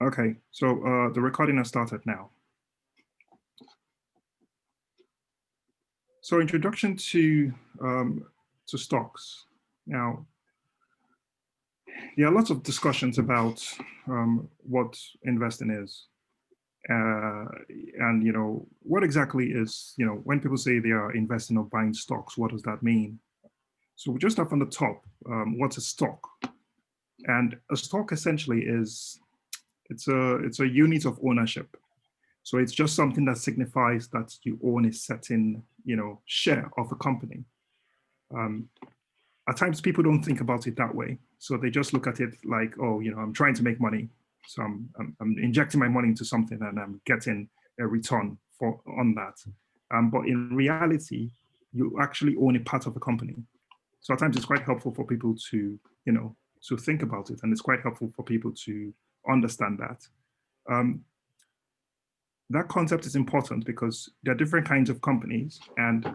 Okay, so the recording has started now. So introduction to stocks. Now, there are lots of discussions about what investing is, and what exactly is when people say they are investing or buying stocks, what does that mean? So we just start from the top. What's a stock? And a stock essentially is it's a unit of ownership. So it's just something that signifies that you own a certain, share of a company. Um, at times, people don't think about it that way. So they just look at it like, oh, I'm trying to make money. So I'm injecting my money into something and I'm getting a return on that. But in reality, you actually own a part of a company. So at times it's quite helpful for people to think about it. And it's quite helpful for people to understand that. Um, that concept is important because there are different kinds of companies. And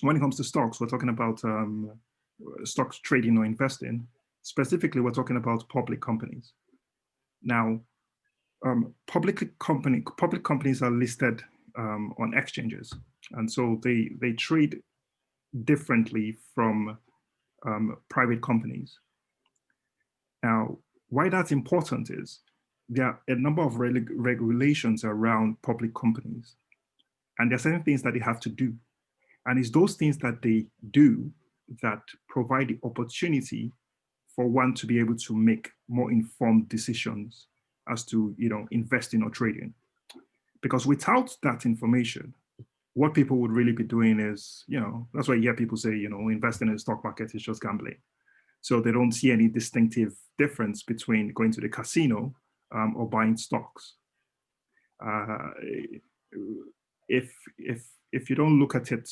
when it comes to stocks, we're talking about stocks trading or investing. Specifically, we're talking about public companies. Now, public companies are listed on exchanges, and so they trade differently from private companies. Now, why that's important is there are a number of regulations around public companies, and there are certain things that they have to do. And it's those things that they do that provide the opportunity for one to be able to make more informed decisions as to, investing or trading. Because without that information, what people would really be doing is, that's why you hear people say, investing in the stock market is just gambling. So they don't see any distinctive difference between going to the casino or buying stocks. Uh, if you don't look at it,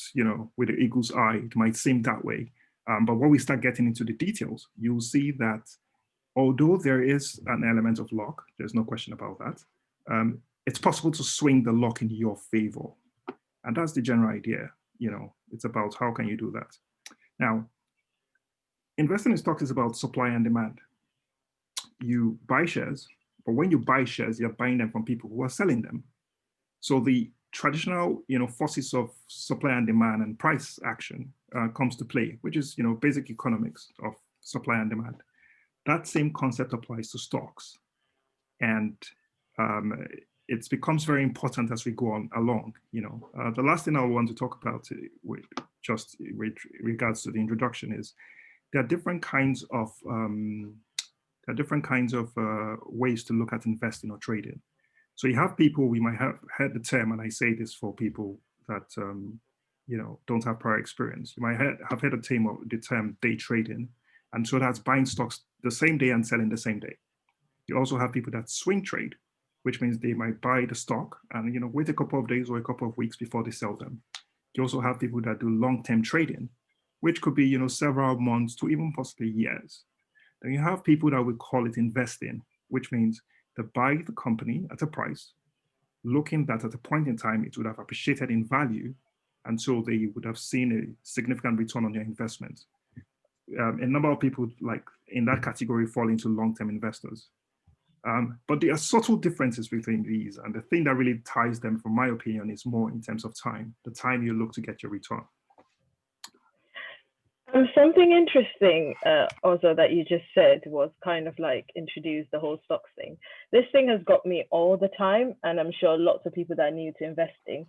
with the eagle's eye, it might seem that way. But when we start getting into the details, you'll see that although there is an element of luck, there's no question about that. It's possible to swing the luck in your favor, and that's the general idea. It's about how can you do that. Now, investing in stocks is about supply and demand. You buy shares, but when you buy shares, you're buying them from people who are selling them. So the traditional, forces of supply and demand and price action comes to play, which is, basic economics of supply and demand. That same concept applies to stocks, and it becomes very important as we go on along. The last thing I want to talk about with regards to the introduction is there are different kinds of ways to look at investing or trading. So you have people, we might have heard the term, and I say this for people that don't have prior experience. You might have heard the term day trading, and so that's buying stocks the same day and selling the same day. You also have people that swing trade, which means they might buy the stock and wait a couple of days or a couple of weeks before they sell them. You also have people that do long-term trading, which could be several months to even possibly years. Then you have people that we call it investing, which means they buy the company at a price, looking that at a point in time it would have appreciated in value, and so they would have seen a significant return on their investment. A number of people like in that category fall into long-term investors. But there are subtle differences between these, and the thing that really ties them, from my opinion, is more in terms of time, the time you look to get your return. Something interesting also that you just said was kind of like introduce the whole stocks thing. This thing has got me all the time, and I'm sure lots of people that are new to investing.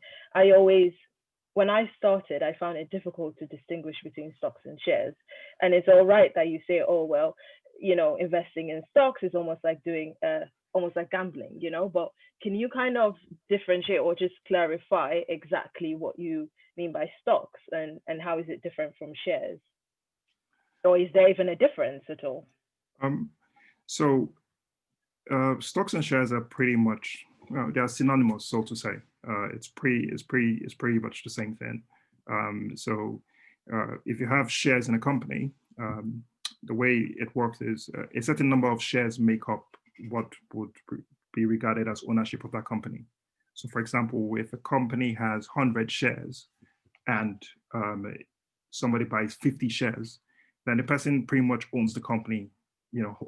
When I started, I found it difficult to distinguish between stocks and shares. And it's all right that you say, oh, well, investing in stocks is almost like doing almost like gambling, but can you kind of differentiate or just clarify exactly what you mean by stocks, and how is it different from shares? Or is there even a difference at all? Um, so stocks and shares are pretty much, they are synonymous, so to say. It's pretty much the same thing. If you have shares in a company, the way it works is a certain number of shares make up what would be regarded as ownership of that company. So, for example, if a company has 100 shares and somebody buys 50 shares, then the person pretty much owns the company,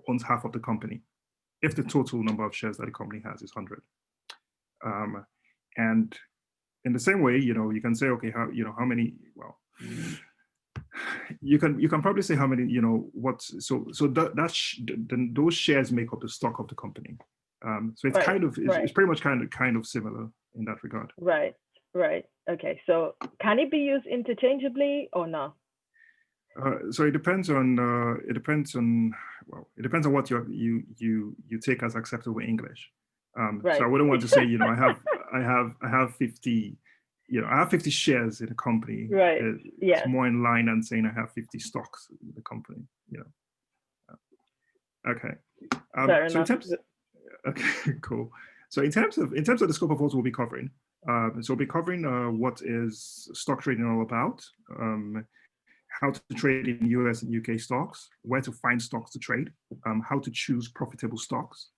owns half of the company. if the total number of shares that the company has is 100. And in the same way, you can say, okay, how many, well, you can probably say how many, those shares make up the stock of the company. So it's it's pretty much kind of similar in that regard. Right. Okay. So can it be used interchangeably or not? So it depends on what you take as acceptable English. So I wouldn't want to say, I have 50, I have 50 shares in a company. Right. It's more in line than saying I have 50 stocks in the company. Okay. So in terms, okay, cool. So in terms of the scope of what we'll be covering, so we'll be covering what is stock trading all about, how to trade in US and UK stocks, where to find stocks to trade, how to choose profitable stocks,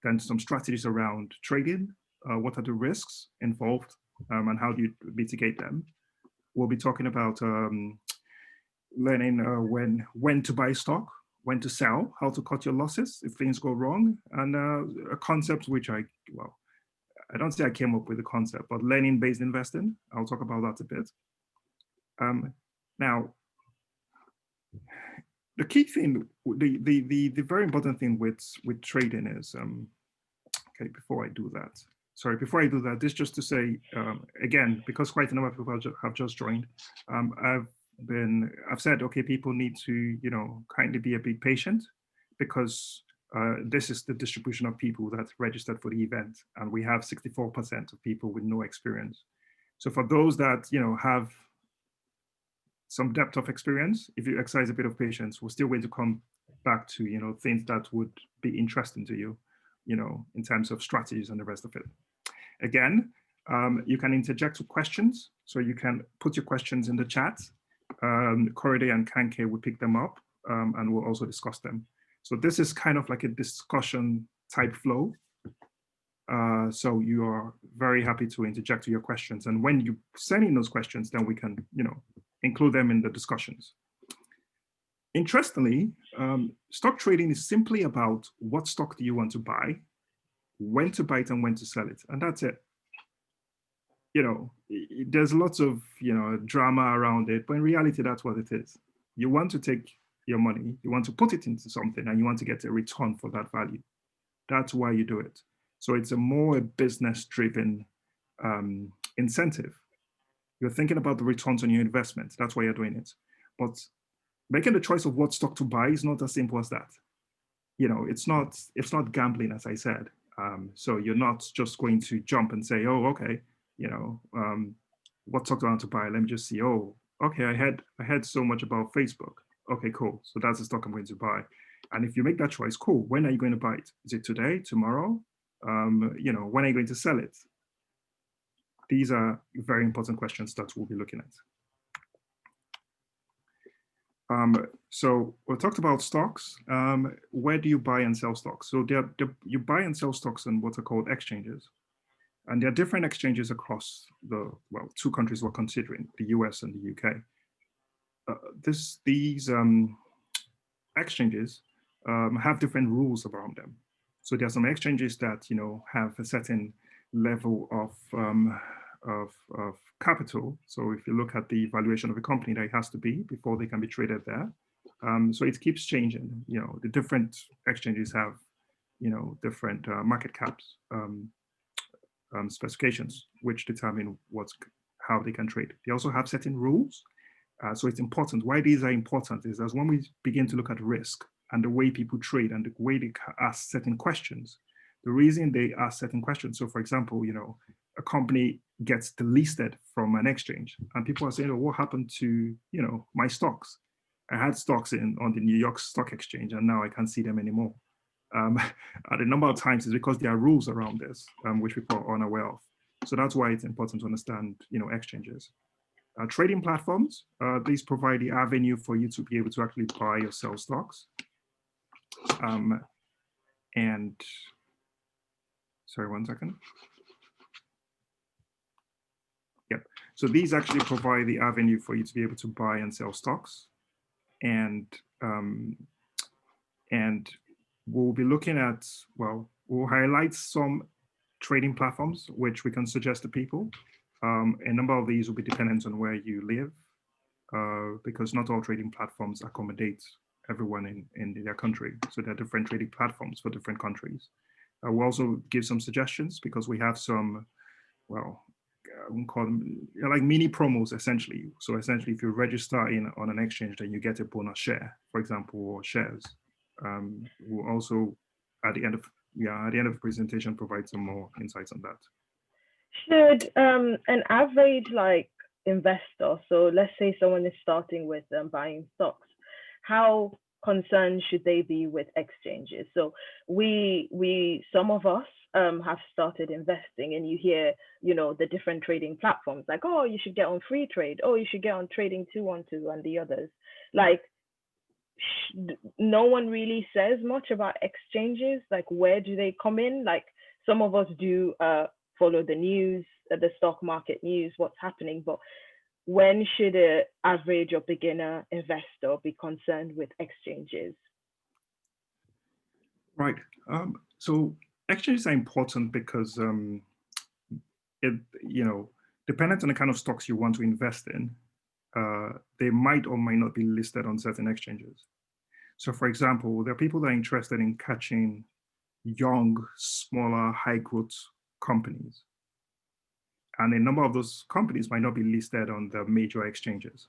then some strategies around trading, what are the risks involved, and how do you mitigate them. We'll be talking about learning when to buy stock, when to sell, how to cut your losses if things go wrong, and a concept which I don't say I came up with the concept, but learning-based investing. I'll talk about that a bit. Now, the key thing, the very important thing with trading is, okay, before I do that, this just to say, again, because quite a number of people have just joined, I've said, okay, people need to, kindly be a bit patient, because this is the distribution of people that registered for the event, and we have 64% of people with no experience. So for those that, have some depth of experience, if you exercise a bit of patience, we're still going to come back to, things that would be interesting to you, in terms of strategies and the rest of it. Again, you can interject with questions. So you can put your questions in the chat. Korede and Kanke will pick them up, and we'll also discuss them. So this is kind of like a discussion type flow. So you are very happy to interject to your questions. And when you send in those questions, then we can, include them in the discussions. Interestingly, stock trading is simply about what stock do you want to buy, when to buy it, and when to sell it. And that's it. There's lots of, drama around it, but in reality, that's what it is. You want to take your money, you want to put it into something, and you want to get a return for that value. That's why you do it. So it's a more business-driven incentive. You're thinking about the returns on your investment. That's why you're doing it. But making the choice of what stock to buy is not as simple as that. It's not gambling, as I said. So you're not just going to jump and say, oh, okay, what stock do I want to buy? Let me just see. Oh, okay, I heard so much about Facebook. Okay, cool. So that's the stock I'm going to buy. And if you make that choice, cool. When are you going to buy it? Is it today, tomorrow? When are you going to sell it? These are very important questions that we'll be looking at. So we talked about stocks. Where do you buy and sell stocks? So you buy and sell stocks on what are called exchanges. And there are different exchanges across the, two countries we're considering, the US and the UK. These exchanges have different rules around them. So there are some exchanges that, have a certain level of capital. So if you look at the valuation of a company, that it has to be before they can be traded there. So it keeps changing. The different exchanges have, different market caps specifications, which determine how they can trade. They also have certain rules. So it's important. Why these are important is as when we begin to look at risk and the way people trade and the way they ask certain questions, the reason they ask certain questions. So for example, a company gets delisted from an exchange and people are saying, oh, what happened to, my stocks? I had stocks on the New York Stock Exchange and now I can't see them anymore. The number of times is because there are rules around this, which people are unaware of. So that's why it's important to understand, exchanges. Trading platforms, these provide the avenue for you to be able to actually buy or sell stocks. And sorry, 1 second. Yep. So these actually provide the avenue for you to be able to buy and sell stocks. And we'll be looking at, well, we'll highlight some trading platforms which we can suggest to people. A number of these will be dependent on where you live, because not all trading platforms accommodate everyone in their country. So there are different trading platforms for different countries. We'll also give some suggestions because we have some, well, we call them like mini promos essentially. So essentially, if you register on an exchange, then you get a bonus share, for example, or shares. We'll also at the end of the presentation provide some more insights on that. Should an average like investor, so let's say someone is starting with buying stocks, how concerned should they be with exchanges? So some of us have started investing, and you hear, the different trading platforms like, oh, you should get on free trade, oh, you should get on trading 212 and the others. Like, no one really says much about exchanges. Like, where do they come in? Like, some of us do follow the news, the stock market news, what's happening, but when should an average or beginner investor be concerned with exchanges? Right. So exchanges are important because it, dependent on the kind of stocks you want to invest in, they might or might not be listed on certain exchanges. So for example, there are people that are interested in catching young, smaller, high growth companies. And a number of those companies might not be listed on the major exchanges.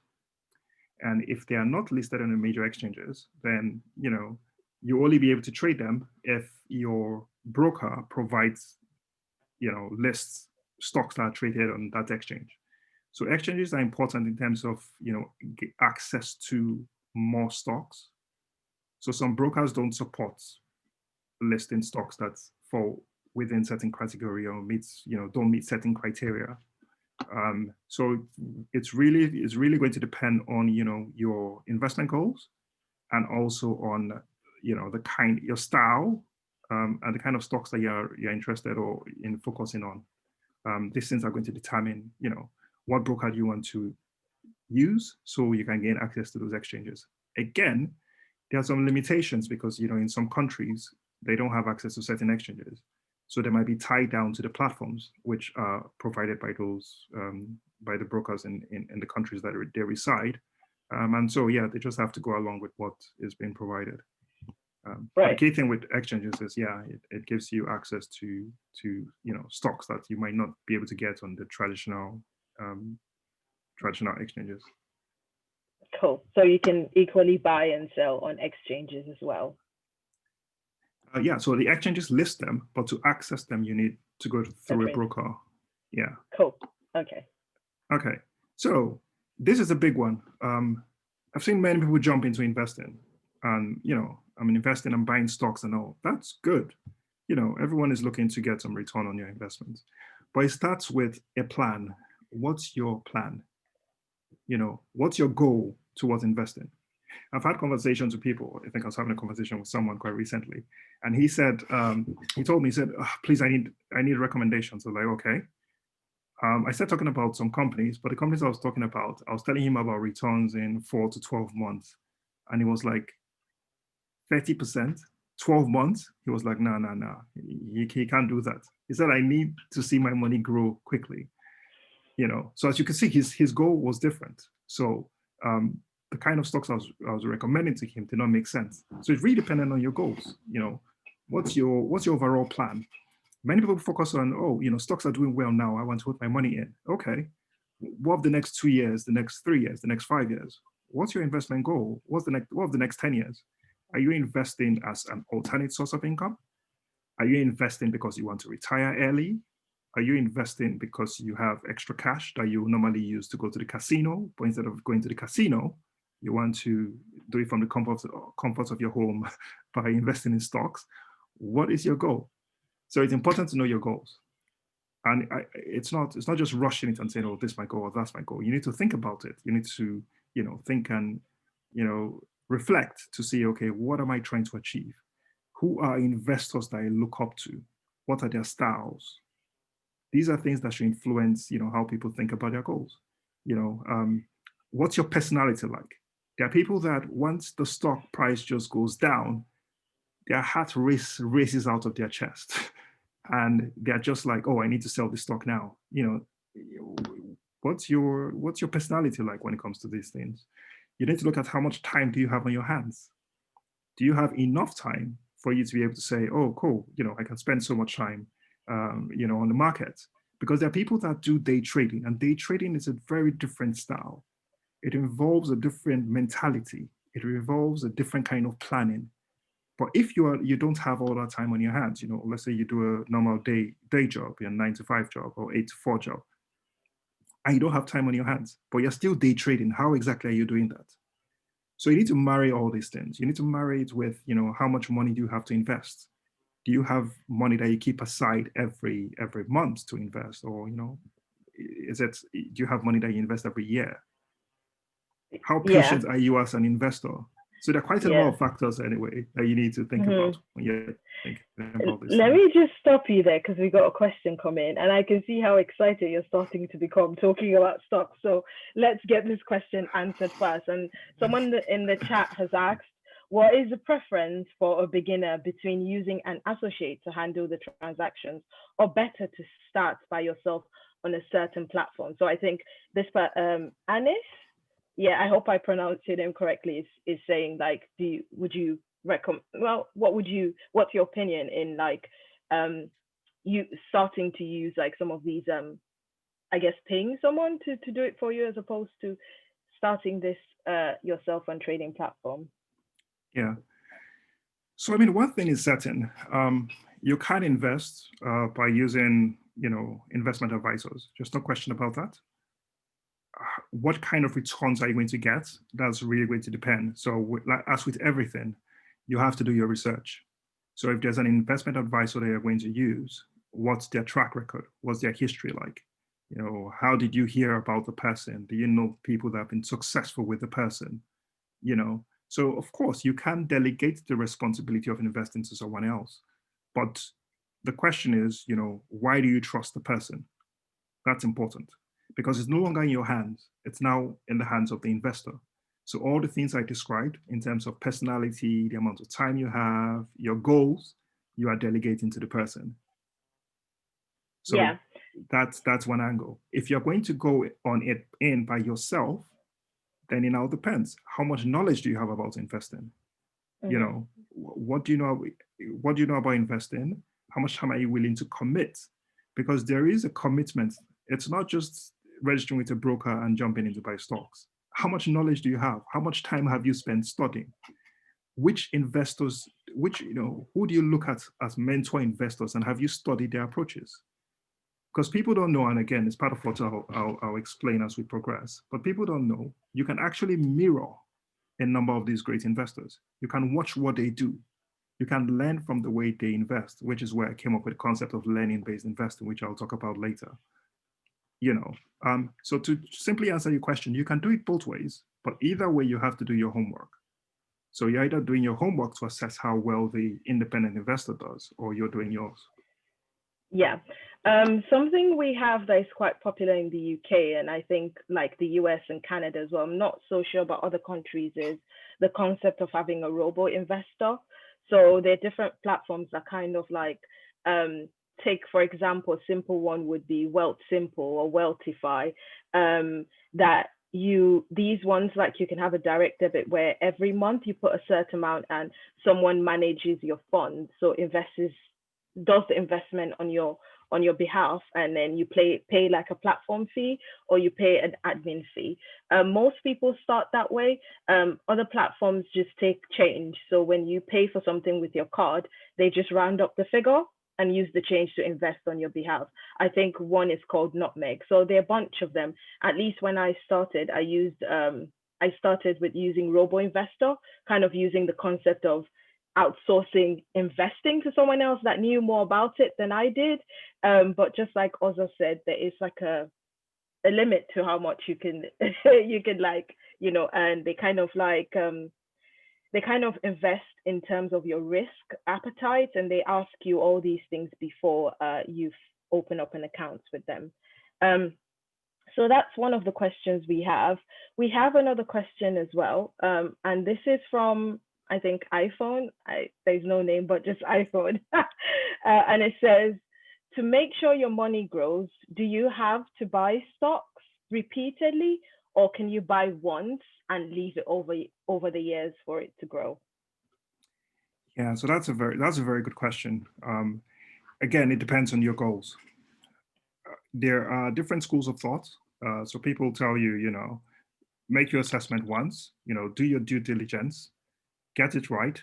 And if they are not listed on the major exchanges, then you only be able to trade them if your broker provides lists stocks that are traded on that exchange. So exchanges are important in terms of access to more stocks. So some brokers don't support listing stocks that fall within certain category or don't meet certain criteria. So it's really going to depend on your investment goals, and also on your style, and the kind of stocks that you're interested or in focusing on. These things are going to determine what broker you want to use so you can gain access to those exchanges. Again, there are some limitations because in some countries they don't have access to certain exchanges. So they might be tied down to the platforms which are provided by those by the brokers in the countries that they reside. And so yeah, they just have to go along with what is being provided. But the key thing with exchanges is it gives you access to stocks that you might not be able to get on the traditional exchanges. Cool. So you can equally buy and sell on exchanges as well. Yeah, so the exchanges list them, but to access them, you need to go through a broker. Yeah. Cool. Okay. Okay. So this is a big one. I've seen many people jump into investing, and investing and buying stocks and all. That's good. Everyone is looking to get some return on your investments, but it starts with a plan. What's your plan? What's your goal towards investing? I've had conversations with people. I think I was having a conversation with someone quite recently, and he said, he told me, he said, oh, please, I need recommendations. I was like, okay. I started talking about some companies, but the companies I was talking about, I was telling him about returns in 4 to 12 months. And he was like, 30%, 12 months. He was like, no. He can't do that. He said, I need to see my money grow quickly. So as you can see, his goal was different. So the kind of stocks I was recommending to him did not make sense. So it's really dependent on your goals. What's your overall plan? Many people focus on, stocks are doing well now, I want to put my money in. Okay, what of the next 2 years, the next 3 years, the next 5 years? What's your investment goal? What of the next 10 years? Are you investing as an alternate source of income? Are you investing because you want to retire early? Are you investing because you have extra cash that you normally use to go to the casino, but instead of going to the casino, you want to do it from the comfort of your home by investing in stocks? What is your goal? So it's important to know your goals. And it's not just rushing it and saying, oh, this is my goal or that's my goal. You need to think about it. You need to, think and, reflect to see, okay, what am I trying to achieve? Who are investors that I look up to? What are their styles? These are things that should influence, how people think about their goals. What's your personality like? There are people that once the stock price just goes down, their heart races out of their chest. And they're just like, oh, I need to sell this stock now. What's your personality like when it comes to these things? You need to look at how much time do you have on your hands. Do you have enough time for you to be able to say, oh, cool, I can spend so much time, on the market? Because there are people that do day trading, and day trading is a very different style. It involves a different mentality. It involves a different kind of planning. But if you don't have all that time on your hands, let's say you do a normal day job, your 9 to 5 job or 8 to 4 job, and you don't have time on your hands, but you're still day trading, how exactly are you doing that? So you need to marry all these things. You need to marry it with, how much money do you have to invest? Do you have money that you keep aside every month to invest? Or, do you have money that you invest every year? How patient are you as an investor? So there are quite a lot of factors anyway that you need to think about when you're thinking about this. Let me just stop you there, because we got a question come in and I can see how excited you're starting to become talking about stocks. So let's get this question answered first. And someone in the chat has asked, what is the preference for a beginner between using an associate to handle the transactions, or better to start by yourself on a certain platform? So I think this Anis, yeah, I hope I pronounced your name correctly, is saying like, would you recommend, well, what's your opinion in like you starting to use like some of these I guess paying someone to do it for you, as opposed to starting this yourself on trading platform? Yeah. So I mean, one thing is certain, you can invest by using investment advisors. Just no question about that. What kind of returns are you going to get? That's really going to depend. So as with everything, you have to do your research. So if there's an investment advisor that you're going to use, what's their track record? What's their history like? How did you hear about the person? Do you know people that have been successful with the person? So of course you can delegate the responsibility of investing to someone else. But the question is, why do you trust the person? That's important, because it's no longer in your hands. It's now in the hands of the investor. So all the things I described in terms of personality, the amount of time you have, your goals, you are delegating to the person. So yeah, that's one angle. If you're going to go on it in by yourself, then it now depends. How much knowledge do you have about investing? What do you know? What do you know about investing? How much time are you willing to commit? Because there is a commitment. It's not just registering with a broker and jumping in to buy stocks. How much knowledge do you have? How much time have you spent studying? Which investors, who do you look at as mentor investors, and have you studied their approaches? Because people don't know, and again, it's part of what I'll explain as we progress, but people don't know, you can actually mirror a number of these great investors. You can watch what they do. You can learn from the way they invest, which is where I came up with the concept of learning-based investing, which I'll talk about later. So to simply answer your question, you can do it both ways, but either way, you have to do your homework. So you're either doing your homework to assess how well the independent investor does, or you're doing yours. Yeah. Something we have that is quite popular in the UK, and I think like the US and Canada as well, I'm not so sure about other countries, is the concept of having a robo-investor. So there are different platforms that kind of like, take, for example, a simple one would be Wealth Simple or Wealthify, that these ones, like you can have a direct debit where every month you put a certain amount and someone manages your fund. So investors does the investment on your behalf, and then you pay like a platform fee, or you pay an admin fee. Most people start that way. Other platforms just take change. So when you pay for something with your card, they just round up the figure and use the change to invest on your behalf. I think one is called Nutmeg. So there are a bunch of them. At least when I started, I started with using Robo Investor, kind of using the concept of outsourcing investing to someone else that knew more about it than I did. But just like Oza said, there is like a limit to how much you can like, and they kind of invest in terms of your risk appetite, and they ask you all these things before you open up an account with them. So that's one of the questions we have. We have another question as well, and this is from I think iPhone. There's no name, but just iPhone. And it says, to make sure your money grows, do you have to buy stocks repeatedly, or can you buy once and leave it over the years for it to grow? Yeah, so that's a very good question. Again, it depends on your goals. There are different schools of thought. So people tell you, make your assessment once, do your due diligence, get it right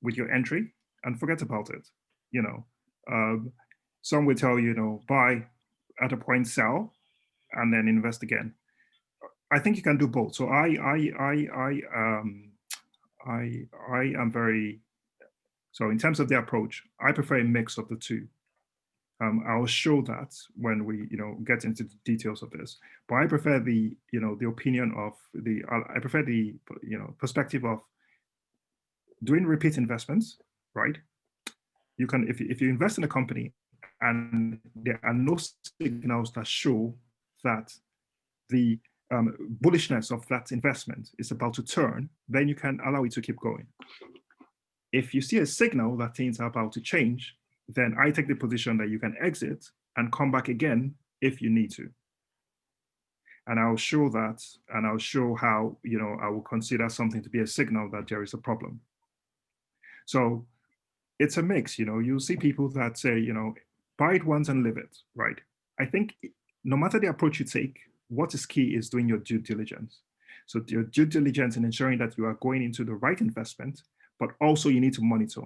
with your entry, and forget about it. You know, um, some will tell you, buy at a point, sell, and then invest again. I think you can do both. So I am very so in terms of the approach, I prefer a mix of the two. I'll show that when we, get into the details of this. But I prefer the opinion of I prefer the, perspective of doing repeat investments, right? You can, if you invest in a company and there are no signals that show that the bullishness of that investment is about to turn, then you can allow it to keep going. If you see a signal that things are about to change, then I take the position that you can exit and come back again if you need to. And I'll show that, and I'll show how, I will consider something to be a signal that there is a problem. So it's a mix, you'll see people that say, buy it once and live it, right? I think no matter the approach you take, what is key is doing your due diligence. So your due diligence in ensuring that you are going into the right investment, but also you need to monitor.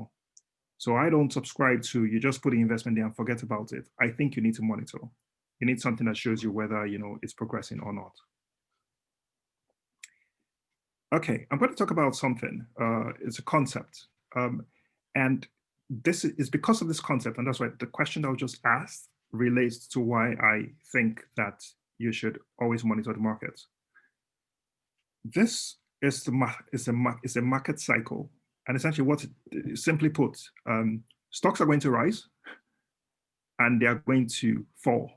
So I don't subscribe to you just put the investment there and forget about it. I think you need to monitor. You need something that shows you whether it's progressing or not. Okay, I'm going to talk about something. It's a concept, and this is because of this concept, and that's why the question that was just asked relates to why I think that you should always monitor the markets. This is a market cycle. And essentially what, simply put, stocks are going to rise and they are going to fall.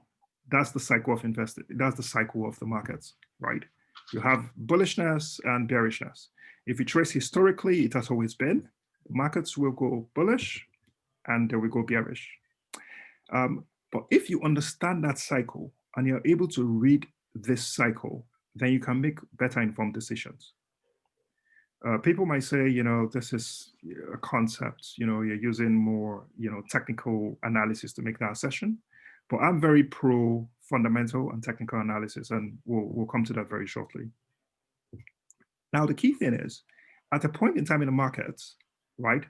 That's the cycle of investing. That's the cycle of the markets, right? You have bullishness and bearishness. If you trace historically, it has always been, the markets will go bullish and they will go bearish. But if you understand that cycle and you're able to read this cycle, then you can make better informed decisions. People might say, this is a concept, you're using more, technical analysis to make that assessment. But I'm very pro fundamental and technical analysis, and we'll come to that very shortly. Now, the key thing is, at a point in time in the market, right,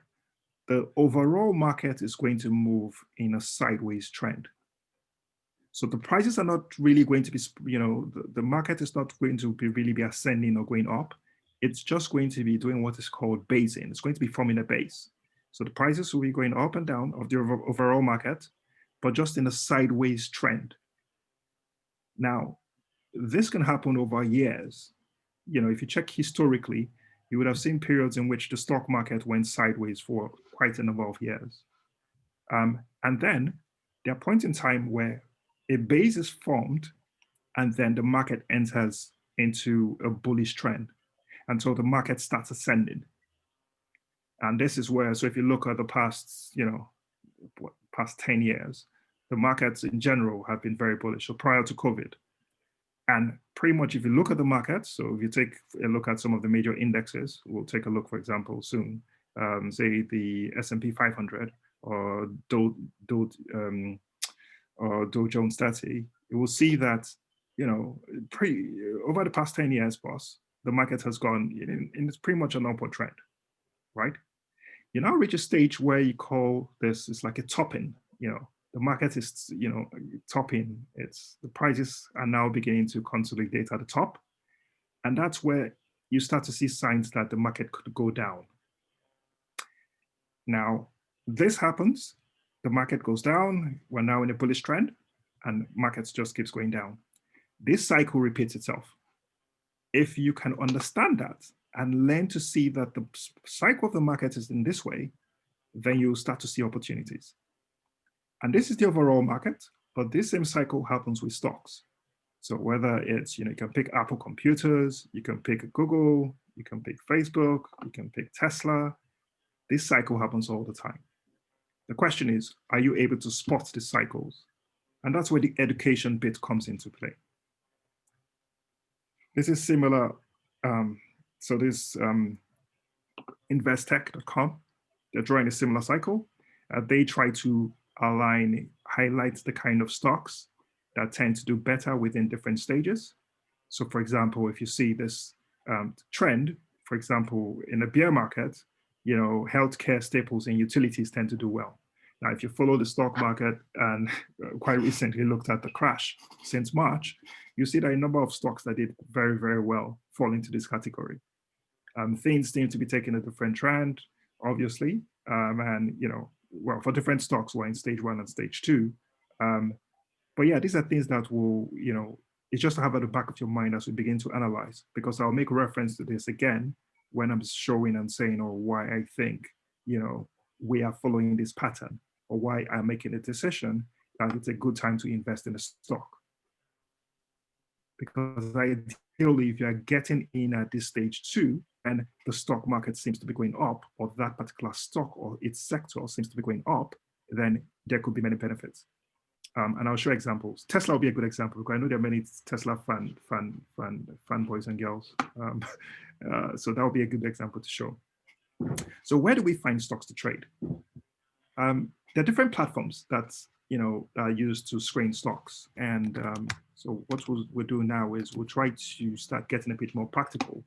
the overall market is going to move in a sideways trend. So the prices are not really going to be, the market is not going to really be ascending or going up. It's just going to be doing what is called basing. It's going to be forming a base. So the prices will be going up and down of the overall market, but just in a sideways trend. Now, this can happen over years. If you check historically, you would have seen periods in which the stock market went sideways for quite a number of years. And then there are points in time where a base is formed and then the market enters into a bullish trend. And so the market starts ascending. And this is where, so if you look at the past, past 10 years, the markets in general have been very bullish. So prior to COVID. And pretty much if you look at the markets, so if you take a look at some of the major indexes, we'll take a look, for example, soon, say the S&P 500 or Dow Jones 30, you will see that, over the past 10 years, boss, the market has gone in it's pretty much an upward trend, right? You now reach a stage where you call this, it's like a topping, the market is, topping, the prices are now beginning to consolidate at the top. And that's where you start to see signs that the market could go down. Now, this happens, the market goes down, we're now in a bullish trend, and markets just keeps going down. This cycle repeats itself. If you can understand that and learn to see that the cycle of the market is in this way, then you'll start to see opportunities. And this is the overall market, but this same cycle happens with stocks. So whether it's, you can pick Apple computers, you can pick Google, you can pick Facebook, you can pick Tesla. This cycle happens all the time. The question is, are you able to spot the cycles? And that's where the education bit comes into play. This is similar. So this investtech.com, they're drawing a similar cycle. They try to highlight the kind of stocks that tend to do better within different stages. So for example, if you see this trend, for example, in the bear market, healthcare staples and utilities tend to do well. Now, if you follow the stock market and quite recently looked at the crash since March, you see that a number of stocks that did very, very well fall into this category. Things seem to be taking a different trend, obviously, and well, for different stocks, we're in stage 1 and stage 2. But yeah, these are things that will, it's just to have at the back of your mind as we begin to analyze, because I'll make reference to this again when I'm showing and saying, or why I think, we are following this pattern, or why I'm making a decision that it's a good time to invest in a stock. Because ideally, if you're getting in at this stage 2, and the stock market seems to be going up, or that particular stock or its sector seems to be going up, then there could be many benefits. And I'll show examples. Tesla will be a good example, because I know there are many Tesla fanboys and girls. So that will be a good example to show. So where do we find stocks to trade? There are different platforms that are used to screen stocks. And so what we'll do now is we'll try to start getting a bit more practical.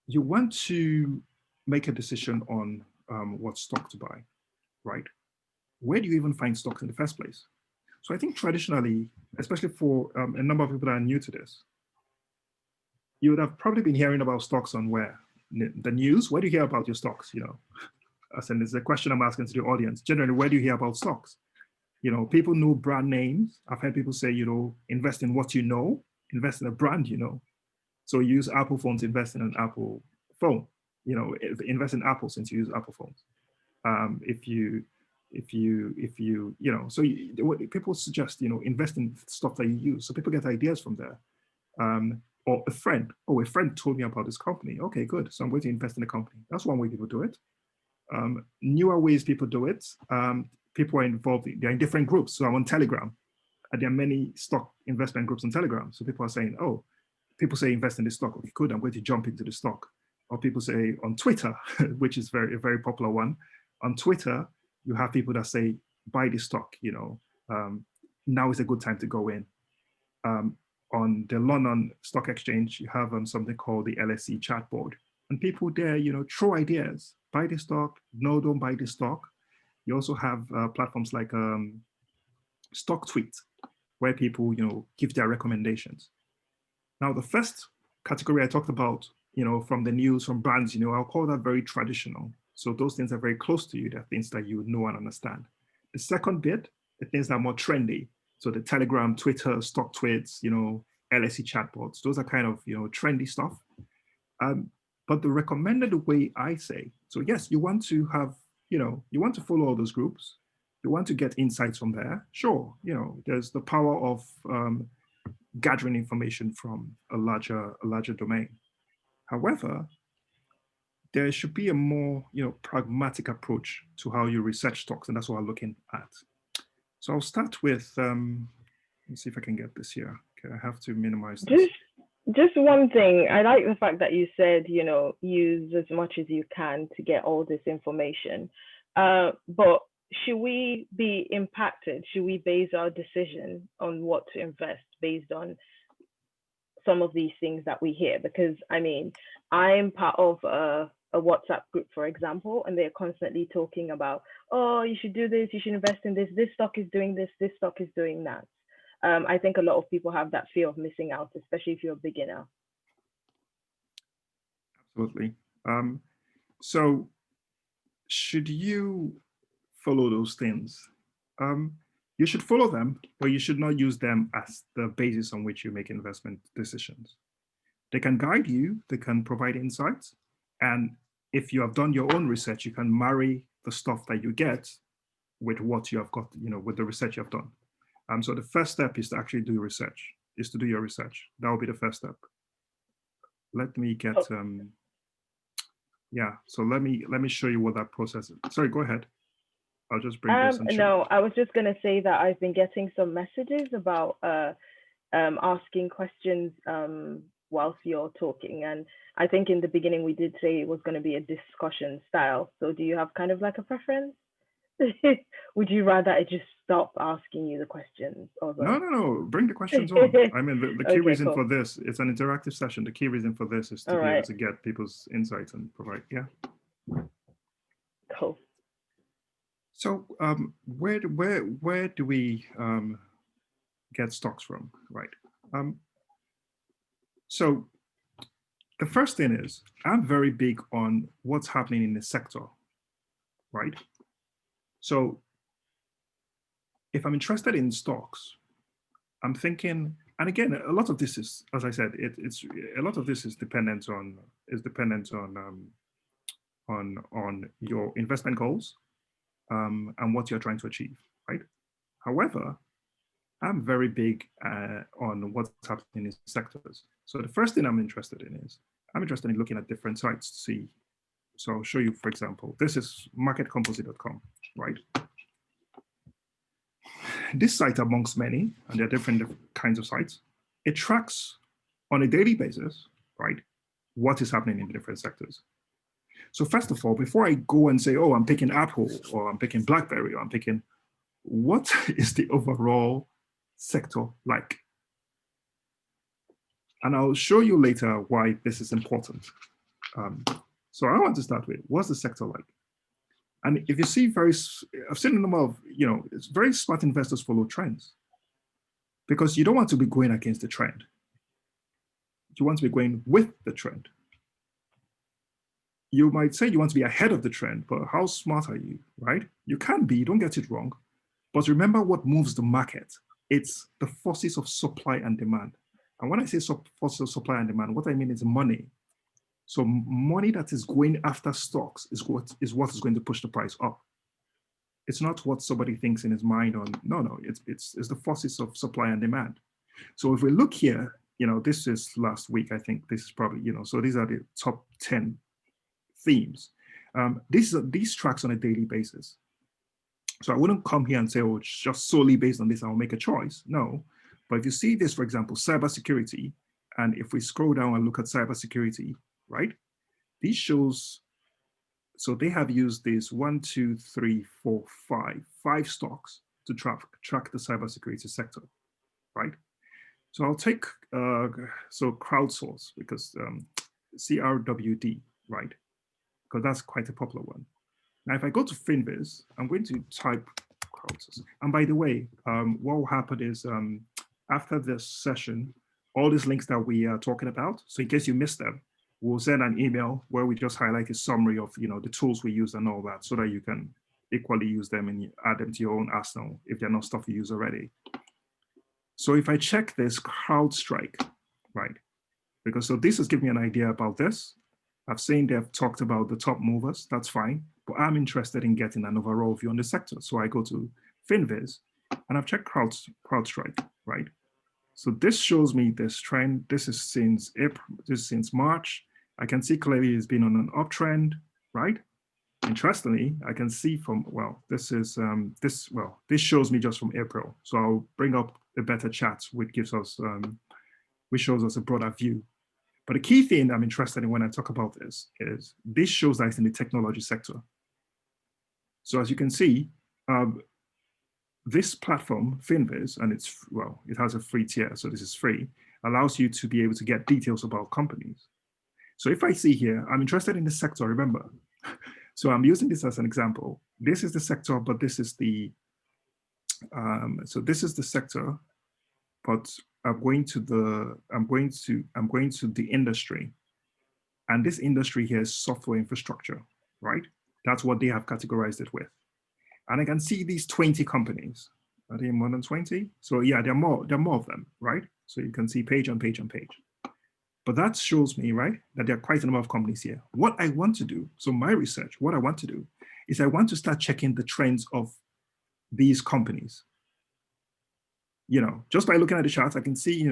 You want to make a decision on what stock to buy, right? Where do you even find stocks in the first place? So I think traditionally, especially for a number of people that are new to this, you would have probably been hearing about stocks on where? The news. Where do you hear about your stocks? And it's a question I'm asking to the audience. Generally, where do you hear about stocks? People know brand names. I've heard people say, invest in what you know, invest in a brand you know. So you use Apple phones, invest in an Apple phone. Invest in Apple since you use Apple phones. People suggest, invest in stuff that you use. So people get ideas from there. Or a friend told me about this company. Okay, good. So I'm going to invest in a company. That's one way people do it. Newer ways people do it. People are involved. They're in different groups. So I'm on Telegram, and there are many stock investment groups on Telegram. So people are saying, people say invest in this stock. Okay, good. I'm going to jump into the stock. Or people say on Twitter, which is a very popular one. On Twitter, you have people that say, buy this stock, now is a good time to go in. On the London Stock Exchange, you have something called the LSE chat board. And people there, throw ideas, buy this stock, no, don't buy this stock. You also have platforms like Stock Tweet, where people, give their recommendations. Now, the first category I talked about, from the news, from brands, I'll call that very traditional. So those things are very close to you. They're things that you would know and understand. The second bit, the things that are more trendy. So the Telegram, Twitter, stock tweets, LSE chatbots, those are kind of, trendy stuff. But the recommended way I say, so yes, you want to have, you want to follow all those groups. You want to get insights from there. Sure, there's the power of gathering information from a larger domain. However, there should be a more pragmatic approach to how you research stocks, and that's what I'm looking at. So I'll start with, let's see if I can get this here. Okay, I have to minimize this. Just one thing, I like the fact that you said, use as much as you can to get all this information. But should we be impacted? Should we base our decision on what to invest based on some of these things that we hear? Because I'm part of a WhatsApp group, for example, and they're constantly talking about, you should do this, you should invest in this stock is doing this stock is doing that. I think a lot of people have that fear of missing out, especially if you're a beginner. Absolutely. So should you follow those things? You should follow them, but you should not use them as the basis on which you make investment decisions. They can guide you, they can provide insights. And if you have done your own research, you can marry the stuff that you get with what you have got, with the research you have done. So the first step is to actually do research, is to do your research. That will be the first step. let me get, Oh, yeah, so let me show you what that process is. Sorry, go ahead. I'll just bring this and show you. no, I was just gonna say that I've been getting some messages about asking questions whilst you're talking, and I think in the beginning we did say it was going to be a discussion style. So do you have kind of like a preference? Would you rather I just stop asking you the questions, No, although? no, no, bring the questions on. I mean, the key Okay, reason cool. for this, it's an interactive session. The key reason for this is to All be able right, to get people's insights and provide, yeah. cool. So where do we get stocks from, right? So the first thing is, I'm very big on what's happening in the sector, right? So if I'm interested in stocks, I'm thinking, and again, a lot of this is, as I said, it's a lot of this is dependent on on your investment goals and what you're trying to achieve, right? However, I'm very big on what's happening in sectors. So the first thing I'm interested in is I'm interested in looking at different sites to see. So I'll show you, for example, this is marketcomposite.com, right? This site, amongst many, and there are different kinds of sites, it tracks on a daily basis, right, what is happening in different sectors. So first of all, before I go and say, oh, I'm picking Apple or I'm picking BlackBerry or I'm picking, what is the overall sector like? And I'll show you later why this is important. So I want to start with, what's the sector like? And if you see I've seen a number of, it's very smart investors follow trends because you don't want to be going against the trend. You want to be going with the trend. You might say you want to be ahead of the trend, but how smart are you, right? You can be, don't get it wrong. But remember what moves the market. It's the forces of supply and demand. And when I say forces of supply and demand, what I mean is money. So money that is going after stocks is what is going to push the price up. It's not what somebody thinks in his mind on, no, it's the forces of supply and demand. So if we look here, this is last week, I think this is probably, so these are the top 10 themes. These tracks on a daily basis. So I wouldn't come here and say, oh, it's just solely based on this, I'll make a choice. No. But if you see this, for example, cybersecurity, and if we scroll down and look at cybersecurity, right? These shows, so they have used this 1, 2, 3, 4, 5 stocks to track the cybersecurity sector, right? So I'll take, so crowdsource, because CRWD, right? Because that's quite a popular one. Now, if I go to Finviz, I'm going to type crowdsource. And by the way, what will happen is after this session, all these links that we are talking about, so in case you missed them, we'll send an email where we just highlight a summary of the tools we use and all that, so that you can equally use them and add them to your own arsenal if they're not stuff you use already. So if I check this CrowdStrike, right? Because so this has given me an idea about this. I've seen they've talked about the top movers, that's fine, but I'm interested in getting an overall view on the sector. So I go to Finviz and I've checked CrowdStrike, right? So this shows me this trend. This is since April, this is since March. I can see clearly it's been on an uptrend, right? Interestingly, I can see from, well, this is, this shows me just from April. So I'll bring up a better chat, which gives us, which shows us a broader view. But the key thing I'm interested in when I talk about this is this shows that it's in the technology sector. So as you can see, this platform, Finviz, and it's, well, it has a free tier, so this is free, allows you to be able to get details about companies. So if I see here, I'm interested in the sector, remember. So I'm using this as an example. This is the sector, but this is the, so this is the sector, but I'm going to the industry. And this industry here is software infrastructure, right? That's what they have categorized it with. And I can see these 20 companies. Are they more than 20? So yeah, there are more of them, right? So you can see page on page on page. But that shows me, right, that there are quite a number of companies here. What I want to do, so my research, what I want to do is I want to start checking the trends of these companies. Just by looking at the charts, I can see,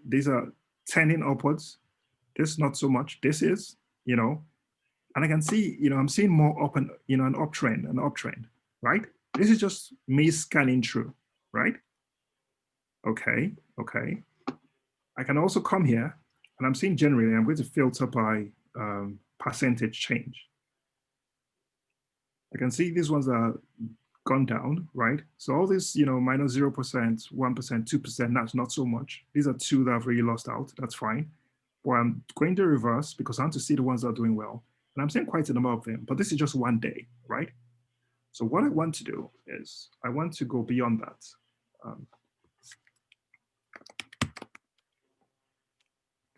these are tending upwards. This not so much. This is, and I can see, I'm seeing more up and, an uptrend, right? This is just me scanning through, right? Okay, okay. I can also come here and I'm seeing generally, I'm going to filter by percentage change. I can see these ones are gone down, right? So all this, minus 0%, 1%, 2%, that's not so much. These are two that have really lost out. That's fine. But I'm going to reverse because I want to see the ones that are doing well. And I'm seeing quite a number of them, but this is just one day, right? So what I want to do is I want to go beyond that.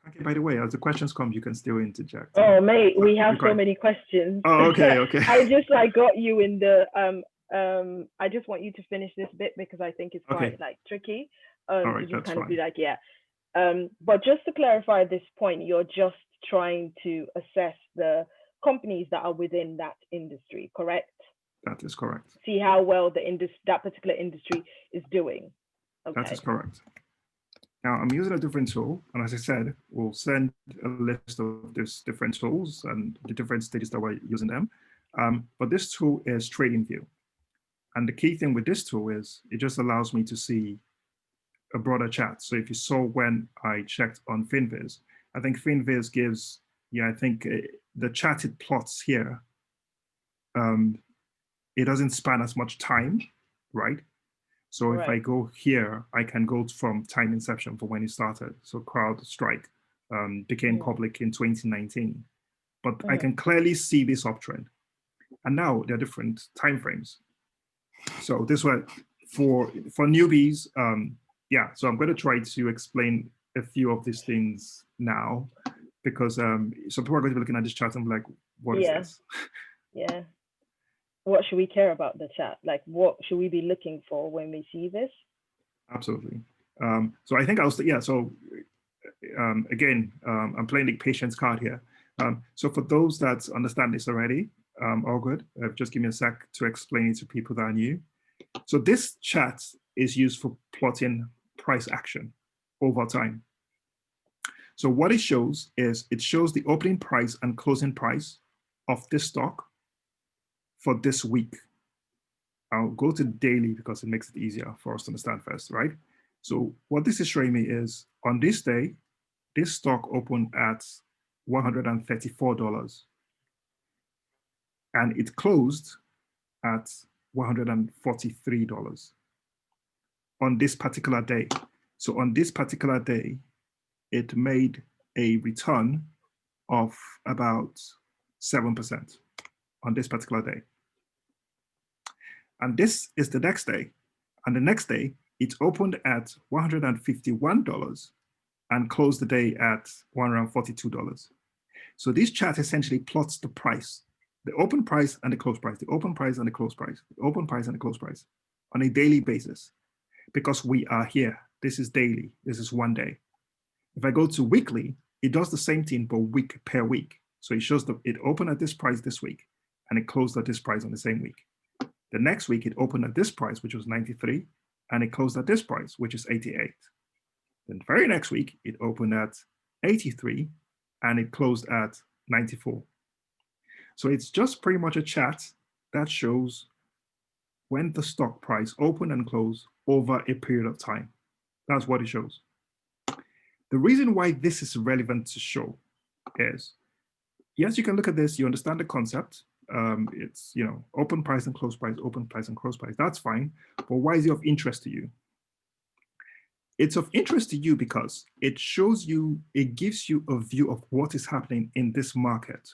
Okay, by the way, as the questions come, you can still interject. Oh, mate, we have so many questions. Oh, okay, okay. I just got you in the I just want you to finish this bit because I think it's quite tricky. All right, to just kind fine. of be like, yeah. But just to clarify this point, you're just trying to assess the companies that are within that industry, correct? That is correct. See how well that particular industry is doing. Okay. That is correct. Now I'm using a different tool, and as I said, we'll send a list of these different tools and the different stages that we're using them. But this tool is TradingView. And the key thing with this tool is it just allows me to see a broader chart. So if you saw when I checked on FinViz, I think FinViz gives, I think the chart it plots here, it doesn't span as much time, right? So if I go here, I can go from time inception for when it started. So CrowdStrike became public in 2019, but I can clearly see this uptrend. And now there are different timeframes. So this way, for newbies, so I'm going to try to explain a few of these things now, because some people are going to be looking at this chart and be like, what is this? Yeah. What should we care about the chat? Like, what should we be looking for when we see this? Absolutely. So I think again, I'm playing the patience card here. So for those that understand this already, all good. Just give me a sec to explain it to people that are new. So this chart is used for plotting price action over time. So what it shows is it shows the opening price and closing price of this stock for this week. I'll go to daily because it makes it easier for us to understand first, right? So what this is showing me is on this day, this stock opened at $134 and it closed at $143 on this particular day. So on this particular day, it made a return of about 7% on this particular day. And this is the next day. And the next day, it opened at $151 and closed the day at $142. So this chart essentially plots the price, the open price and the close price, the open price and the close price, the open price and the close price on a daily basis. Because we are here, this is daily, this is one day. If I go to weekly, it does the same thing, but week per week. So it shows that it opened at this price this week and it closed at this price on the same week. The next week, it opened at this price, which was 93, and it closed at this price, which is 88. Then the very next week, it opened at 83, and it closed at 94. So it's just pretty much a chart that shows when the stock price opened and closed over a period of time. That's what it shows. The reason why this is relevant to show is, yes, you can look at this, you understand the concept. It's, open price and close price, open price and close price. That's fine. But why is it of interest to you? It's of interest to you because it shows you, it gives you a view of what is happening in this market.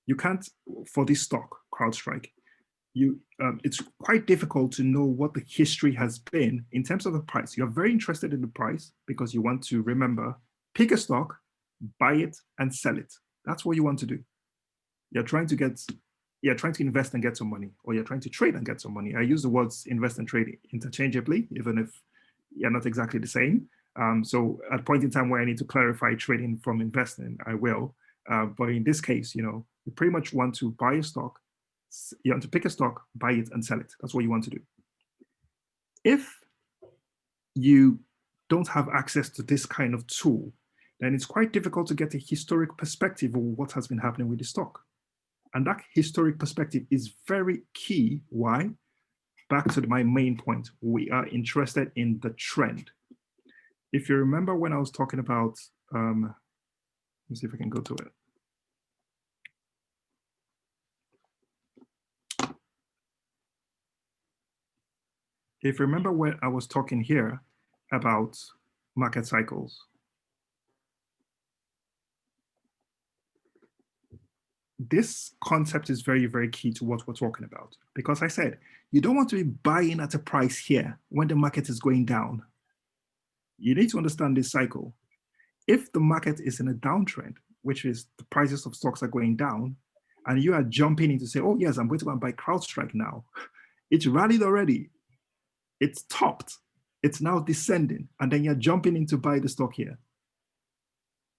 You can't, for this stock, CrowdStrike, it's quite difficult to know what the history has been in terms of the price. You're very interested in the price because you want to remember, pick a stock, buy it, and sell it. That's what you want to do. You're trying to invest and get some money, or you're trying to trade and get some money. I use the words invest and trade interchangeably, even if you're not exactly the same. So at a point in time where I need to clarify trading from investing, I will. But in this case, you pretty much want to buy a stock, you want to pick a stock, buy it, and sell it. That's what you want to do. If you don't have access to this kind of tool, then it's quite difficult to get a historic perspective of what has been happening with the stock. And that historic perspective is very key. Why? Back to my main point, we are interested in the trend. If you remember when I was talking about, let me see if I can go to it. If you remember when I was talking here about market cycles, this concept is very, very key to what we're talking about. Because I said, you don't want to be buying at a price here when the market is going down. You need to understand this cycle. If the market is in a downtrend, which is the prices of stocks are going down, and you are jumping in to say, oh yes, I'm going to go and buy CrowdStrike now. It's rallied already. It's topped. It's now descending. And then you're jumping in to buy the stock here.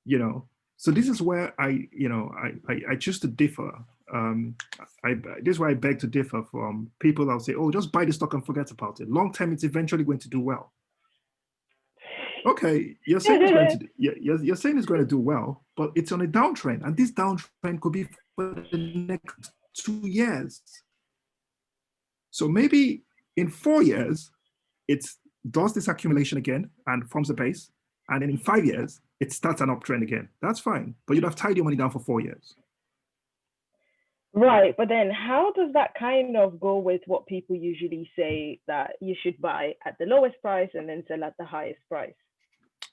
You know, so this is where I choose to differ. This is where I beg to differ from people that will say, oh, just buy the stock and forget about it. Long term, it's eventually going to do well. Okay, you're saying it's going to you're saying it's going to do well, but it's on a downtrend, and this downtrend could be for the next 2 years. So maybe in 4 years, it does this accumulation again and forms a base, and then in 5 years, it starts an uptrend again. That's fine, but you'd have tied your money down for 4 years. Right, but then how does that kind of go with what people usually say that you should buy at the lowest price and then sell at the highest price?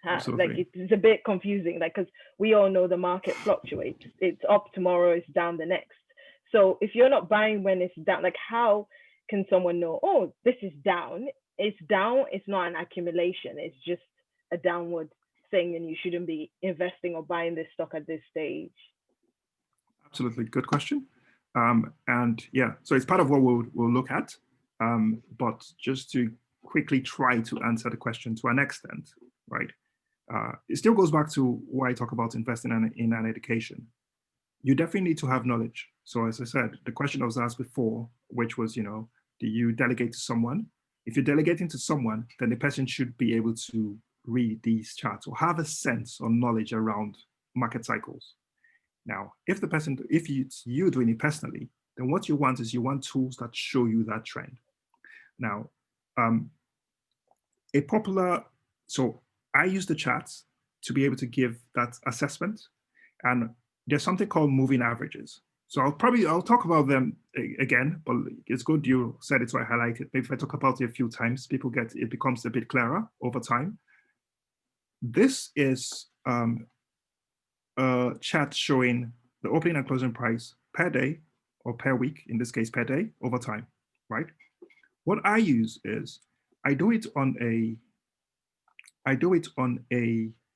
Like it's a bit confusing, like, because we all know the market fluctuates. It's up tomorrow, it's down the next. So if you're not buying when it's down, like how can someone know, oh, this is down? It's down, it's not an accumulation, it's just a downward thing, and you shouldn't be investing or buying this stock at this stage? Absolutely, good question. And yeah, so it's part of what we'll look at. But just to quickly try to answer the question to an extent, right? It still goes back to why I talk about investing in an education. You definitely need to have knowledge. So as I said, the question I was asked before, which was, do you delegate to someone? If you're delegating to someone, then the person should be able to read these charts or have a sense or knowledge around market cycles. Now, if it's you doing it personally, then what you want is you want tools that show you that trend. Now, so I use the charts to be able to give that assessment. And there's something called moving averages. So I'll talk about them again, but it's good you said it, so I highlight it. Maybe if I talk about it a few times, it becomes a bit clearer over time. This is a chart showing the opening and closing price per day or per week, in this case per day, over time, right? What I use is I do it on a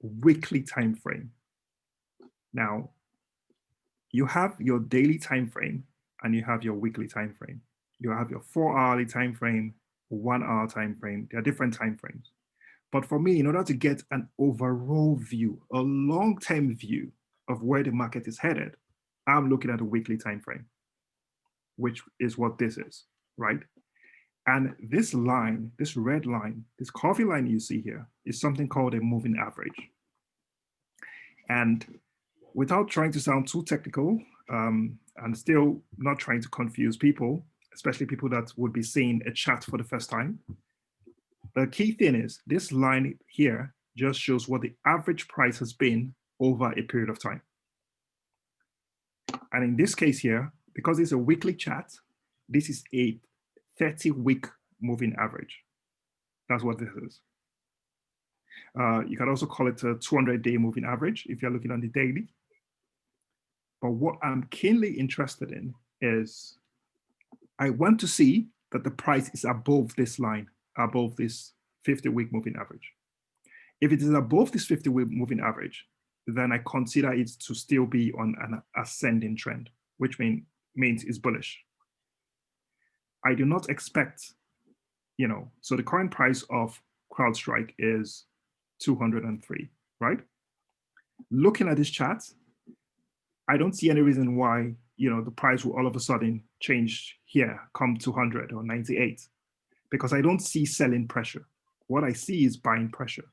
weekly time frame. Now, you have your daily time frame and you have your weekly time frame. You have your 4-hourly time frame, 1-hour time frame. There are different time frames. But for me, in order to get an overall view, a long-term view of where the market is headed, I'm looking at a weekly time frame, which is what this is, right? And this line, this red line, this coffee line you see here is something called a moving average. And without trying to sound too technical, and still not trying to confuse people, especially people that would be seeing a chart for the first time, the key thing is this line here just shows what the average price has been over a period of time. And in this case here, because it's a weekly chart, this is a 30-week moving average. That's what this is. You can also call it a 200-day moving average if you're looking on the daily. But what I'm keenly interested in is I want to see that the price is above this line, above this 50-week moving average. If it is above this 50-week moving average, then I consider it to still be on an ascending trend, which means it's bullish. I do not expect, so the current price of CrowdStrike is 203, right? Looking at this chart, I don't see any reason why, the price will all of a sudden change here, come 200 or 98, because I don't see selling pressure. What I see is buying pressure.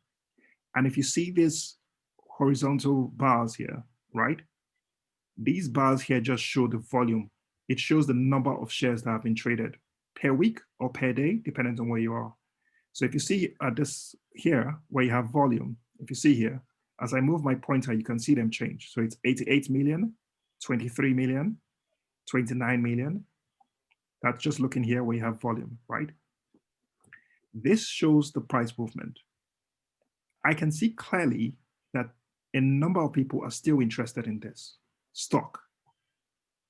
And if you see this horizontal bars here, right? These bars here just show the volume. It shows the number of shares that have been traded per week or per day, depending on where you are. So if you see at this here, where you have volume, if you see here, as I move my pointer, you can see them change. So it's 88 million, 23 million, 29 million. That's just looking here where you have volume, right? This shows the price movement. I can see clearly that a number of people are still interested in this stock.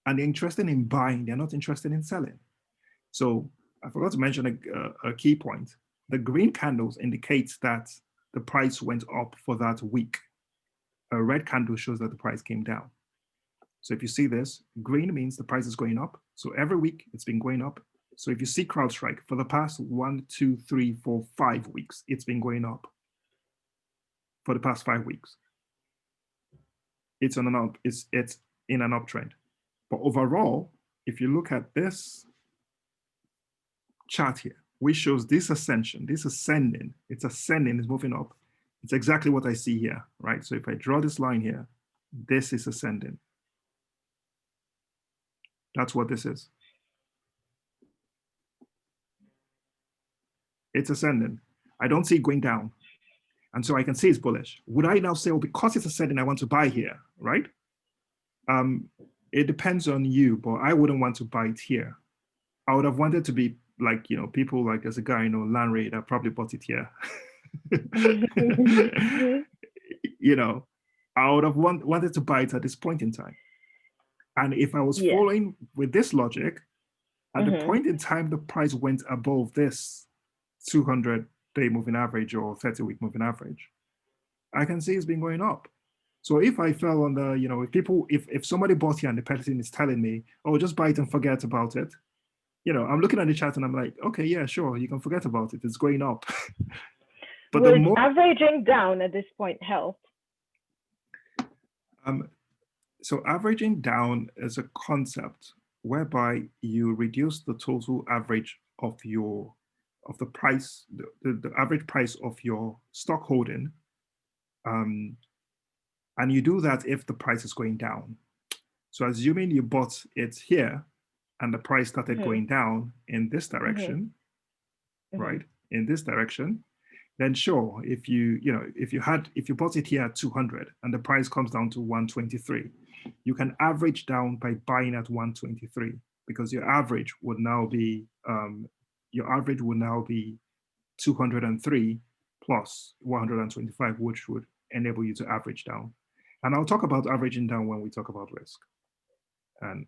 And they're interested in buying, they're not interested in selling. So I forgot to mention a key point. The green candles indicates that the price went up for that week. A red candle shows that the price came down. So if you see this, green means the price is going up. So every week it's been going up. So if you see CrowdStrike for the past 1, 2, 3, 4, 5 weeks, it's been going up for the past 5 weeks. It's on an up, it's in an uptrend. But overall, if you look at this chart here, which shows this ascension, this ascending, it's ascending, it's moving up. It's exactly what I see here, right? So if I draw this line here, this is ascending. That's what this is. It's ascending. I don't see it going down. And so I can say it's bullish. Would I now say, well, because it's ascending, I want to buy here, right? It depends on you, but I wouldn't want to buy it here. I would have wanted to be like, people like there's a guy, Lanray, that probably bought it here. I would have wanted to buy it at this point in time. And if I was following with this logic, at the point in time the price went above this 200-day moving average or 30-week moving average, I can see it's been going up. So if I fell on the, if somebody bought here and the person is telling me, oh, just buy it and forget about it, I'm looking at the chart and I'm like, okay, yeah, sure, you can forget about it. It's going up. But would averaging down at this point help? So averaging down is a concept whereby you reduce the total average of the price, the average price of your stock holding. And you do that if the price is going down. So assuming you bought it here and the price started going down in this direction, right? In this direction, then sure, if you bought it here at 200 and the price comes down to 123, you can average down by buying at 123 because your average would now be 203 plus 125, which would enable you to average down. And I'll talk about averaging down when we talk about risk, and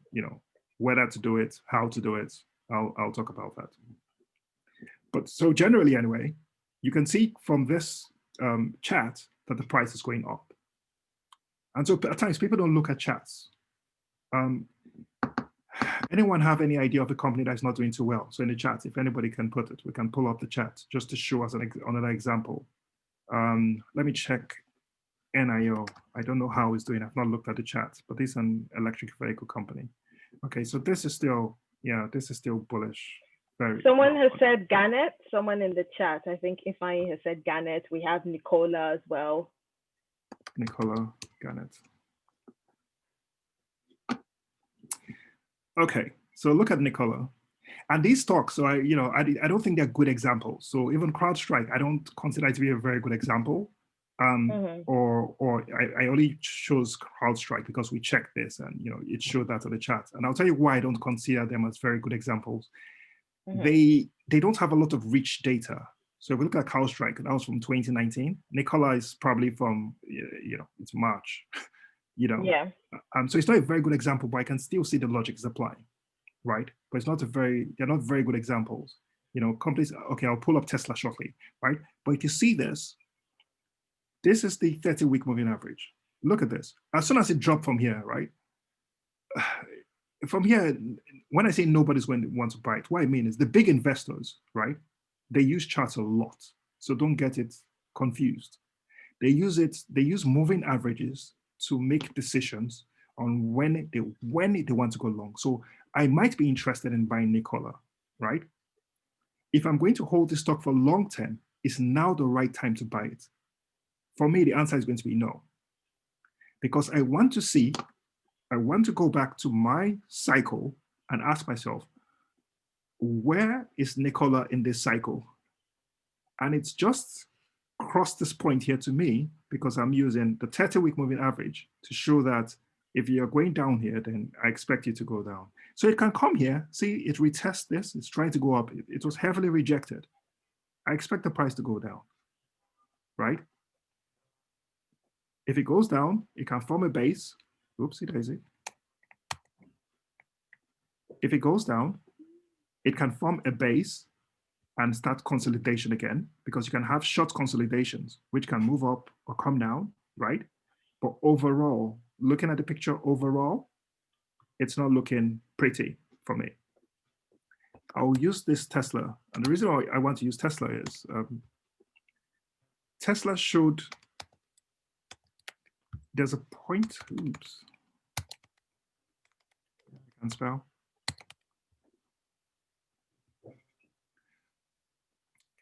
whether to do it, how to do it. I'll talk about that. But so generally, anyway, you can see from this chart that the price is going up. And so at times people don't look at charts. Anyone have any idea of a company that's not doing too well? So in the chat, if anybody can put it, we can pull up the chat just to show us another example. Let me check NIO. I don't know how it's doing. I've not looked at the chat, but this is an electric vehicle company. Okay, so this is still, this is still bullish. Someone has said Gannett. Someone in the chat, I think Ifeanyi has said Gannett. We have Nicola as well. Nicola Gannett. Okay, so look at Nicola. And these stocks, so I don't think they're good examples. So even CrowdStrike, I don't consider it to be a very good example. Or I only chose CrowdStrike because we checked this and it showed that on the chat. And I'll tell you why I don't consider them as very good examples. They don't have a lot of rich data. So if we look at CrowdStrike, that was from 2019. Nicola is probably from it's March. So it's not a very good example, but I can still see the logic is applying, right? But they're not very good examples. Companies, okay, I'll pull up Tesla shortly, right? But if you see this is the 30-week moving average. Look at this. As soon as it dropped from here, right? From here, when I say nobody's going to want to buy it, what I mean is the big investors, right? They use charts a lot. So don't get it confused. They use moving averages to make decisions on when they want to go long. So I might be interested in buying Nicola, right? If I'm going to hold this stock for long term, is now the right time to buy it? For me, the answer is going to be no. because I want to go back to my cycle and ask myself, where is Nicola in this cycle? And it's just crossed this point here to me because I'm using the 30-week moving average to show that if you're going down here, then I expect you to go down. So it can come here, see, it retests this, it's trying to go up. It was heavily rejected. I expect the price to go down, right? If it goes down, it can form a base. Oopsie daisy. If it goes down, it can form a base and start consolidation again, because you can have short consolidations, which can move up or come down, right? But overall, looking at the picture overall, it's not looking pretty for me. I'll use this Tesla. And the reason why I want to use Tesla is Tesla showed, there's a point, oops, I can't spell.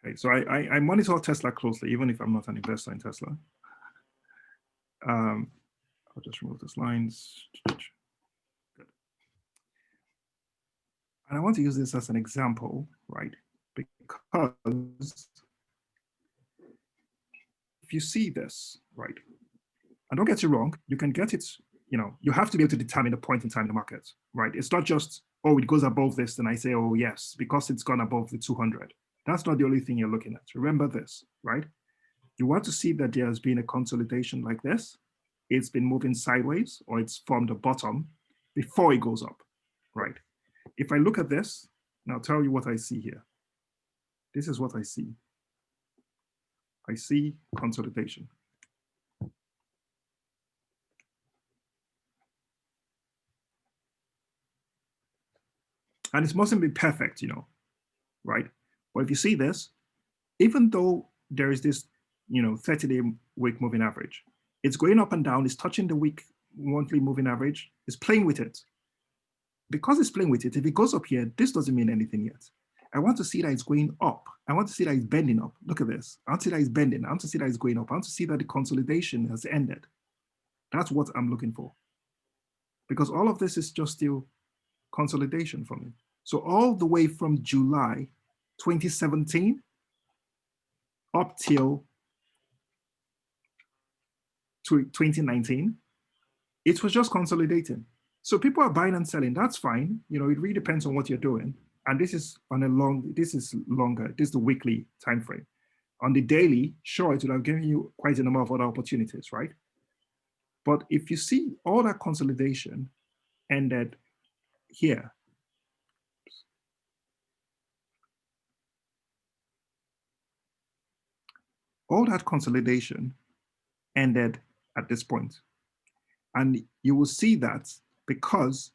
Okay, so I monitor Tesla closely, even if I'm not an investor in Tesla. I'll just remove these lines. Good. And I want to use this as an example, right? Because if you see this, right, and don't get it wrong, you can get it, you have to be able to determine the point in time in the market, right? It's not just, oh, it goes above this, then I say, oh, yes, because it's gone above the 200. That's not the only thing you're looking at. Remember this, right? You want to see that there has been a consolidation like this. It's been moving sideways, or it's formed a bottom before it goes up, right? If I look at this, and I'll tell you what I see here. This is what I see. I see consolidation. And it mustn't be perfect, right? But if you see this, even though there is this, 30-day week moving average, it's going up and down, it's touching the week monthly moving average, it's playing with it. Because it's playing with it, if it goes up here, this doesn't mean anything yet. I want to see that it's going up. I want to see that it's bending up. Look at this. I want to see that it's bending. I want to see that it's going up. I want to see that the consolidation has ended. That's what I'm looking for. Because all of this is just still consolidation for me. So all the way from July 2017 up till 2019, it was just consolidating. So people are buying and selling. That's fine. It really depends on what you're doing. And this is longer. This is the weekly time frame. On the daily, sure, it would have given you quite a number of other opportunities, right? But if you see all that consolidation ended here, all that consolidation ended at this point. And you will see that because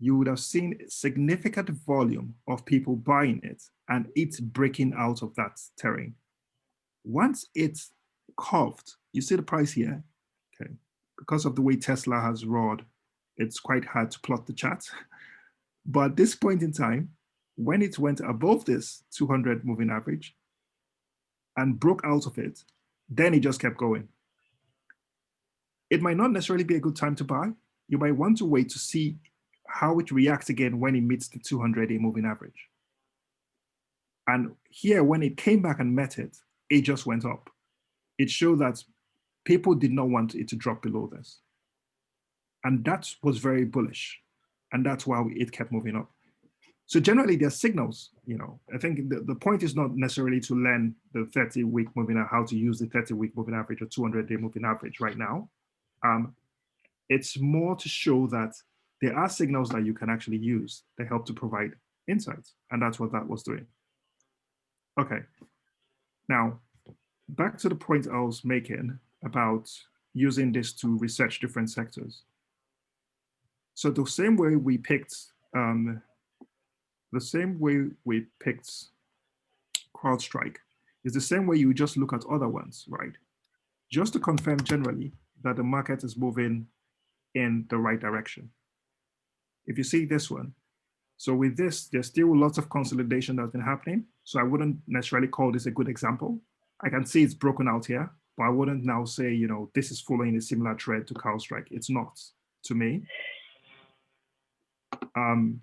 you would have seen significant volume of people buying it and it's breaking out of that terrain. Once it's curved, you see the price here, okay? Because of the way Tesla has roared, it's quite hard to plot the chart. But at this point in time, when it went above this 200 moving average and broke out of it, then it just kept going. It might not necessarily be a good time to buy. You might want to wait to see how it reacts again when it meets the 200-day moving average. And here, when it came back and met it, it just went up. It showed that people did not want it to drop below this. And that was very bullish. And that's why it kept moving up. So generally, there are signals. I think the point is not necessarily to learn the 30-week moving average, how to use the 30-week moving average or 200-day moving average right now. It's more to show that there are signals that you can actually use that help to provide insights. And that's what that was doing. Okay. Now, back to the point I was making about using this to research different sectors. So the same way we picked CrowdStrike is the same way you just look at other ones, right? Just to confirm generally that the market is moving in the right direction. If you see this one, so with this, there's still lots of consolidation that's been happening. So I wouldn't necessarily call this a good example. I can see it's broken out here. but I wouldn't now say, you know, this is following a similar thread to CrowdStrike. It's not, to me. And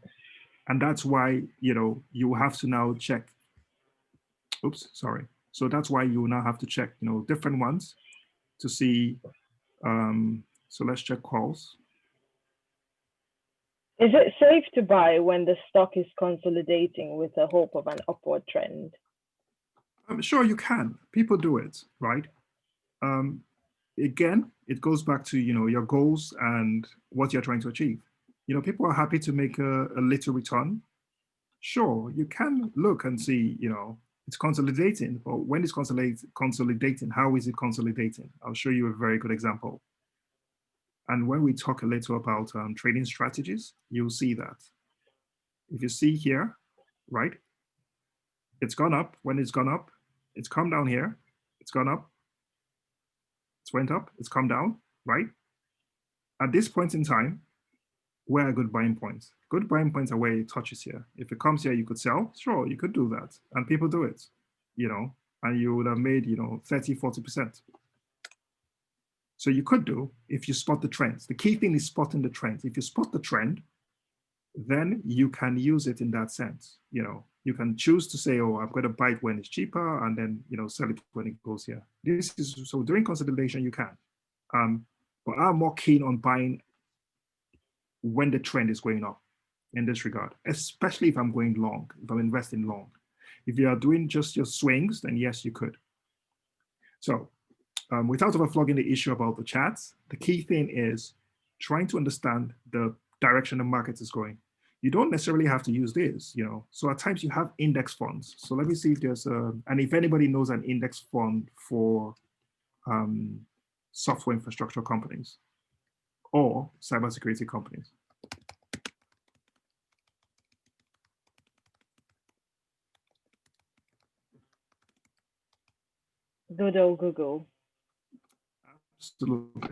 that's why, you know, you have to now check. Oops, sorry. So that's why you now have to check, you know, different ones to see. So let's check calls. Is it safe to buy when the stock is consolidating with a hope of an upward trend? I'm sure you can. People do it, right? Again, it goes back to, you know, your goals and what you're trying to achieve. You know, people are happy to make a little return. Sure, you can look and see, you know, it's consolidating, but when it's consolidating, how is it consolidating? I'll show you a very good example. And when we talk a little about trading strategies, you'll see that. If you see here, right, it's gone up. When it's gone up, it's come down here, it's gone up, it's went up, it's come down, right? At this point in time, where are good buying points? Good buying points are where it touches here. If it comes here, you could sell. Sure, you could do that. And people do it, you know, and you would have made, you know, 30, 40%. So you could do if you spot the trends. The key thing is spotting the trends. If you spot the trend, then you can use it in that sense. You know, you can choose to say, oh, I'm going to buy it when it's cheaper and then, you know, sell it when it goes here. This is, so during consolidation, you can. But I'm more keen on buying when the trend is going up in this regard, especially if I'm going long, if I'm investing long. If you are doing just your swings, then yes, you could. So without overflogging the issue about the charts, the key thing is trying to understand the direction the market is going. You don't necessarily have to use this, you know. So at times you have index funds. So let me see if there's a, and if anybody knows an index fund for software infrastructure companies or cybersecurity companies. Good old Google. Absolutely.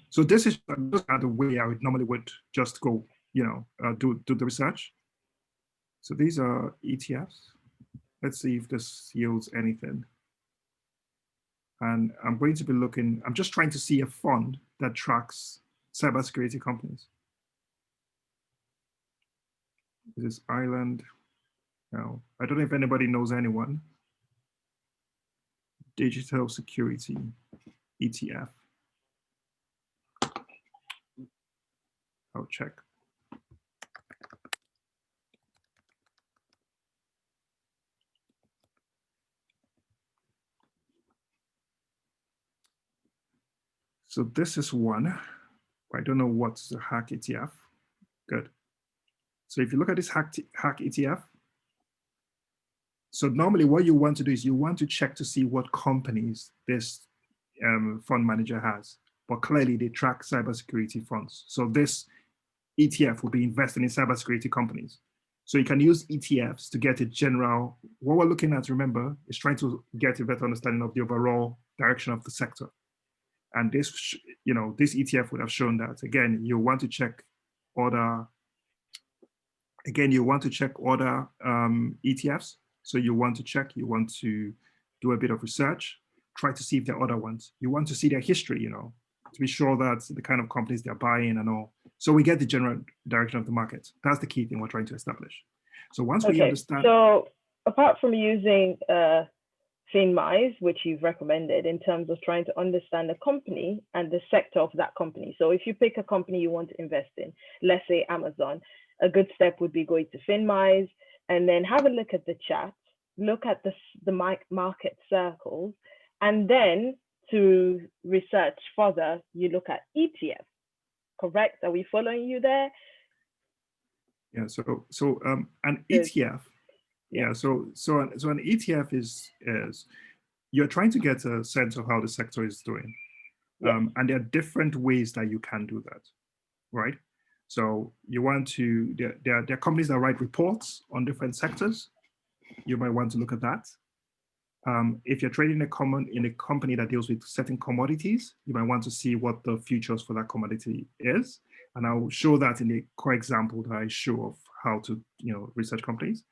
So this is just the way I would normally would just go, you know, do the research. So these are ETFs. Let's see if this yields anything. And I'm going to be looking, I'm just trying to see a fund that tracks cybersecurity companies. This is Ireland. Now, I don't know if anybody knows anyone. Digital security ETF. I'll check. So this is one. I don't know what's the hack ETF. Good. So if you look at this hack ETF, so normally what you want to do is you want to check to see what companies this fund manager has, but clearly they track cybersecurity funds. So this ETF will be investing in cybersecurity companies. So you can use ETFs to get a general, what we're looking at, remember, is trying to get a better understanding of the overall direction of the sector. And this, you know, this ETF would have shown that. Again, you want to check other, ETFs. So you want to check, you want to do a bit of research, try to see if there are other ones. You want to see their history, you know, to be sure that the kind of companies they're buying and all. So we get the general direction of the market. That's the key thing we're trying to establish. So once we understand. So apart from using FinMize, which you've recommended in terms of trying to understand the company and the sector of that company. So if you pick a company you want to invest in, let's say Amazon, a good step would be going to FinMize and then have a look at the chat, look at the market circles, and then to research further, you look at ETF. Correct? Are we following you there? Yeah. So an ETF. Yeah. So an ETF is you're trying to get a sense of how the sector is doing, and there are different ways that you can do that, right? So you want to there are companies that write reports on different sectors. You might want to look at that. If you're trading in a company that deals with certain commodities, you might want to see what the futures for that commodity is. And I'll show that in the core example that I show of how to, you know, research companies.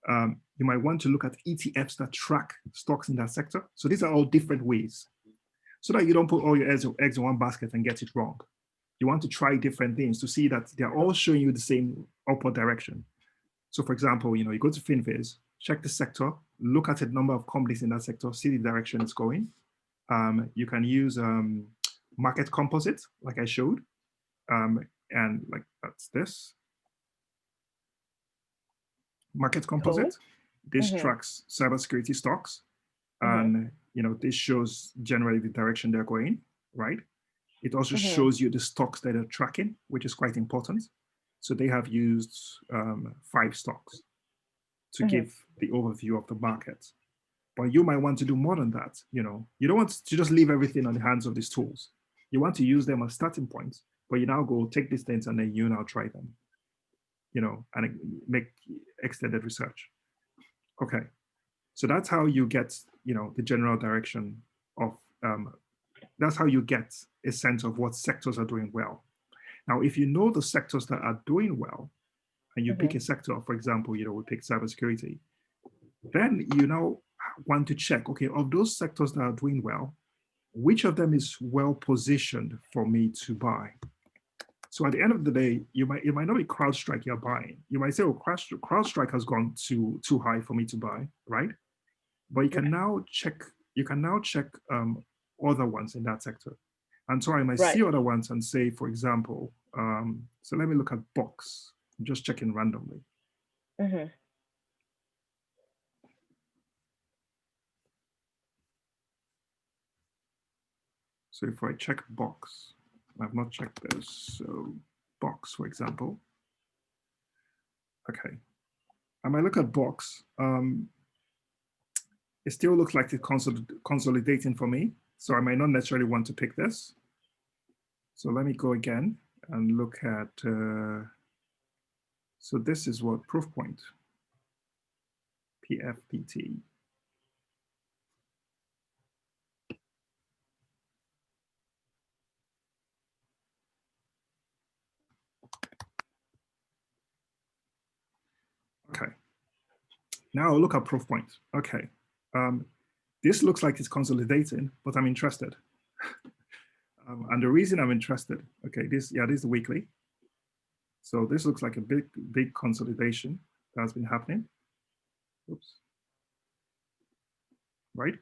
You might want to look at ETFs that track stocks in that sector. So these are all different ways so that you don't put all your eggs in one basket and get it wrong. You want to try different things to see that they're all showing you the same upward direction. So for example, you go to FinViz, check the sector, look at the number of companies in that sector, see the direction it's going. You can use market composite, like I showed, and like that's this. Market composite. Cool. This tracks cybersecurity stocks, and this shows generally the direction they're going, right? It also shows you the stocks that are tracking, which is quite important. So they have used 5 stocks to give the overview of the market. But you might want to do more than that. You don't want to just leave everything on the hands of these tools. You want to use them as starting points, but you now go take these things and then you now try them, and make extended research. Okay, so that's how you get, the general direction of, that's how you get a sense of what sectors are doing well. Now, if you know the sectors that are doing well, and you pick a sector, for example, we pick cybersecurity, then you now want to check, okay, of those sectors that are doing well, which of them is well positioned for me to buy? So at the end of the day, it might not be CrowdStrike you're buying. You might say, oh, CrowdStrike has gone too high for me to buy, right? But you can now check, other ones in that sector. And so I might see other ones and say, for example, so let me look at Box. I'm just checking randomly. So if I check Box, I've not checked this. So Box, for example. Okay. I might look at Box. It still looks like it's consolidating for me. So I might not necessarily want to pick this. So let me go again and look at, so this is what proof point, PFPT. Okay, now I'll look at proof point. Okay, this looks like it's consolidating, but I'm interested. And the reason I'm interested, okay, this is the weekly. So this looks like a big consolidation that's been happening. Oops. Right?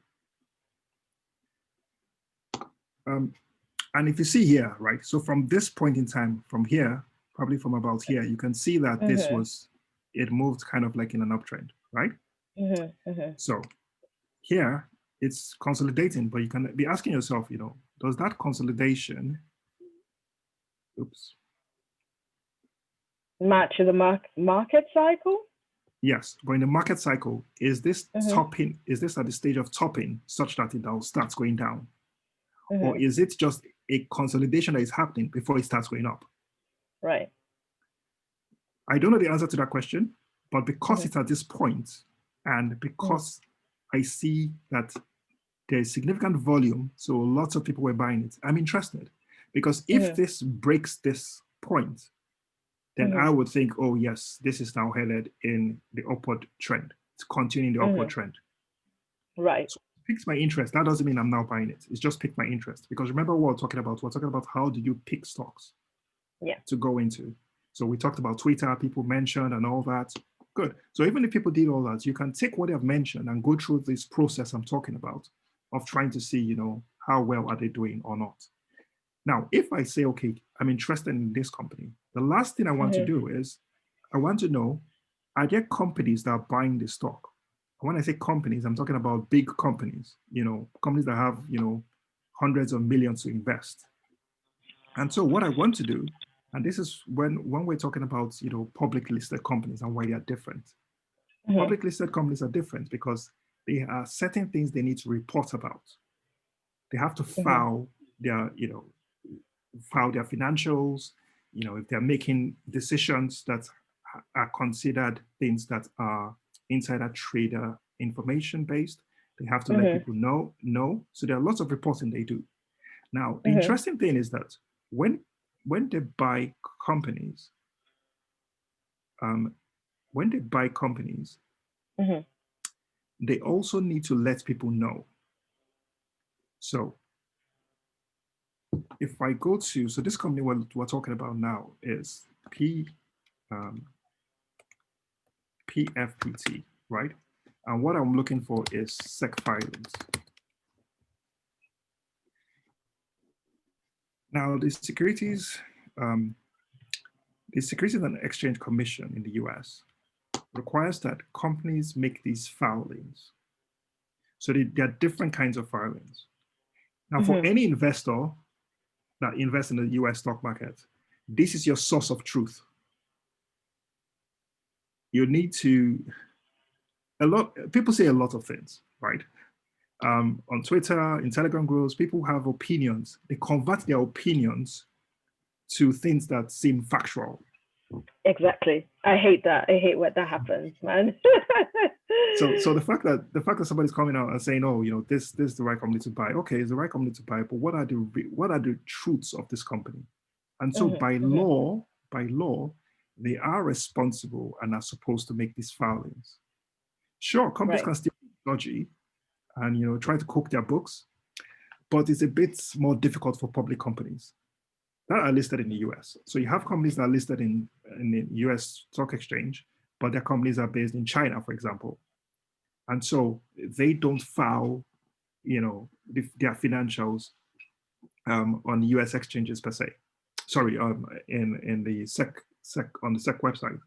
And if you see here, right, so from this point in time, from here, probably from about here, you can see that it moved kind of like in an uptrend, right? So here, it's consolidating, but you can be asking yourself, does that consolidation, match the market cycle? Yes, but in the market cycle, is this topping, is this at the stage of topping such that it now starts going down? Or is it just a consolidation that is happening before it starts going up? Right. I don't know the answer to that question, but because it's at this point, and because I see that there's significant volume, so lots of people were buying it, I'm interested. Because if this breaks this point, then I would think, oh yes, this is now headed in the upward trend. It's continuing the upward trend. Right. So it piques my interest. That doesn't mean I'm now buying it. It's just piqued my interest. Because remember what we're talking about? We're talking about how do you pick stocks to go into. So we talked about Twitter, people mentioned and all that. Good. So even if people did all that, you can take what they've mentioned and go through this process I'm talking about of trying to see, how well are they doing or not. Now, if I say, okay, I'm interested in this company, the last thing I want to do is I want to know, are there companies that are buying the stock? When I say companies, I'm talking about big companies, companies that have, hundreds of millions to invest. And so what I want to do, and this is when we're talking about, public listed companies and why they are different. Public listed companies are different because there are certain things they need to report about. They have to file their, file their financials, if they're making decisions that are considered things that are insider trader information based, they have to let people know. So there are lots of reporting they do. Now, the interesting thing is that when they buy companies, Mhm. They also need to let people know. So if I go to, so this company we're talking about now is PFPT, right? And what I'm looking for is SEC filings. Now, the Securities and Exchange Commission in the US requires that companies make these filings. So there are different kinds of filings. Now, for any investor that invests in the US stock market, this is your source of truth. You need to, people say a lot of things, right? On Twitter, in Telegram groups, people have opinions. They convert their opinions to things that seem factual. Exactly. I hate that. I hate when that happens, man. So the fact that somebody's coming out and saying, oh, this is the right company to buy. Okay, it's the right company to buy, but what are the truths of this company? And so by law, they are responsible and are supposed to make these filings. Sure, companies can still be dodgy and try to cook their books, but it's a bit more difficult for public companies that are listed in the US. So you have companies that are listed in the US stock exchange, but their companies are based in China, for example. And so they don't file, their financials on US exchanges per se. Sorry, in the on the SEC website.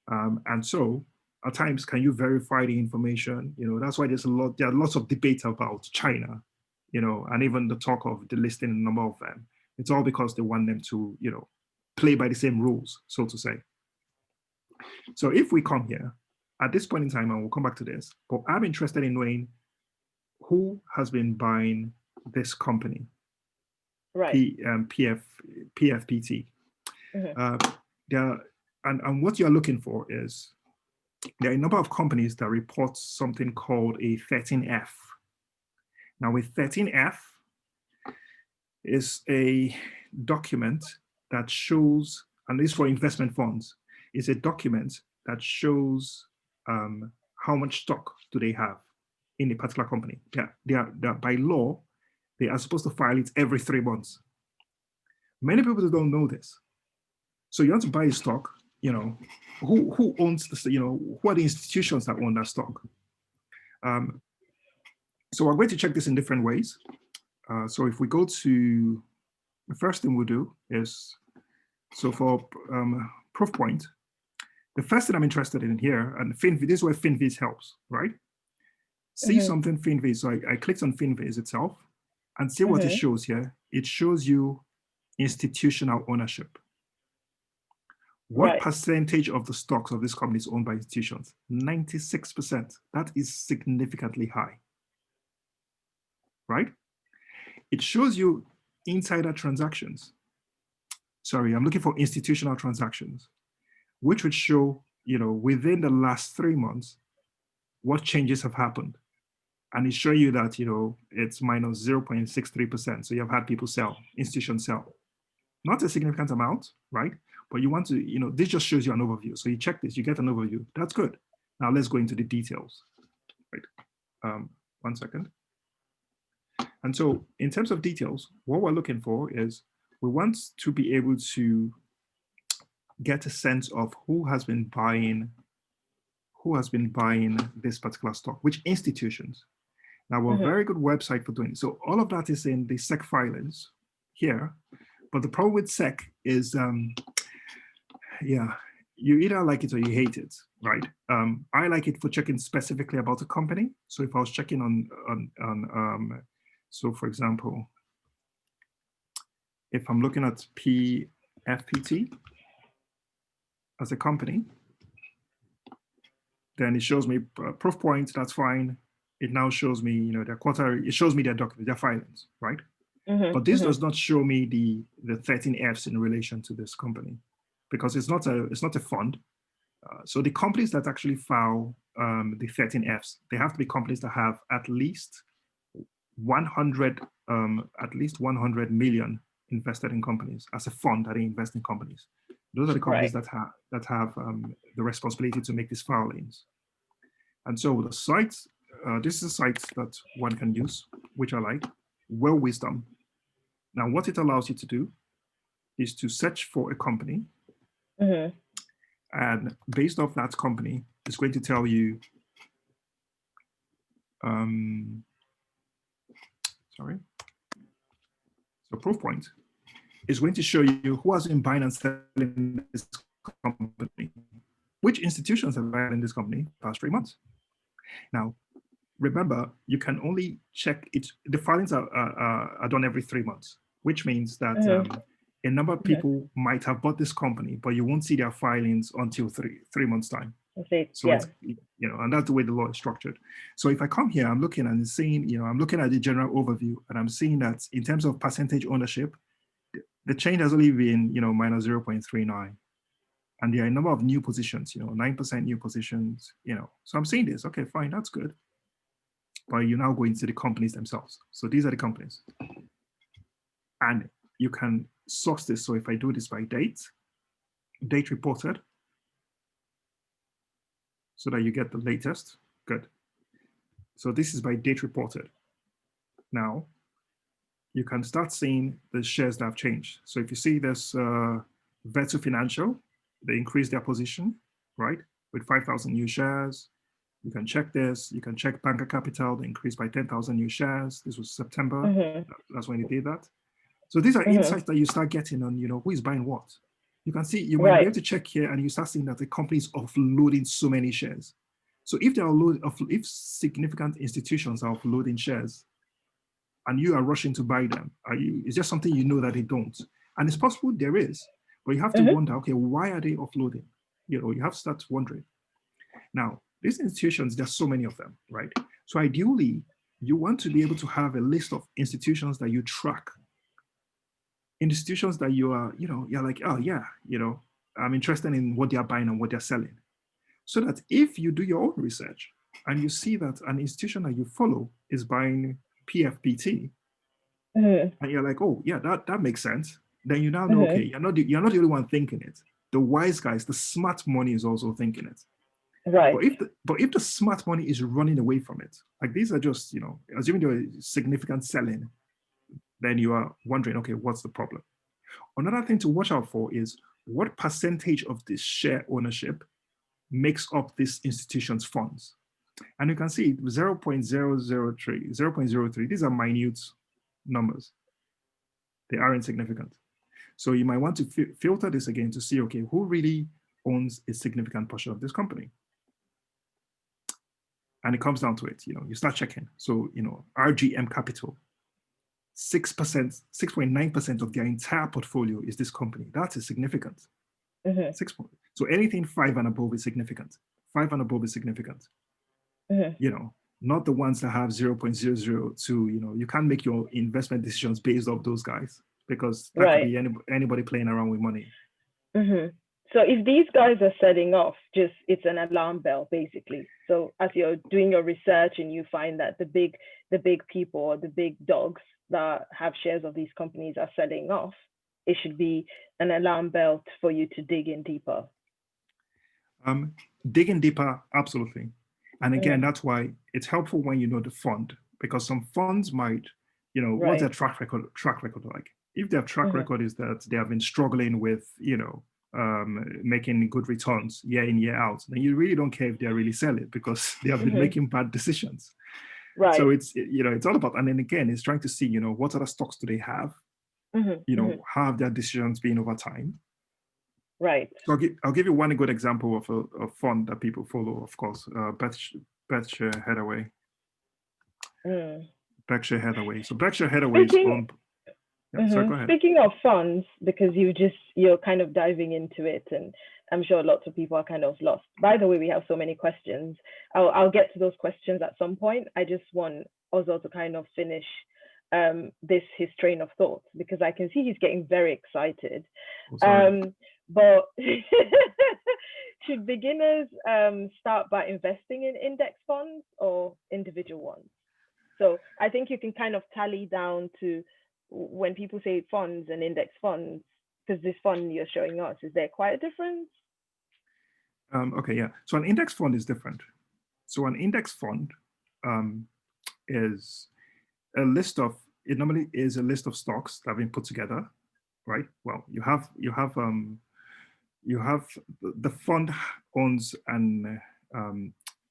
And so at times, can you verify the information? That's why there are lots of debate about China, and even the talk of delisting a number of them. It's all because they want them to, play by the same rules, so to say. So if we come here at this point in time, and we'll come back to this, but I'm interested in knowing who has been buying this company, right? PFPT. And what you're looking for is there are a number of companies that report something called a 13F. Now, a 13F is a document that shows, and this is for investment funds, is a document that shows how much stock do they have in a particular company. They are by law, they are supposed to file it every 3 months. Many people don't know this. So you want to buy a stock, who owns this, who are the institutions that own that stock? So we're going to check this in different ways. So if we go to, the first thing we'll do is, so for proof point, the first thing I'm interested in here, and FinViz, this is where FinViz helps, right? See something FinViz. So I clicked on FinViz itself and see what it shows here. It shows you institutional ownership. What percentage of the stocks of this company is owned by institutions? 96%. That is significantly high, right? It shows you insider transactions. Sorry, I'm looking for institutional transactions, which would show, within the last 3 months, what changes have happened. And it shows you that, it's minus 0.63%. So you have had people sell, institutions sell. Not a significant amount, right? But you want to, this just shows you an overview. So you check this, you get an overview. That's good. Now let's go into the details, right? 1 second. And so in terms of details, what we're looking for is we want to be able to get a sense of who has been buying this particular stock, which institutions. Now, a very good website for doing it. So all of that is in the SEC filings here. But the problem with SEC is, you either like it or you hate it, right? I like it for checking specifically about a company. So if I was checking on so for example, if I'm looking at PFPT as a company, then it shows me proof points, that's fine. It now shows me, their quarter, it shows me their documents, their filings, right? But this does not show me the 13 Fs in relation to this company because it's not a fund. So the companies that actually file the 13 Fs, they have to be companies that have at least 100 million invested in companies as a fund that they invest in companies. Those are the companies that have the responsibility to make these filings. And so the site, this is a site that one can use, which I like, Well Wisdom. Now, what it allows you to do is to search for a company, and based off that company, it's going to tell you, sorry, so proof point is going to show you who has been buying and selling this company, which institutions have been in this company the past 3 months. Now, remember, you can only check it. The filings are done every 3 months, which means that a number of people might have bought this company, but you won't see their filings until three months time. Okay. So it's, and that's the way the law is structured. So if I come here, I'm looking and seeing, I'm looking at the general overview, and I'm seeing that in terms of percentage ownership, the change has only been, minus 0.39. And there are a number of new positions, 9% new positions, So I'm seeing this, okay, fine, that's good. But you now go into the companies themselves. So these are the companies. And you can source this. So if I do this by date reported, so that you get the latest, good. So this is by date reported. Now, you can start seeing the shares that have changed. So if you see this Vetu Financial, they increased their position, right? With 5,000 new shares. You can check this. You can check Banker Capital. They increased by 10,000 new shares. This was September. That's when they did that. So these are insights that you start getting on, who is buying what. You can see, you might be able to check here and you start seeing that the company is offloading so many shares. So if if significant institutions are offloading shares and you are rushing to buy them, is there something that they don't? And it's possible there is, but you have to wonder, okay, why are they offloading? You have to start wondering. Now, these institutions, there's so many of them, right? So ideally, you want to be able to have a list of institutions that you track. Institutions that you are, you're like, oh yeah, I'm interested in what they're buying and what they're selling. So that if you do your own research and you see that an institution that you follow is buying PFPT, and you're like, oh yeah, that makes sense. Then you now know, okay, you're not the only one thinking it. The wise guys, the smart money is also thinking it. Right. But if the smart money is running away from it, like these are just, assuming there is significant selling, then you are wondering, okay, what's the problem? Another thing to watch out for is what percentage of this share ownership makes up this institution's funds. And you can see 0.003, 0.03, these are minute numbers. They are insignificant. So you might want to filter this again to see, okay, who really owns a significant portion of this company? And it comes down to it, you start checking. So, RGM Capital, 6%, 6.9% of their entire portfolio is this company. That is significant. 6 point. So anything 5 and above is significant. 5 and above is significant. Not the ones that have 0.002. You can't make your investment decisions based off those guys because that could be anybody playing around with money. So if these guys are setting off, it's an alarm bell basically. So as you're doing your research and you find that the big people or the big dogs that have shares of these companies are selling off, it should be an alarm bell for you to dig in deeper. Digging deeper, absolutely. And again, that's why it's helpful when you know the fund, because some funds might, what's their track record like? If their track record is that they have been struggling with, making good returns year in, year out, then you really don't care if they're really selling because they have been making bad decisions. Right. So it's, it's all about, and then again, it's trying to see, what other stocks do they have? How have their decisions been over time? Right. So I'll give you one good example of a fund that people follow, of course, Berkshire Hathaway. Berkshire Hathaway. So Berkshire Hathaway is owned. So go ahead. Speaking of funds, because you're kind of diving into it, and I'm sure lots of people are kind of lost. By the way, we have so many questions. I'll get to those questions at some point. I just want Ozo to kind of finish his train of thought, because I can see he's getting very excited. But should beginners start by investing in index funds or individual ones? So I think you can kind of tally down to when people say funds and index funds, because this fund you're showing us, is there quite a difference? Okay, yeah. So an index fund is different. So an index fund is a list of, it normally is a list of stocks that have been put together, right? Well, the fund owns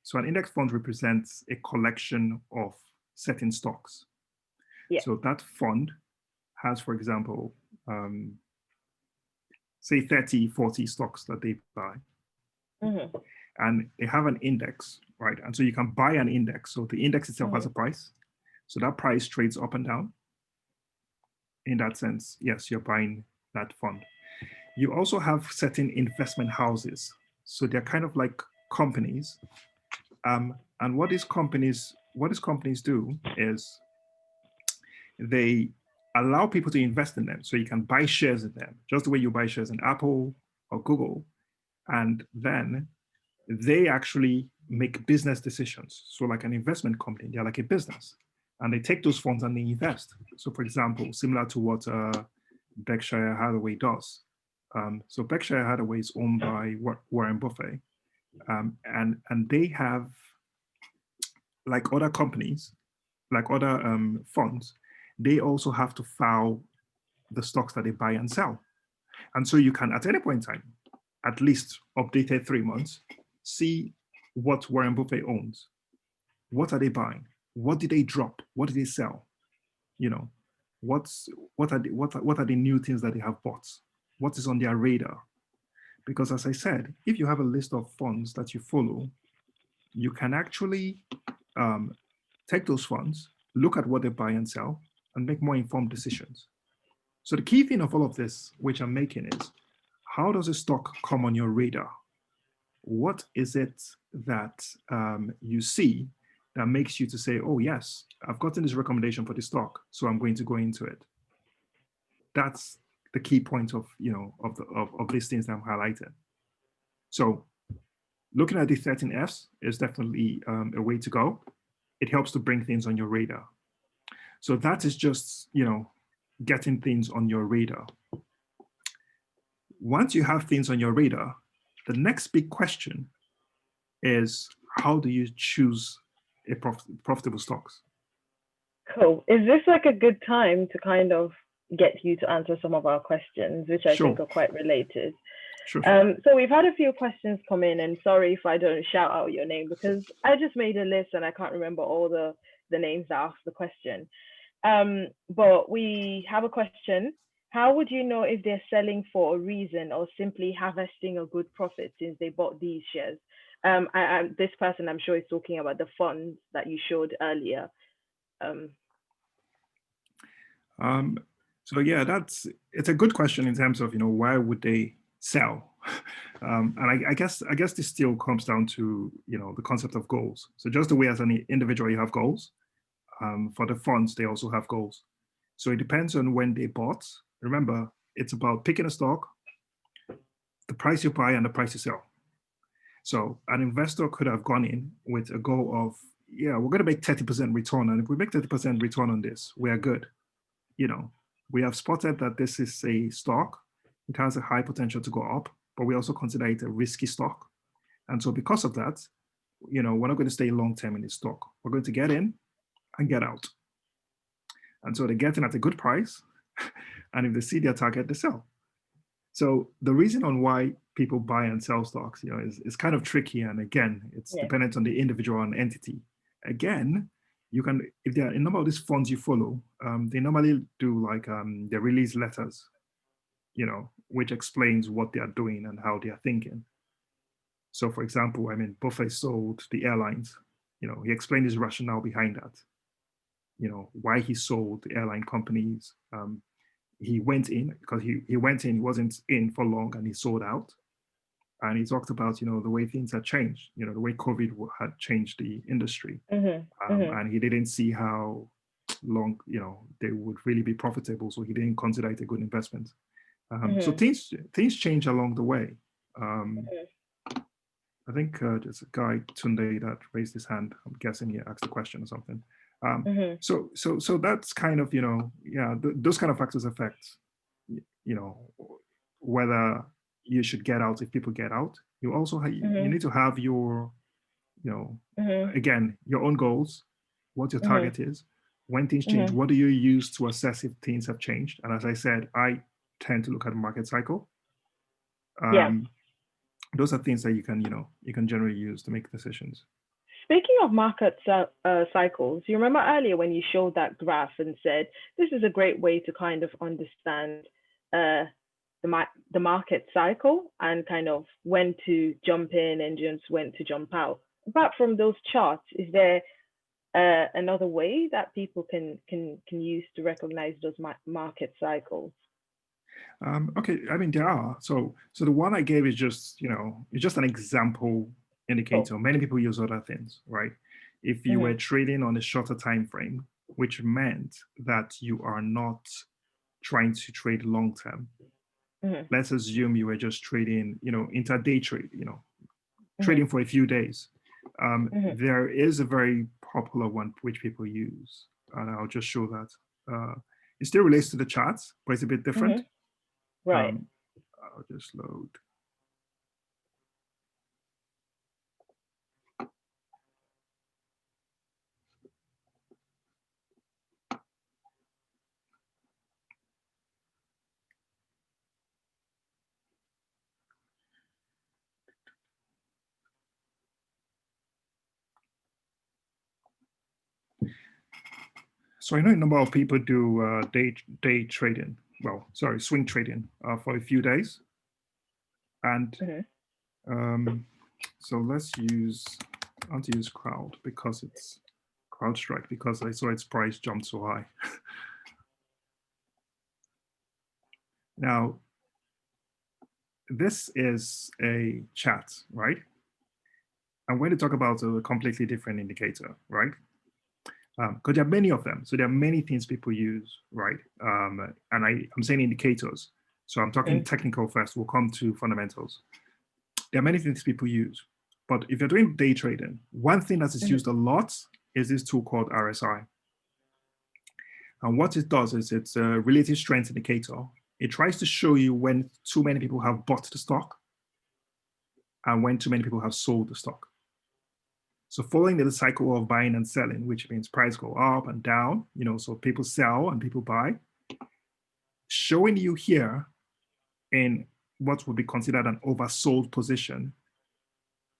so an index fund represents a collection of certain stocks. Yeah. So that fund has, for example, say 30, 40 stocks that they buy. Mm-hmm. And they have an index, right? And so you can buy an index. So the index itself has a price. So that price trades up and down. In that sense, yes, you're buying that fund. You also have certain investment houses. So they're kind of like companies. And what these companies do is they allow people to invest in them. So you can buy shares in them, just the way you buy shares in Apple or Google. And then they actually make business decisions. So like an investment company, they're like a business. And they take those funds and they invest. So for example, similar to what Berkshire Hathaway does. So Berkshire Hathaway is owned by Warren Buffett. And they have, like other companies, like other funds, they also have to file the stocks that they buy and sell. And so you can, at any point in time, at least updated 3 months, see what Warren Buffett owns. What are they buying? What did they drop? What did they sell? You know, what are the new things that they have bought? What is on their radar? Because as I said, if you have a list of funds that you follow, you can actually take those funds, look at what they buy and sell, and make more informed decisions. So the key thing of all of this, which I'm making, is how does a stock come on your radar? What is it that you see that makes you to say, oh yes, I've gotten this recommendation for the stock, so I'm going to go into it? That's the key point of these things that I'm highlighting. So looking at the 13 Fs is definitely a way to go. It helps to bring things on your radar. So that is just, getting things on your radar. Once you have things on your radar, the next big question is, how do you choose a profitable stocks? Cool. Is this like a good time to kind of get you to answer some of our questions, which I think are quite related? Sure. So we've had a few questions come in, and sorry if I don't shout out your name because I just made a list and I can't remember all the names that asked the question. But we have a question. How would you know if they're selling for a reason or simply harvesting a good profit since they bought these shares? This person, I'm sure, is talking about the funds that you showed earlier. So yeah, it's a good question in terms of, why would they sell? And I guess this still comes down to, the concept of goals. So just the way as an individual you have goals, for the funds, they also have goals. So it depends on when they bought. Remember, it's about picking a stock, the price you buy and the price you sell. So an investor could have gone in with a goal of, yeah, we're going to make 30% return. And if we make 30% return on this, we are good. We have spotted that this is a stock. It has a high potential to go up, but we also consider it a risky stock. And so because of that, we're not going to stay long-term in this stock. We're going to get in and get out. And so they get in at a good price. And if they see their target, they sell. So the reason on why people buy and sell stocks, is kind of tricky. And again, it's dependent on the individual and entity. Again, you can, if there are a number of these funds you follow, they normally do like, they release letters, which explains what they are doing and how they are thinking. So for example, Buffett sold the airlines, he explained his rationale behind that, why he sold the airline companies. He went in because he went in, he wasn't in for long and he sold out. And he talked about, the way things had changed, the way COVID had changed the industry. And he didn't see how long, they would really be profitable. So he didn't consider it a good investment. So things change along the way. I think there's a guy, Tunde, that raised his hand. I'm guessing he asked a question or something. So that's kind of, those kind of factors affect, whether you should get out if people get out. You also you need to have your you know, Mm-hmm. again, your own goals, what your Mm-hmm. target is, when things change, Mm-hmm. what do you use to assess if things have changed? And as I said, I tend to look at the market cycle. Yeah. Those are things that you can, you can generally use to make decisions. Speaking of market cycles, you remember earlier when you showed that graph and said this is a great way to kind of understand uh, the market cycle and kind of when to jump in and just when to jump out. Apart from those charts, is there another way that people can use to recognize those market cycles? Okay, I mean there are. So the one I gave is just, it's just an example Cool. indicator. Many people use other things, right? If you were Mm-hmm. trading on a shorter time frame, which meant that you are not trying to trade long term. Mm-hmm. Let's assume you were just trading, intraday trade, Mm-hmm. trading for a few days. Mm-hmm. There is a very popular one which people use, and I'll just show that. It still relates to the charts, but it's a bit different. Mm-hmm. Right. Um, I'll just load. So I know a number of people do day trading. Well, sorry, swing trading for a few days, and Mm-hmm. um, so let's use. I want to use crowd because it's CrowdStrike because I saw its price jump so high. Now, this is a chat, right? I'm going to talk about a completely different indicator, right? Because there are many of them. So there are many things people use, right? And I'm saying indicators. So I'm talking technical first. We'll come to fundamentals. There are many things people use. But if you're doing day trading, one thing that is Mm-hmm. used a lot is this tool called RSI. And what it does is it's a relative strength indicator. It tries to show you when too many people have bought the stock and when too many people have sold the stock. So following the cycle of buying and selling, which means price go up and down, so people sell and people buy, showing you here in what would be considered an oversold position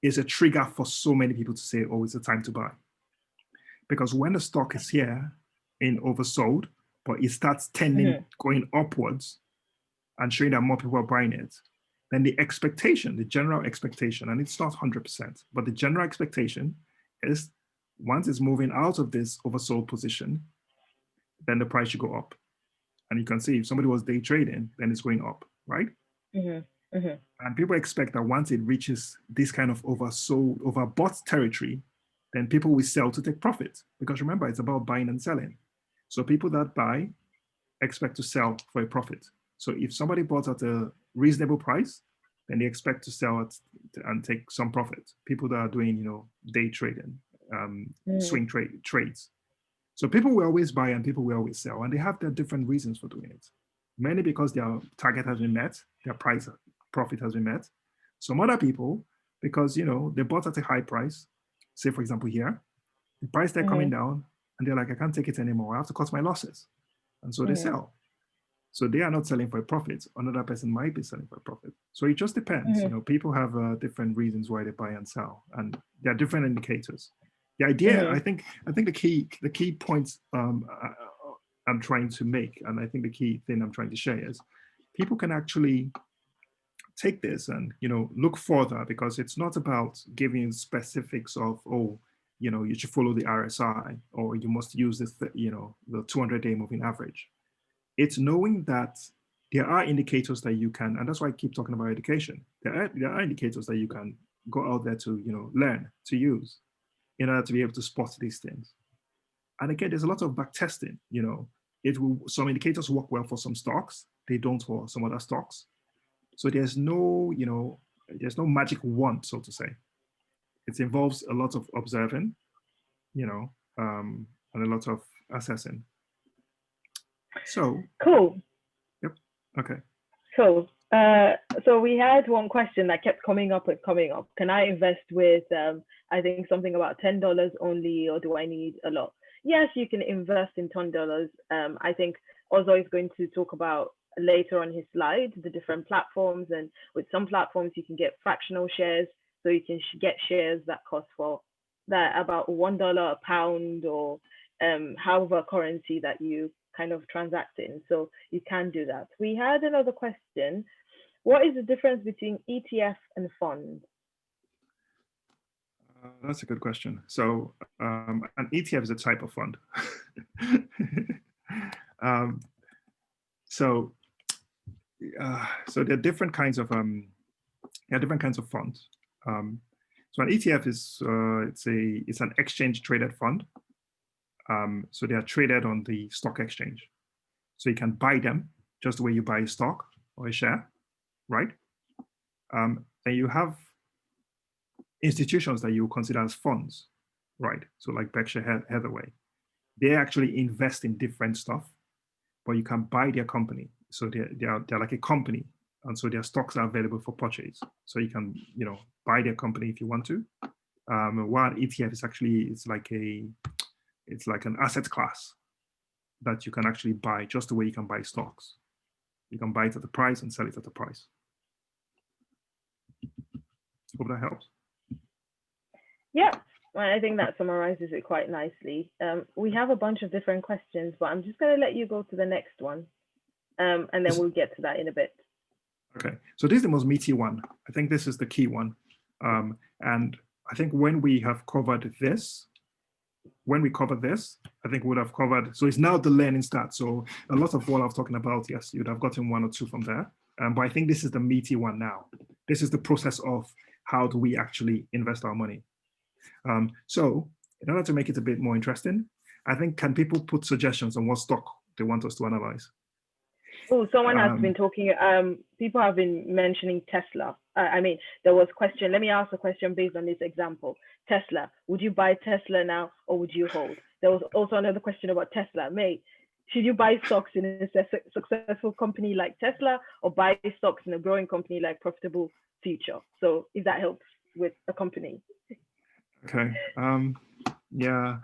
is a trigger for so many people to say, oh, it's a time to buy. Because when the stock is here in oversold, but it starts tending, Mm-hmm. going upwards and showing that more people are buying it, then the expectation, the general expectation, and it's not 100%, but the general expectation is once it's moving out of this oversold position, then the price should go up. And you can see if somebody was day trading, then it's going up, right? Mm-hmm. Mm-hmm. And people expect that once it reaches this kind of oversold, overbought territory, then people will sell to take profit. Because remember, it's about buying and selling. So people that buy expect to sell for a profit. So if somebody bought at a reasonable price, then they expect to sell it and take some profit. People that are doing, day trading, swing trades. So people will always buy and people will always sell, and they have their different reasons for doing it. Many because their target has been met, their price profit has been met. Some other people because they bought at a high price. Say for example here, the price they're coming Mm-hmm. down, and they're like, I can't take it anymore. I have to cut my losses, and so they Mm-hmm. sell. So they are not selling for a profit. Another person might be selling for a profit. So it just depends. Mm-hmm. People have different reasons why they buy and sell, and there are different indicators. The idea, Mm-hmm. I think the key points I'm trying to make, and I think the key thing I'm trying to share is, people can actually take this and look further because it's not about giving specifics of you should follow the RSI or you must use this the 200-day moving average. It's knowing that there are indicators that you can, and that's why I keep talking about education. There are indicators that you can go out there to learn to use in order to be able to spot these things. And again, there's a lot of back testing. Some indicators work well for some stocks, they don't for some other stocks. So there's no magic wand, so to say. It involves a lot of observing, you know, and a lot of assessing. So, Cool. yep, okay. Cool. So we had one question that kept coming up. Can I invest with, I think something about $10 only, or do I need a lot? Yes, you can invest in $10. I think Ozo is going to talk about later on his slide the different platforms, and with some platforms you can get fractional shares, so you can get shares that cost for that about $1 a pound, or however currency that you kind of transact in. So you can do that. We had another question. What is the difference between ETF and fund? That's a good question. So an ETF is a type of fund. um, so so there are different kinds of funds. So an ETF is it's an exchange traded fund. So they are traded on the stock exchange. So you can buy them just the way you buy a stock or a share, right? And you have institutions that you consider as funds, right? So like Berkshire Hathaway, they actually invest in different stuff, but you can buy their company. So they're like a company, and so their stocks are available for purchase. So you can buy their company if you want to. While ETF is actually it's like an asset class that you can actually buy just the way you can buy stocks. You can buy it at the price and sell it at the price. Hope that helps. Yeah, I think that summarizes it quite nicely. We have a bunch of different questions, but I'm just going to let you go to the next one, and then we'll get to that in a bit. Okay, so this is the most meaty one. I think this is the key one. And I think when we have covered this, I think we would have covered, so it's now the learning start. So a lot of what I'm talking about, yes, you'd have gotten one or two from there. But I think this is the meaty one now. This is the process of how do we actually invest our money. So in order to make it a bit more interesting, I think, can people put suggestions on what stock they want us to analyze? Oh, someone has been talking, people have been mentioning Tesla. There was a question, let me ask a question based on this example. Tesla, would you buy Tesla now, or would you hold? There was also another question about Tesla. Should you buy stocks in a successful company like Tesla, or buy stocks in a growing company like Profitable Future? So if that helps with a company. Okay. Yeah.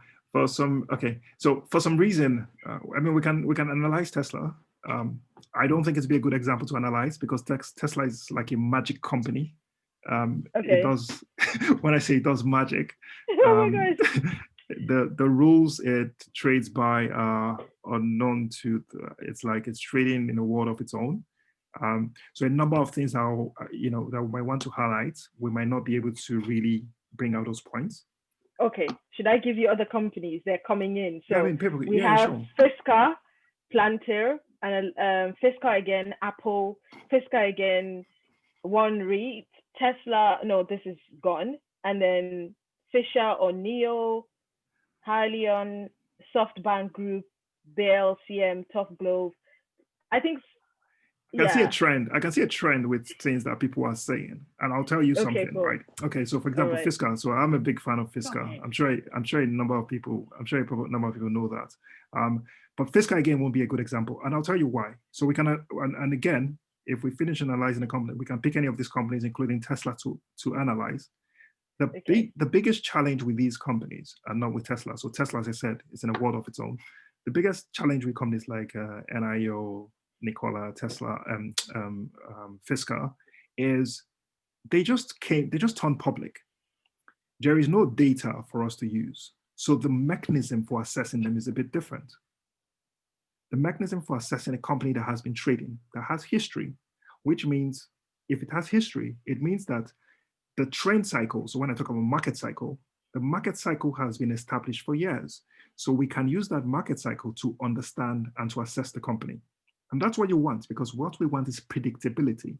So for some reason, we can analyze Tesla. I don't think it's be a good example to analyze, because Tesla is like a magic company. Okay. It does. When I say it does magic, oh my gosh. the rules it trades by are known to. It's like it's trading in a world of its own. So a number of things that we might want to highlight, we might not be able to really bring out those points. Okay, should I give you other companies? They're coming in. So yeah, we have sure. Fisker, Planter, and Fisker again, Apple, Fisker again, One REIT, Tesla. No, this is gone. And then Fisher or Neo, Hyliion, SoftBank Group, Bell, CM, Tough Glove. I think. I can see a trend. I can see a trend with things that people are saying, and I'll tell you something, cool. Right? Okay, so for example, right. Fisker. So I'm a big fan of Fisker. Okay. I'm sure a number of people know that. But Fisker again won't be a good example, and I'll tell you why. So we can, and again, if we finish analyzing the company, we can pick any of these companies, including Tesla, to analyze. The biggest challenge with these companies, and not with Tesla. So Tesla, as I said, is in a world of its own. The biggest challenge with companies like NIO, Nikola, Tesla, Fisker, is they just turned public. There is no data for us to use. So the mechanism for assessing them is a bit different. The mechanism for assessing a company that has been trading, that has history, which means if it has history, it means that the trend cycle, so when I talk about market cycle, the market cycle has been established for years. So we can use that market cycle to understand and to assess the company. And that's what you want, because what we want is predictability.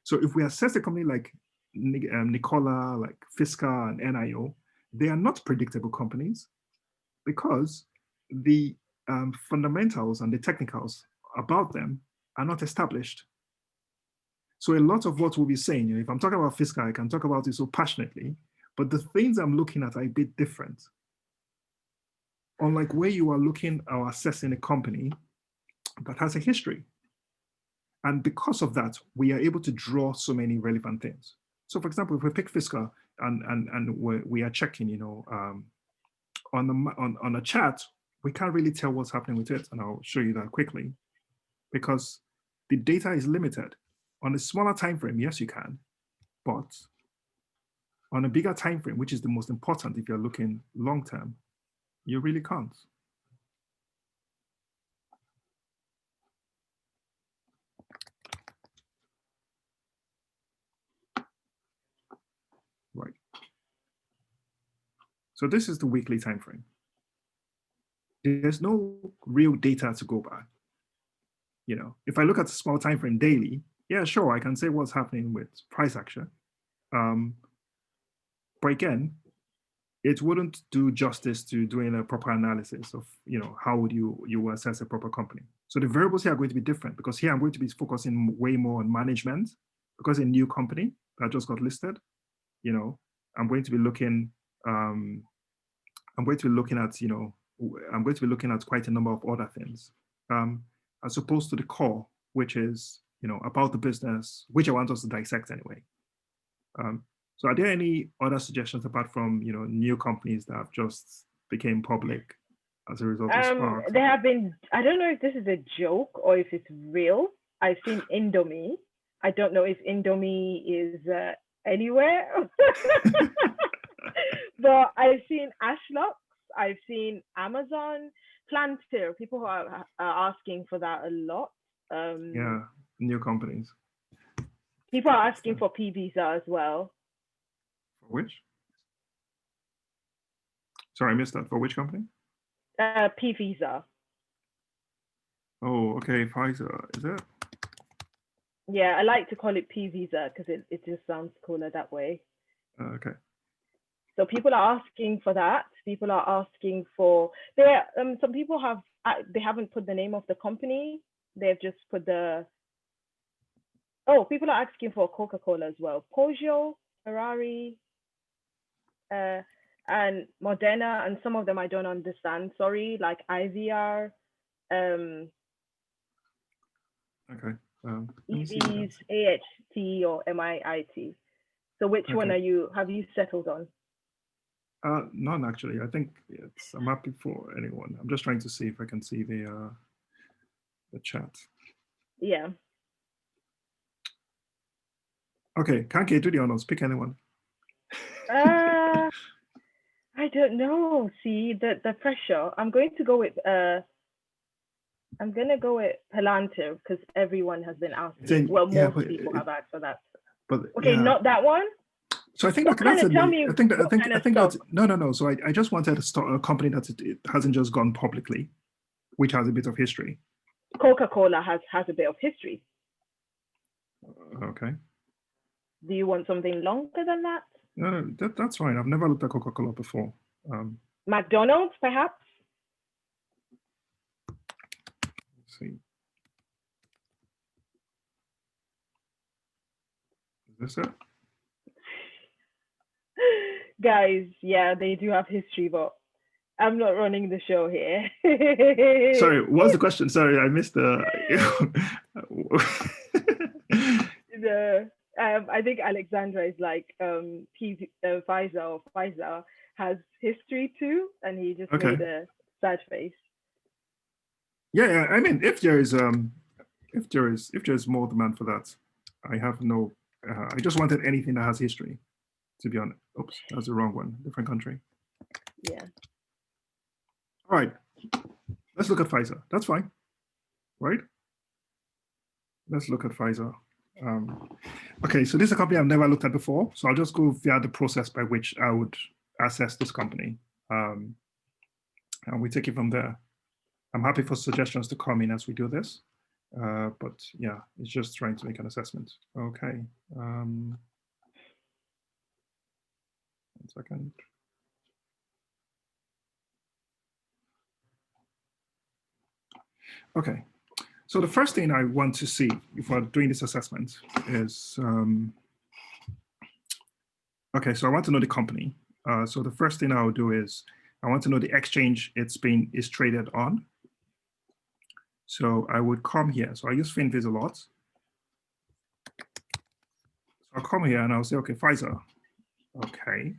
So if we assess a company like Nikola, like Fisker and NIO, they are not predictable companies because the fundamentals and the technicals about them are not established. So a lot of what we'll be saying, if I'm talking about Fisker, I can talk about it so passionately, but the things I'm looking at are a bit different. Unlike where you are looking or assessing a company that has a history. And because of that, we are able to draw so many relevant things. So for example, if we pick fiscal and we are checking, on a chart, we can't really tell what's happening with it. And I'll show you that quickly, because the data is limited. On a smaller time frame, yes, you can, but on a bigger time frame, which is the most important if you're looking long term, you really can't. Right. So this is the weekly time frame. There's no real data to go by. If I look at a small time frame daily, yeah, sure, I can say what's happening with price action. But again, it wouldn't do justice to doing a proper analysis of, how would you assess a proper company. So the variables here are going to be different, because here I'm going to be focusing way more on management, because a new company that just got listed, I'm going to be looking at quite a number of other things, as opposed to the core, which is, about the business, which I want us to dissect anyway. So are there any other suggestions apart from, new companies that have just became public as a result of Spark? There have been, I don't know if this is a joke or if it's real. I've seen Indomie. I don't know if Indomie is anywhere. But I've seen Ashlocks. I've seen Amazon, Planter. People are asking for that a lot. Yeah, new companies. People are asking for P Visa as well. For which? Sorry, I missed that. For which company? P Visa. Oh, okay. Pfizer, is it? Yeah, I like to call it P Visa because it just sounds cooler that way. Okay. So people are asking for that. People are asking for there. Some people they haven't put the name of the company. They've just put the. Oh, people are asking for Coca-Cola as well. Peugeot, Ferrari, and Moderna, and some of them I don't understand. Sorry, like IVR. Okay. EVs, AHT or MIIT. So which one have you settled on? None actually. I think I'm happy for anyone. I'm just trying to see if I can see the chat. Yeah. Okay, Kanke, do the honors. Pick anyone. I don't know. See the pressure. I'm going to go with Palantir because everyone has been asking. Most people have asked for that. But okay, yeah. Not that one. So I think that's no. So I just wanted to start a company that it hasn't just gone publicly, which has a bit of history. Coca-Cola has a bit of history. Okay. Do you want something longer than that? No, that's fine. I've never looked at Coca-Cola before. McDonald's, perhaps? Let's see. Is this it? Guys, yeah, they do have history, but I'm not running the show here. Sorry, what's the question? Sorry, I missed the. I think Alexandra is like Pfizer has history too, and he just made a sad face. Yeah. I mean, if there is more demand for that, I have no. I just wanted anything that has history. To be honest, oops, that's the wrong one. Different country. Yeah. All right. Let's look at Pfizer. That's fine, right? Let's look at Pfizer. Okay, so this is a company I've never looked at before. So I'll just go via the process by which I would assess this company. And we take it from there. I'm happy for suggestions to come in as we do this. But yeah, it's just trying to make an assessment. Okay. 1 second. Okay. So the first thing I want to see if we're doing this assessment is, okay, so I want to know the company. So the first thing I'll do is I want to know the exchange is traded on. So I would come here. So I use FinViz a lot. I'll come here and I'll say, okay, Pfizer. Okay.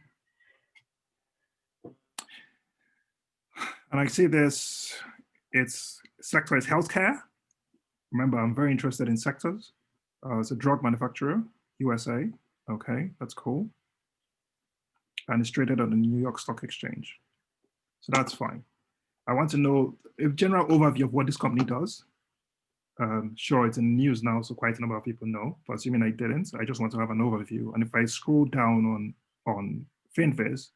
And I see this, its sector is healthcare. Remember, I'm very interested in sectors. It's a drug manufacturer, USA. Okay, that's cool. And it's traded on the New York Stock Exchange. So that's fine. I want to know a general overview of what this company does. Sure, it's in the news now, so quite a number of people know, but assuming I didn't, I just want to have an overview. And if I scroll down on FinViz,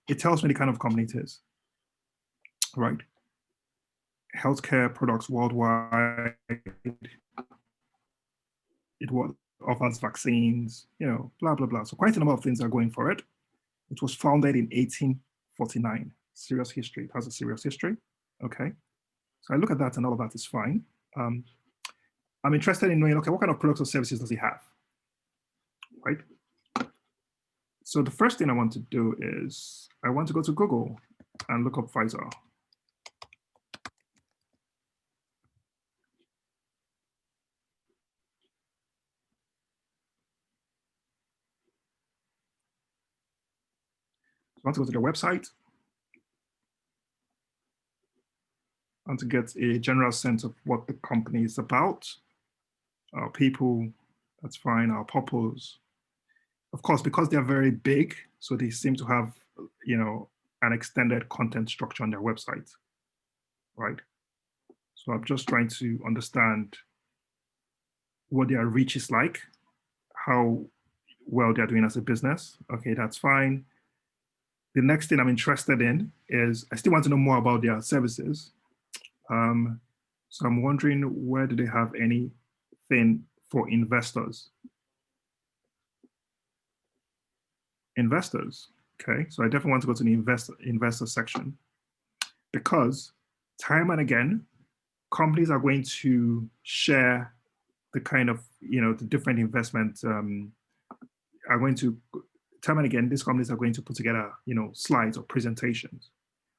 it tells me the kind of company it is, right? Healthcare products worldwide. It offers vaccines, blah, blah, blah. So quite a number of things are going for it. It was founded in 1849. Serious history. It has a serious history. Okay. So I look at that and all of that is fine. I'm interested in knowing, okay, what kind of products or services does he have? Right? So the first thing I want to do is I want to go to Google and look up Pfizer. I want to go to their website. I want to get a general sense of what the company is about. Our people, that's fine, our purpose. Of course, because they're very big, so they seem to have, an extended content structure on their website, right? So I'm just trying to understand what their reach is like, how well they're doing as a business. Okay, that's fine. The next thing I'm interested in is I still want to know more about their services. So I'm wondering, where do they have anything for investors? Investors, okay. So I definitely want to go to the investor section, because time and again, companies are going to share the kind of, the different investment are going to, time and again, these companies are going to put together, slides or presentations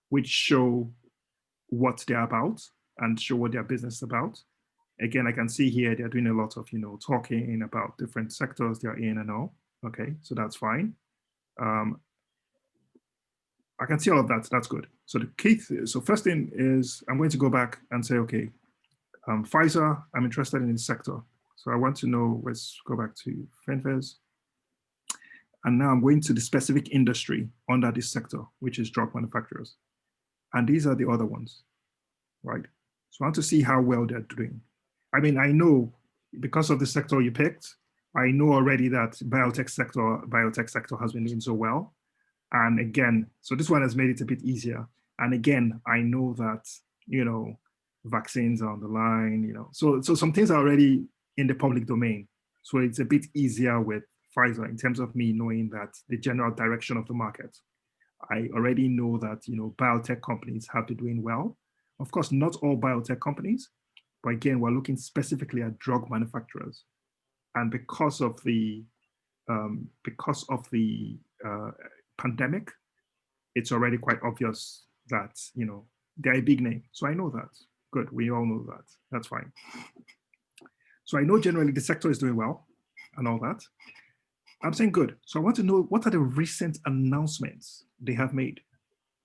which show what they're about and show what their business is about. Again, I can see here they're doing a lot of, talking about different sectors they're in and all. Okay, so that's fine. I can see all of that. That's good. So the key, so first thing is I'm going to go back and say, okay, Pfizer, I'm interested in this sector. So I want to know, let's go back to FinViz. And now I'm going to the specific industry under this sector, which is drug manufacturers. And these are the other ones, right? So I want to see how well they're doing. I mean, I know because of the sector you picked, I know already that biotech sector has been doing so well. And again, so this one has made it a bit easier. And again, I know that, vaccines are on the line, so some things are already in the public domain. So it's a bit easier with Pfizer in terms of me knowing that the general direction of the market. I already know that, biotech companies have been doing well. Of course, not all biotech companies, but again, we're looking specifically at drug manufacturers. And because of the pandemic, it's already quite obvious that, they're a big name. So I know that. Good, we all know that. That's fine. So I know generally the sector is doing well and all that. I'm saying good. So I want to know, what are the recent announcements they have made?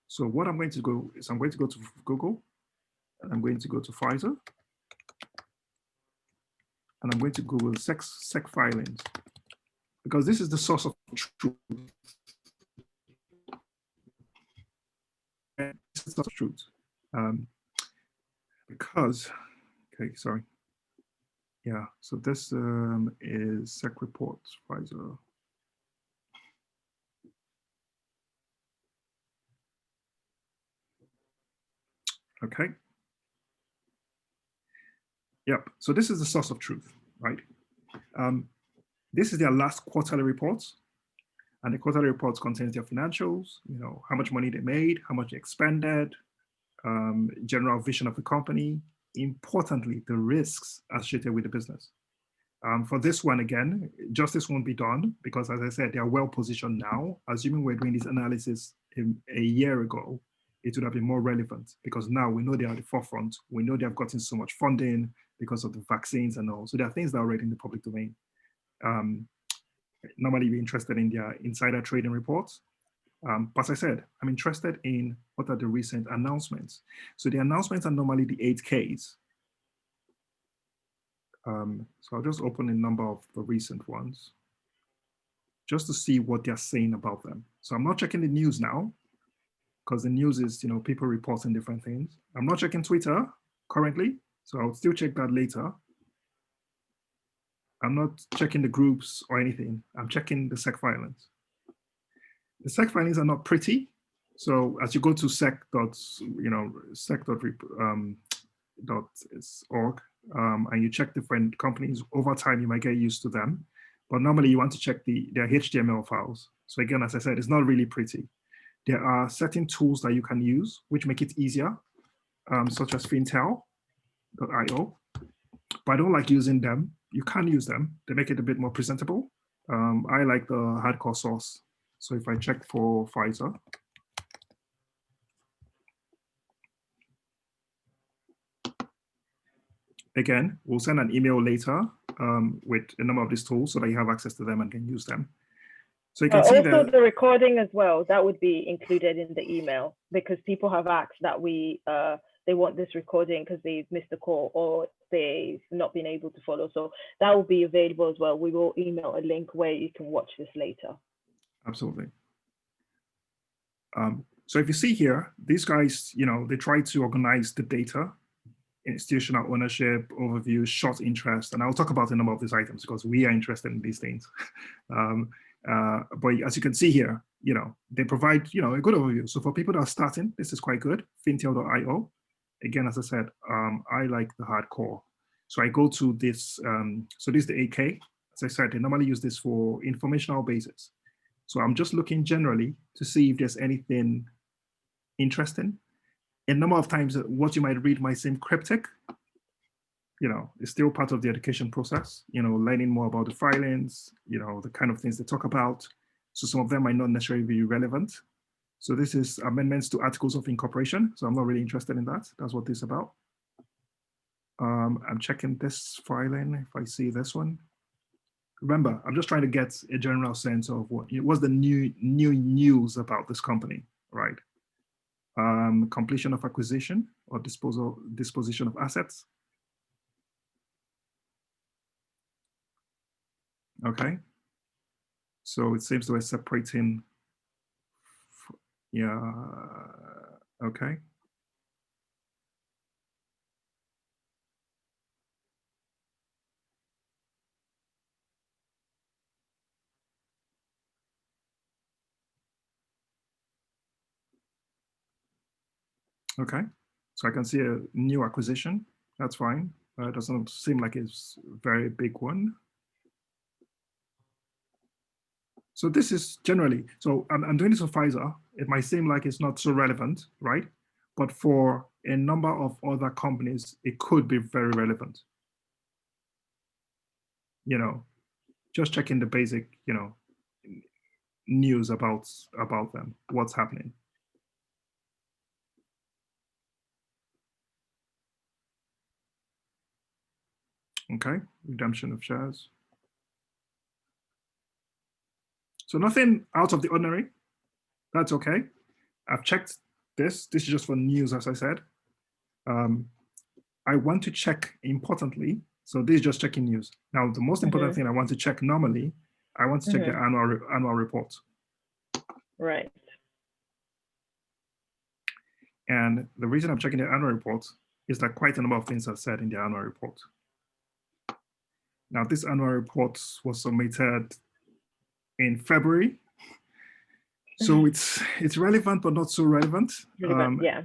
So what I'm going to go is I'm going to go to Google and I'm going to go to Pfizer and I'm going to Google SEC filings, because this is the source of truth. This is the source of truth. Because, okay, sorry. Yeah, so this is SEC reports, Pfizer. Okay. Yep, so this is the source of truth, right? This is their last quarterly reports, and the quarterly reports contains their financials, how much money they made, how much they expended, general vision of the company, importantly, the risks associated with the business. For this one, again, justice won't be done because, as I said, they are well positioned now. Assuming we're doing this analysis a year ago, it would have been more relevant because now we know they are at the forefront. We know they have gotten so much funding because of the vaccines and all. So there are things that are already in the public domain. normally be interested in their insider trading reports. But as I said, I'm interested in what are the recent announcements. So the announcements are normally the 8Ks. So I'll just open a number of the recent ones just to see what they're saying about them. So I'm not checking the news now, because the news is, people reporting different things. I'm not checking Twitter currently, so I'll still check that later. I'm not checking the groups or anything. I'm checking the SEC filings. The SEC filings are not pretty. So as you go to sec.org, and you check different companies, over time you might get used to them. But normally you want to check their HTML files. So again, as I said, it's not really pretty. There are certain tools that you can use which make it easier, such as fintel.io. But I don't like using them. You can use them. They make it a bit more presentable. I like the hardcore source. So if I check for Pfizer, again, we'll send an email later with a number of these tools so that you have access to them and can use them. So you can see also the recording as well, that would be included in the email, because people have asked that they want this recording because they've missed the call or they've not been able to follow. So that will be available as well. We will email a link where you can watch this later. Absolutely. So if you see here, these guys, they try to organize the data, institutional ownership, overview, short interest, and I'll talk about a number of these items because we are interested in these things. But as you can see here, they provide, a good overview. So for people that are starting, this is quite good. Fintel.io. Again, as I said, I like the hardcore. So I go to this. So this is the 8K. As I said, they normally use this for informational basis. So I'm just looking generally to see if there's anything interesting. A number of times, what you might read might seem cryptic. It's still part of the education process, learning more about the filings, the kind of things they talk about. So some of them might not necessarily be relevant. So this is amendments to articles of incorporation. So I'm not really interested in that. That's what this is about. I'm checking this filing if I see this one. Remember, I'm just trying to get a general sense of what's the new news about this company, right? Completion of acquisition or disposition of assets. Okay, so it seems to be separating. Yeah, okay. Okay, so I can see a new acquisition. That's fine. It doesn't seem like it's a very big one. So this is generally, so I'm doing this for Pfizer. It might seem like it's not so relevant, right? But for a number of other companies, it could be very relevant. Just checking the basic, news about them, what's happening. Okay, redemption of shares. So nothing out of the ordinary. That's okay. I've checked this. This is just for news, as I said. I want to check importantly. So this is just checking news. Now, the most important thing I want to check normally, I want to check the annual report. Right. And the reason I'm checking the annual report is that quite a number of things are said in the annual report. Now, this annual report was submitted in February. So it's relevant, but not so relevant. Yeah.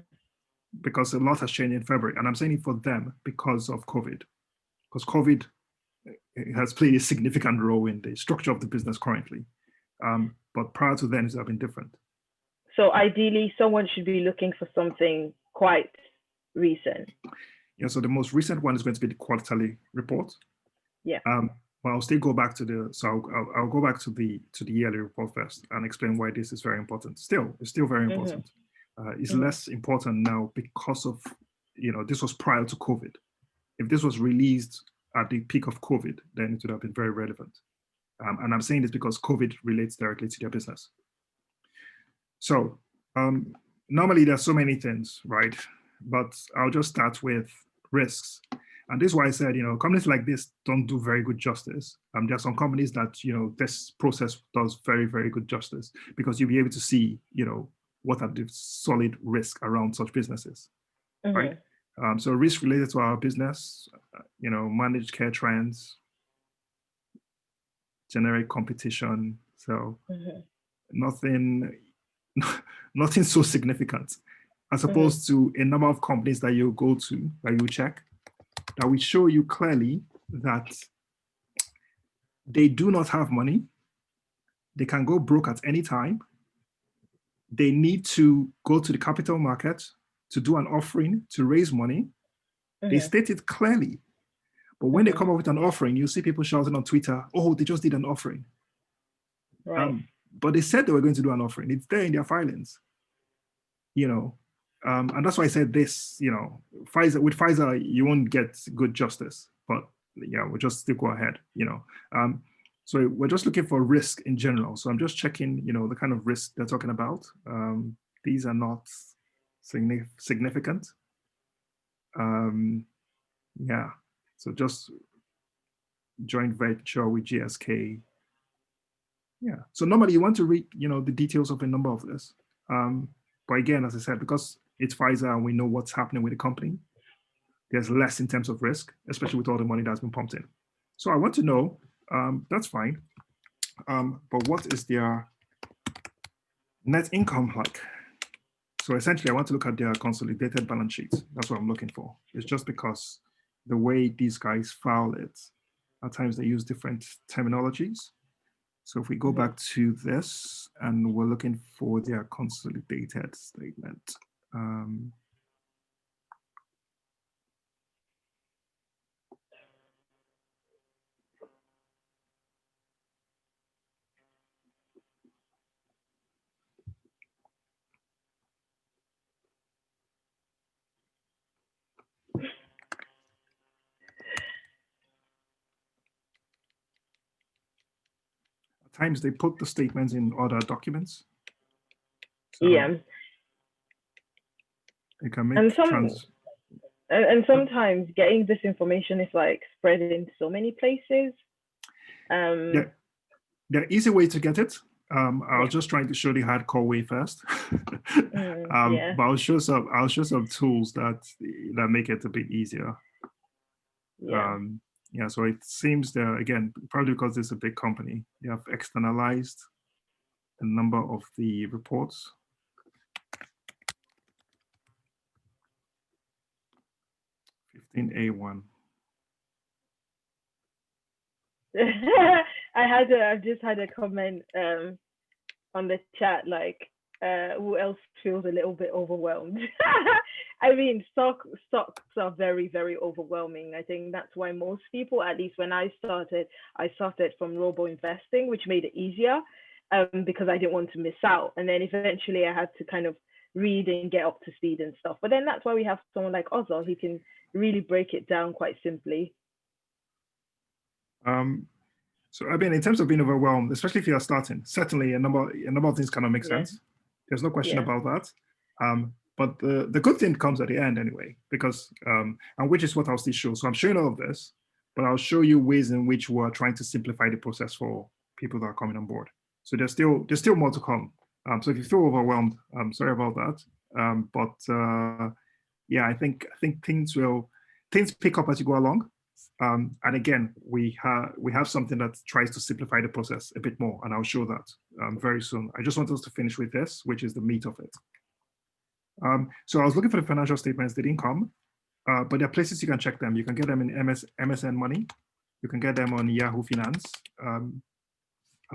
Because a lot has changed in February. And I'm saying it for them because of COVID. Because COVID has played a significant role in the structure of the business currently. But prior to then, it has been different. So ideally, someone should be looking for something quite recent. Yeah, so the most recent one is going to be the quarterly report. Yeah. But I'll still go back to I'll go back to the yearly report first and explain why this is very important. It's still very important. It's less important now because of, this was prior to COVID. If this was released at the peak of COVID, then it would have been very relevant. And I'm saying this because COVID relates directly to their business. So normally there's so many things, right? But I'll just start with risks. And this is why I said, companies like this don't do very good justice. There are some companies that, this process does very, very good justice, because you'll be able to see, what are the solid risks around such businesses, right? So risk related to our business, managed care trends, generic competition. So nothing so significant, as opposed to a number of companies that you go to, that you check, that will show you clearly that they do not have money. They can go broke at any time. They need to go to the capital market to do an offering to raise money. They state it clearly. But when they come up with an offering, you see people shouting on Twitter, oh, they just did an offering. Right. But they said they were going to do an offering. It's there in their filings. And that's why I said this, with Pfizer, you won't get good justice, but yeah, we'll just still go ahead, So we're just looking for risk in general. So I'm just checking, the kind of risk they're talking about. These are not significant. Yeah, so just joint venture with GSK. Yeah, so normally you want to read, the details of a number of this. But again, as I said, because it's Pfizer and we know what's happening with the company, there's less in terms of risk, especially with all the money that's been pumped in. So I want to know, that's fine, but what is their net income like? So essentially, I want to look at their consolidated balance sheets. That's what I'm looking for. It's just because the way these guys file it, at times they use different terminologies. So if we go back to this and we're looking for their consolidated statement. At times they put the statements in other documents. So Yeah. you can make and sometimes getting this information is like spread in so many places. There are easy way to get it. I was just trying to show the hardcore way first. But I'll show some tools that make it a bit easier. Yeah, so it seems that, again, probably because it's a big company, they have externalized a number of the reports. A1. I've just had a comment on the chat, like, who else feels a little bit overwhelmed? I mean, stocks are very, very overwhelming. I think that's why most people, at least when I started from robo investing, which made it easier because I didn't want to miss out. And then eventually I had to kind of read and get up to speed and stuff. But then that's why we have someone like Ozil who can really break it down quite simply. So I mean, in terms of being overwhelmed, especially if you are starting, certainly a number of things cannot make sense. There's no question about that. But the good thing comes at the end anyway, because and which is what I'll still show. So I'm showing all of this, but I'll show you ways in which we're trying to simplify the process for people that are coming on board. So there's still more to come. So if you feel overwhelmed, I'm sorry about that. But yeah, I think things pick up as you go along. And again, we have something that tries to simplify the process a bit more, and I'll show that very soon. I just want us to finish with this, which is the meat of it. So I was looking for the financial statements, they didn't come, but there are places you can check them. You can get them in MSN Money. You can get them on Yahoo Finance. And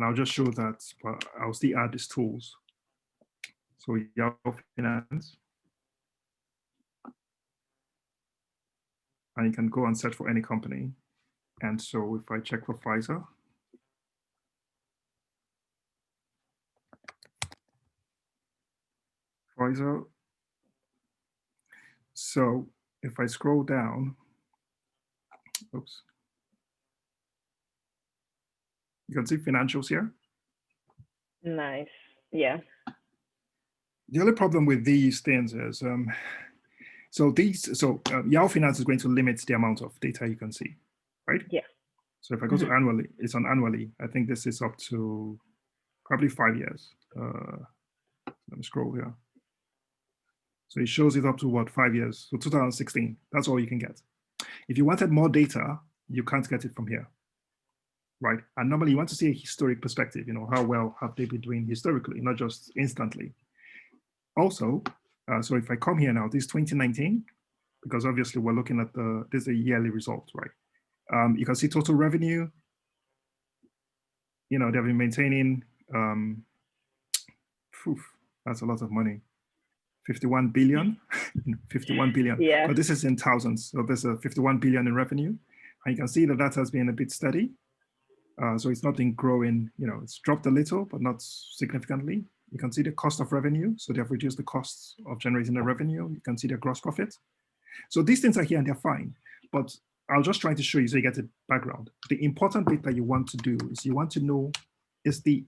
I'll just show that, but I'll still add these tools. So Yahoo Finance. And you can go and search for any company. And so if I check for Pfizer, so if I scroll down, oops. You can see financials here. Nice. Yeah. The only problem with these things is, Yahoo Finance is going to limit the amount of data you can see, right? Yeah. So if I go to annually, it's on annually. I think this is up to probably 5 years. Let me scroll here. So it shows it up to what, 5 years? So 2016, that's all you can get. If you wanted more data, you can't get it from here, right? And normally you want to see a historic perspective, how well have they been doing historically, not just instantly. Also, so if I come here now, this is 2019, because obviously we're looking at this is a yearly result, right? You can see total revenue. They've been maintaining, that's a lot of money. 51 billion, 51 billion. Yeah. But this is in thousands. So there's a 51 billion in revenue. And you can see that has been a bit steady. So it's not been growing, it's dropped a little, but not significantly. You can see the cost of revenue. So they have reduced the costs of generating the revenue. You can see their gross profit. So these things are here and they're fine. But I'll just try to show you so you get a background. The important bit that you want to do is you want to know is the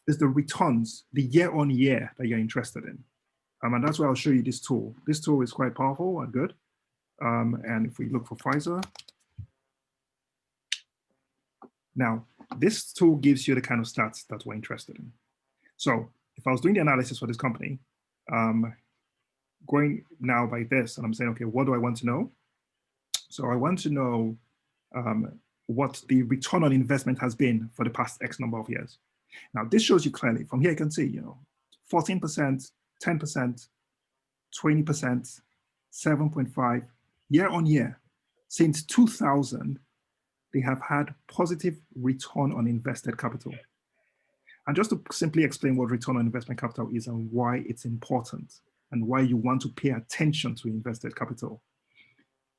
returns, the year on year that you're interested in. And that's why I'll show you this tool. This tool is quite powerful and good. And if we look for Pfizer, now this tool gives you the kind of stats that we're interested in. So if I was doing the analysis for this company, going now by this, and I'm saying, okay, what do I want to know? So I want to know what the return on investment has been for the past X number of years. Now this shows you clearly, from here you can see, 14%, 10%, 20%, 7.5 year on year. Since 2000, they have had positive return on invested capital. And just to simply explain what return on investment capital is and why it's important and why you want to pay attention to invested capital.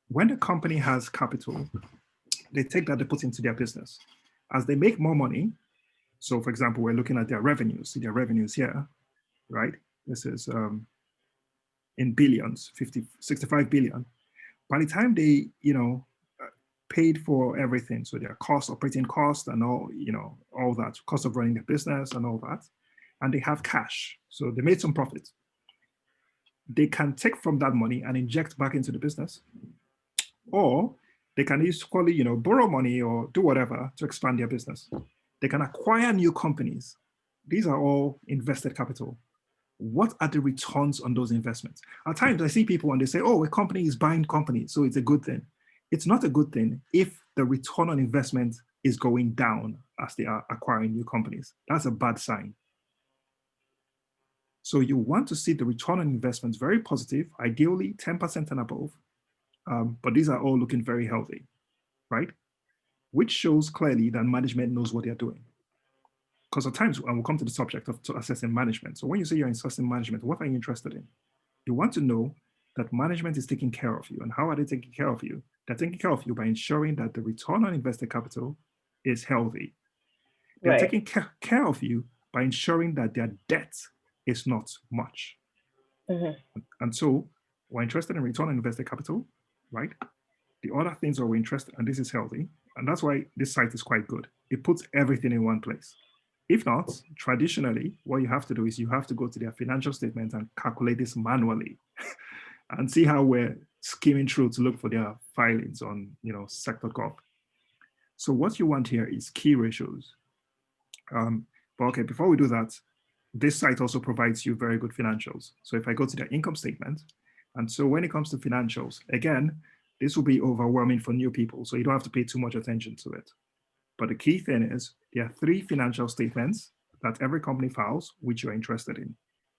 When a company has capital, they take that, they put into their business. As they make more money, so for example, we're looking at their revenues, see their revenues here, right? This is in billions, 65 billion. By the time they, paid for everything, so their cost, operating cost and all, all that, cost of running the business and all that, and they have cash, so they made some profit. They can take from that money and inject back into the business, or they can equally, borrow money or do whatever to expand their business. They can acquire new companies. These are all invested capital. What are the returns on those investments? At times I see people and they say, oh, a company is buying companies, so it's a good thing. It's not a good thing if the return on investment is going down as they are acquiring new companies. That's a bad sign. So you want to see the return on investments very positive, ideally 10% and above. But these are all looking very healthy, right? Which shows clearly that management knows what they're doing. Because at times, and we'll come to the subject of assessing management. So when you say you're assessing management, what are you interested in? You want to know that management is taking care of you. And how are they taking care of you? They're taking care of you by ensuring that the return on invested capital is healthy. They're taking care of you by ensuring that their debt is not much. And so we're interested in return on invested capital, right? The other things that we're interested in, and this is healthy, and that's why this site is quite good. It puts everything in one place. If not, traditionally, what you have to do is you have to go to their financial statements and calculate this manually and see how we're skimming through to look for their filings on, sec.gov. So what you want here is key ratios. But okay, before we do that, this site also provides you very good financials. So if I go to their income statement, and so when it comes to financials, again, this will be overwhelming for new people, so you don't have to pay too much attention to it. But the key thing is there are 3 financial statements that every company files, which you're interested in.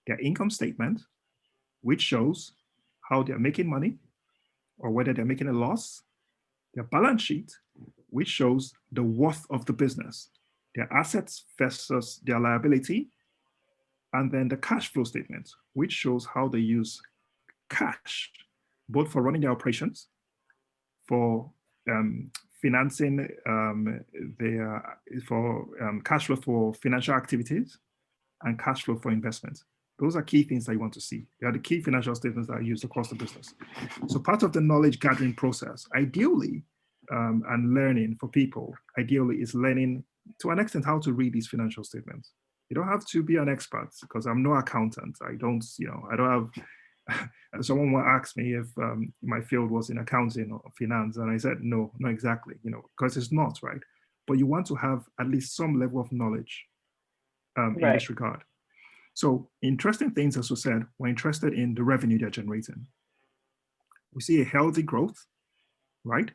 Their income statement, which shows how they're making money or whether they're making a loss. Their balance sheet, which shows the worth of the business, their assets versus their liability. And then the cash flow statement, which shows how they use cash, both for running their operations, for financing cash flow for financial activities, and cash flow for investments. Those are key things that you want to see. They are the key financial statements that are used across the business. So part of the knowledge gathering process, ideally, and learning for people, ideally is learning to an extent, how to read these financial statements. You don't have to be an expert, because I'm no accountant. I don't, I don't have, someone will ask me if my field was in accounting or finance. And I said, no, not exactly, because it's not, right? But you want to have at least some level of knowledge in this regard. So interesting things, as we said, we're interested in the revenue they're generating. We see a healthy growth, right?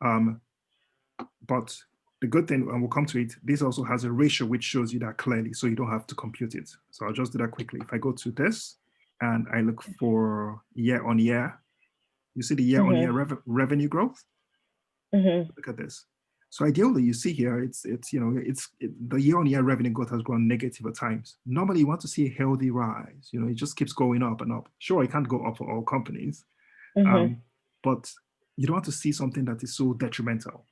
But the good thing, and we'll come to it, this also has a ratio which shows you that clearly, so you don't have to compute it. So I'll just do that quickly. If I go to this and I look for year on year, you see the year on year revenue growth. Look at this. So ideally, you see here, the year on year revenue growth has gone negative at times. Normally, you want to see a healthy rise. It just keeps going up and up. Sure, it can't go up for all companies, but you don't want to see something that is so detrimental.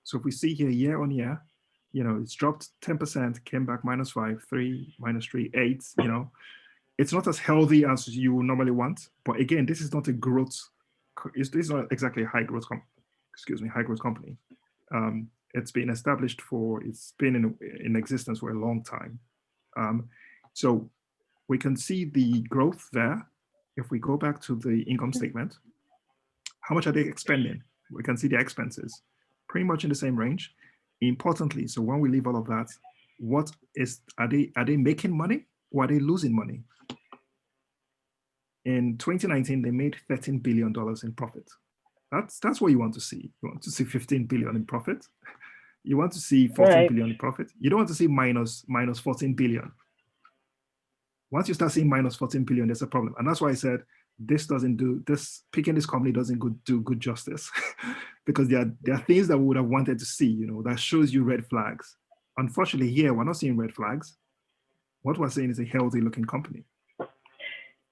So if we see here year on year, it's dropped 10%, came back -5, 3, -3, 8. It's not as healthy as you normally want. But again, this is not a growth. This is not exactly a high growth company. It's been established it's been in existence for a long time. So we can see the growth there. If we go back to the income statement, how much are they expending? We can see the expenses pretty much in the same range. Importantly, so when we leave all of that, are they making money or are they losing money? In 2019, they made $13 billion in profit. That's what you want to see. You want to see 15 billion in profit. You want to see 14 billion in profit. You don't want to see minus 14 billion. Once you start seeing minus 14 billion, there's a problem. And that's why I said picking this company doesn't do good justice because there are things that we would have wanted to see, that shows you red flags. Unfortunately, here, we're not seeing red flags. What we're seeing is a healthy looking company.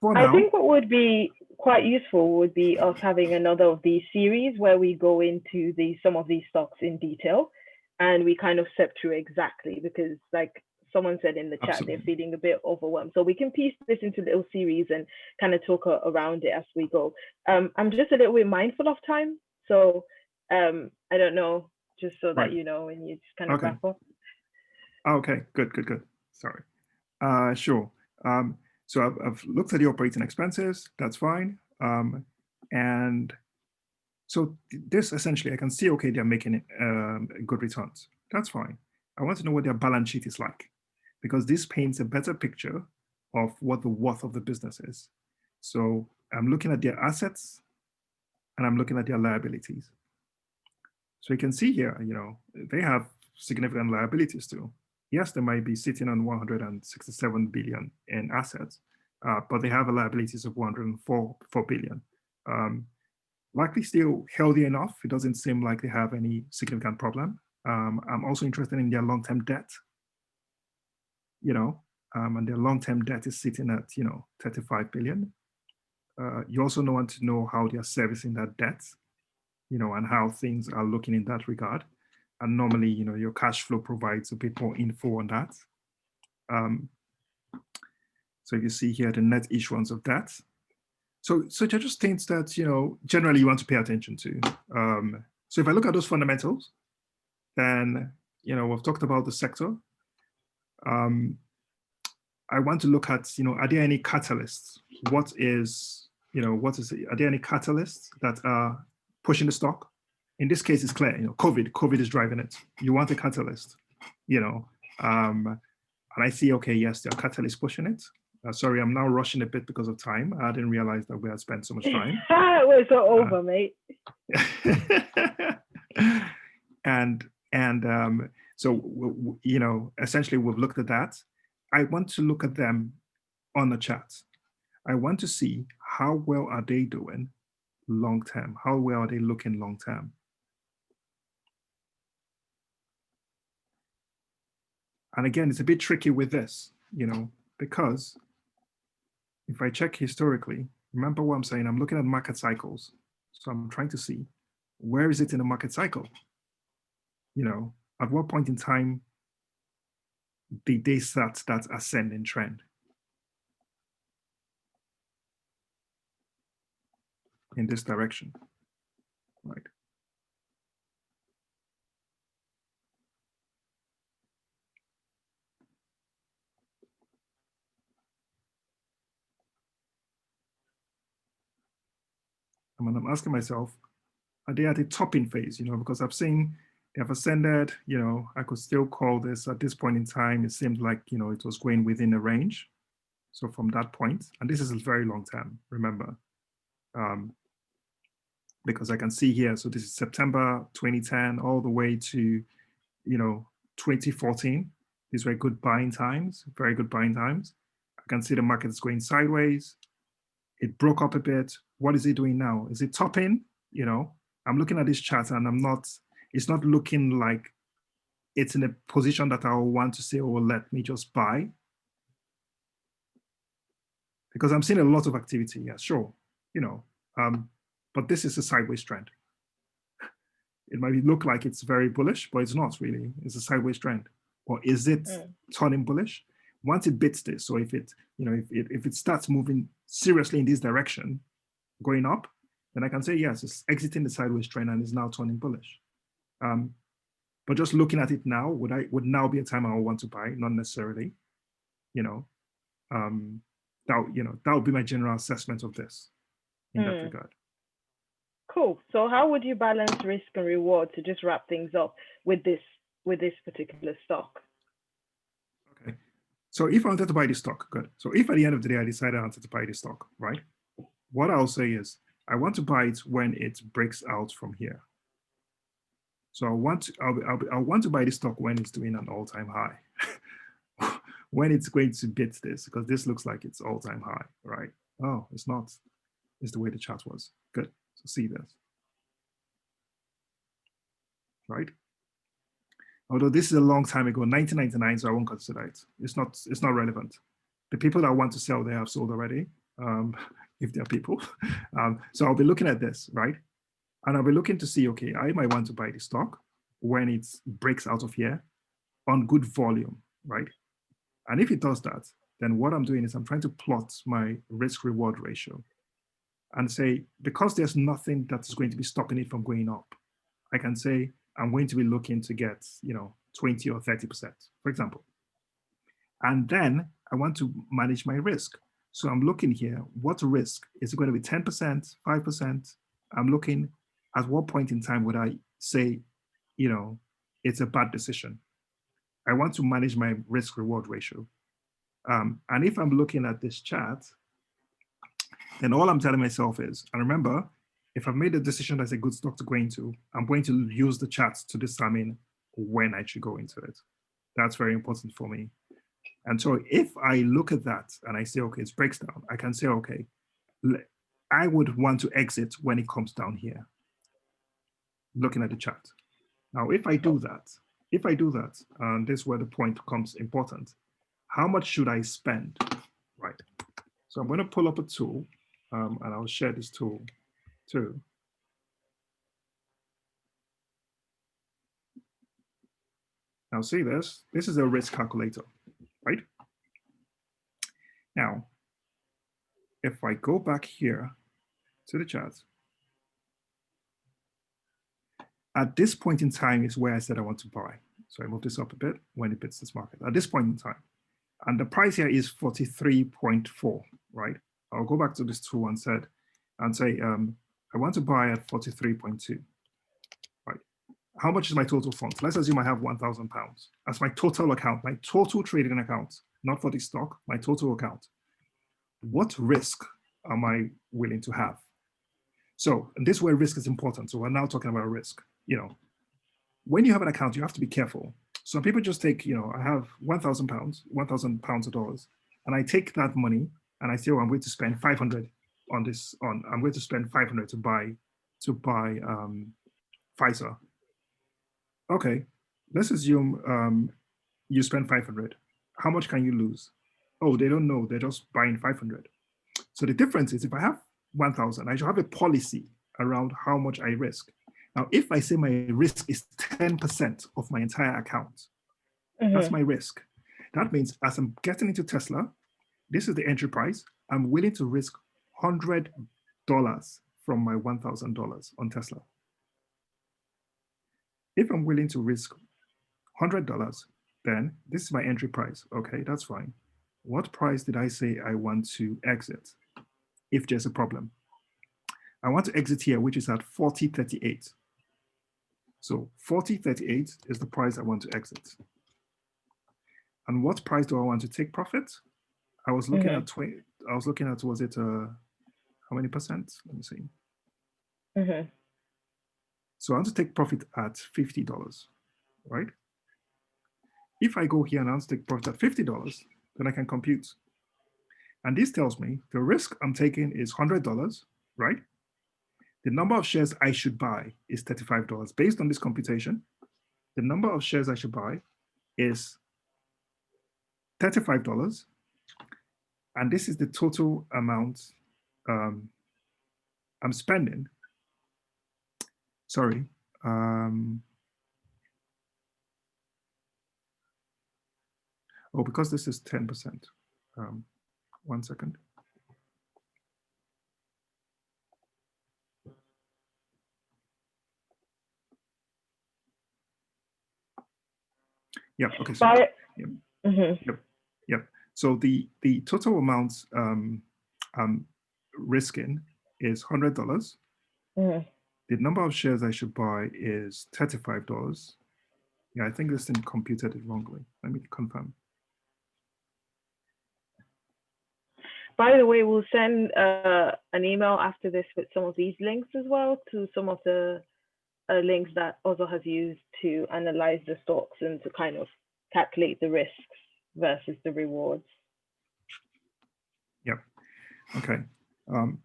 I think what would be quite useful would be us having another of these series where we go into some of these stocks in detail and we kind of step through exactly, because like someone said in the chat, Absolutely. They're feeling a bit overwhelmed. So we can piece this into little series and kind of talk around it as we go. I'm just a little bit mindful of time. So I don't know, just so that you know, and you just kind of wrap up. Okay, good. Sorry. Sure. So I've looked at the operating expenses, that's fine. And so this essentially, I can see, okay, they're making good returns. That's fine. I want to know what their balance sheet is like, because this paints a better picture of what the worth of the business is. So I'm looking at their assets and I'm looking at their liabilities. So you can see here, they have significant liabilities too. Yes, they might be sitting on 167 billion in assets, but they have liabilities of 104 billion. Likely still healthy enough. It doesn't seem like they have any significant problem. I'm also interested in their long-term debt, and their long-term debt is sitting at, 35 billion. You also want to know how they're servicing that debt, and how things are looking in that regard. And normally, your cash flow provides a bit more info on that. So you see here the net issuance of debt. So they're just things that, generally you want to pay attention to. So if I look at those fundamentals, then, we've talked about the sector. I want to look at, are there any catalysts? Are there any catalysts that are pushing the stock? In this case, it's clear, COVID is driving it. You want a catalyst, and I see, okay, yes, there are catalysts pushing it. Sorry, I'm now rushing a bit because of time. I didn't realize that we had spent so much time. We're so over, mate. So, essentially we've looked at that. I want to look at them on the chart. I want to see how well are they doing long-term? How well are they looking long-term? And again, it's a bit tricky with this, because if I check historically, remember what I'm saying, I'm looking at market cycles. So I'm trying to see where is it in the market cycle? At what point in time did they start that ascending trend? In this direction, right? And I'm asking myself, are they at a topping phase? Because I've seen they have ascended, I could still call this at this point in time. It seemed like, it was going within a range. So from that point, and this is a very long term, remember, because I can see here, so this is September 2010 all the way to, 2014. These were good buying times, very good buying times. I can see the market is going sideways. It broke up a bit. What is it doing now? Is it topping? I'm looking at this chart and it's not looking like it's in a position that I want to say, oh, let me just buy. Because I'm seeing a lot of activity, yeah, sure, but this is a sideways trend. It might look like it's very bullish, but it's not really. It's a sideways trend. Or is it turning bullish? Once it bits this, so if it, if it starts moving seriously in this direction, going up, then I can say, yes, it's exiting the sideways trend and is now turning bullish. But just looking at it now, would now be a time I would want to buy? Not necessarily, that would be my general assessment of this in that regard. Cool. So how would you balance risk and reward to just wrap things up with this particular stock? Okay. So if I wanted to buy this stock, good. So if at the end of the day I decided I wanted to buy this stock, right? What I'll say is I want to buy it when it breaks out from here. So I want to buy this stock when it's doing an all-time high. When it's going to beat this, because this looks like it's all-time high, right? Oh, it's not. It's the way the chart was. Good. So see this, right? Although this is a long time ago, 1999, so I won't consider it. It's not relevant. The people that want to sell, they have sold already, if they're people. So I'll be looking at this, right? And I'll be looking to see, okay, I might want to buy the stock when it breaks out of here on good volume, right? And if it does that, then what I'm doing is I'm trying to plot my risk reward ratio and say, because there's nothing that's going to be stopping it from going up, I can say I'm going to be looking to get, 20 or 30%, for example. And then I want to manage my risk. So I'm looking here, what risk? Is it going to be 10%, 5%? I'm looking at what point in time would I say, it's a bad decision. I want to manage my risk reward ratio. And if I'm looking at this chart, then all I'm telling myself is, and remember, if I've made a decision that's a good stock to go into, I'm going to use the chart to determine when I should go into it. That's very important for me. And so if I look at that and I say, okay, it breaks down, I can say, okay, I would want to exit when it comes down here, looking at the chart. Now, if I do that, and this is where the point becomes important, how much should I spend, right? So I'm going to pull up a tool, and I'll share this tool too. Now see this is a risk calculator, right? Now, if I go back here to the chart, at this point in time is where I said I want to buy. So I move this up a bit when it hits this market, at this point in time. And the price here is 43.4, right? I'll go back to this tool and say, I want to buy at 43.2, right? How much is my total funds? Let's assume I have 1,000 pounds as my total account, my total trading account, not for the stock, my total account. What risk am I willing to have? So, and this is where risk is important. So we're now talking about risk. When you have an account, you have to be careful. Some people just take, I have 1,000 pounds, 1,000 pounds of dollars, and I take that money and I say, oh, I'm going to spend 500 on this. I'm going to spend 500 to buy Pfizer. Okay, let's assume you spend 500. How much can you lose? Oh, they don't know. They're just buying 500. So the difference is if I have 1,000, I should have a policy around how much I risk. Now, if I say my risk is 10% of my entire account, that's my risk. That means as I'm getting into Tesla, this is the entry price. I'm willing to risk $100 from my $1,000 on Tesla. If I'm willing to risk $100, then this is my entry price. Okay, that's fine. What price did I say I want to exit if there's a problem? I want to exit here, which is at 40.38. So 40.38 is the price I want to exit. And what price do I want to take profit? I was looking at was it how many percent? Let me see. So I want to take profit at $50, right? If I go here and I want to take profit at $50, then I can compute. And this tells me the risk I'm taking is $100, right? The number of shares I should buy is $35. Based on this computation, the number of shares I should buy is $35. And this is the total amount I'm spending. Sorry. Oh, because this is 10%. 1 second. Yeah, okay. So, yep. So the total amount I'm risking is $100. The number of shares I should buy is $35. Yeah, I think this thing computed it wrongly. Let me confirm. By the way, we'll send an email after this with some of these links as well to some of the links that Ozo has used to analyze the stocks and to kind of calculate the risks versus the rewards. Yep. Okay.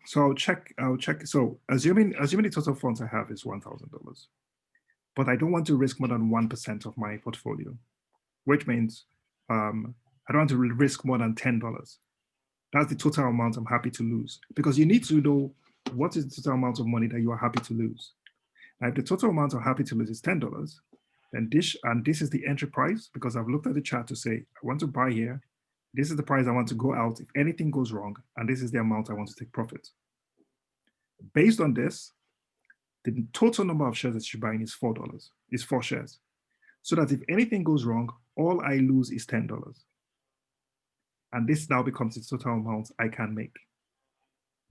So I'll check. So assuming the total funds I have is $1,000, but I don't want to risk more than 1% of my portfolio, which means I don't want to risk more than $10. That's the total amount I'm happy to lose, because you need to know what is the total amount of money that you are happy to lose. Now, if the total amount I'm happy to lose is $10, then this is the entry price, because I've looked at the chart to say, I want to buy here. This is the price I want to go out if anything goes wrong, and this is the amount I want to take profit. Based on this, the total number of shares that you're buying is $4, is 4 shares. So that if anything goes wrong, all I lose is $10. And this now becomes the total amount I can make.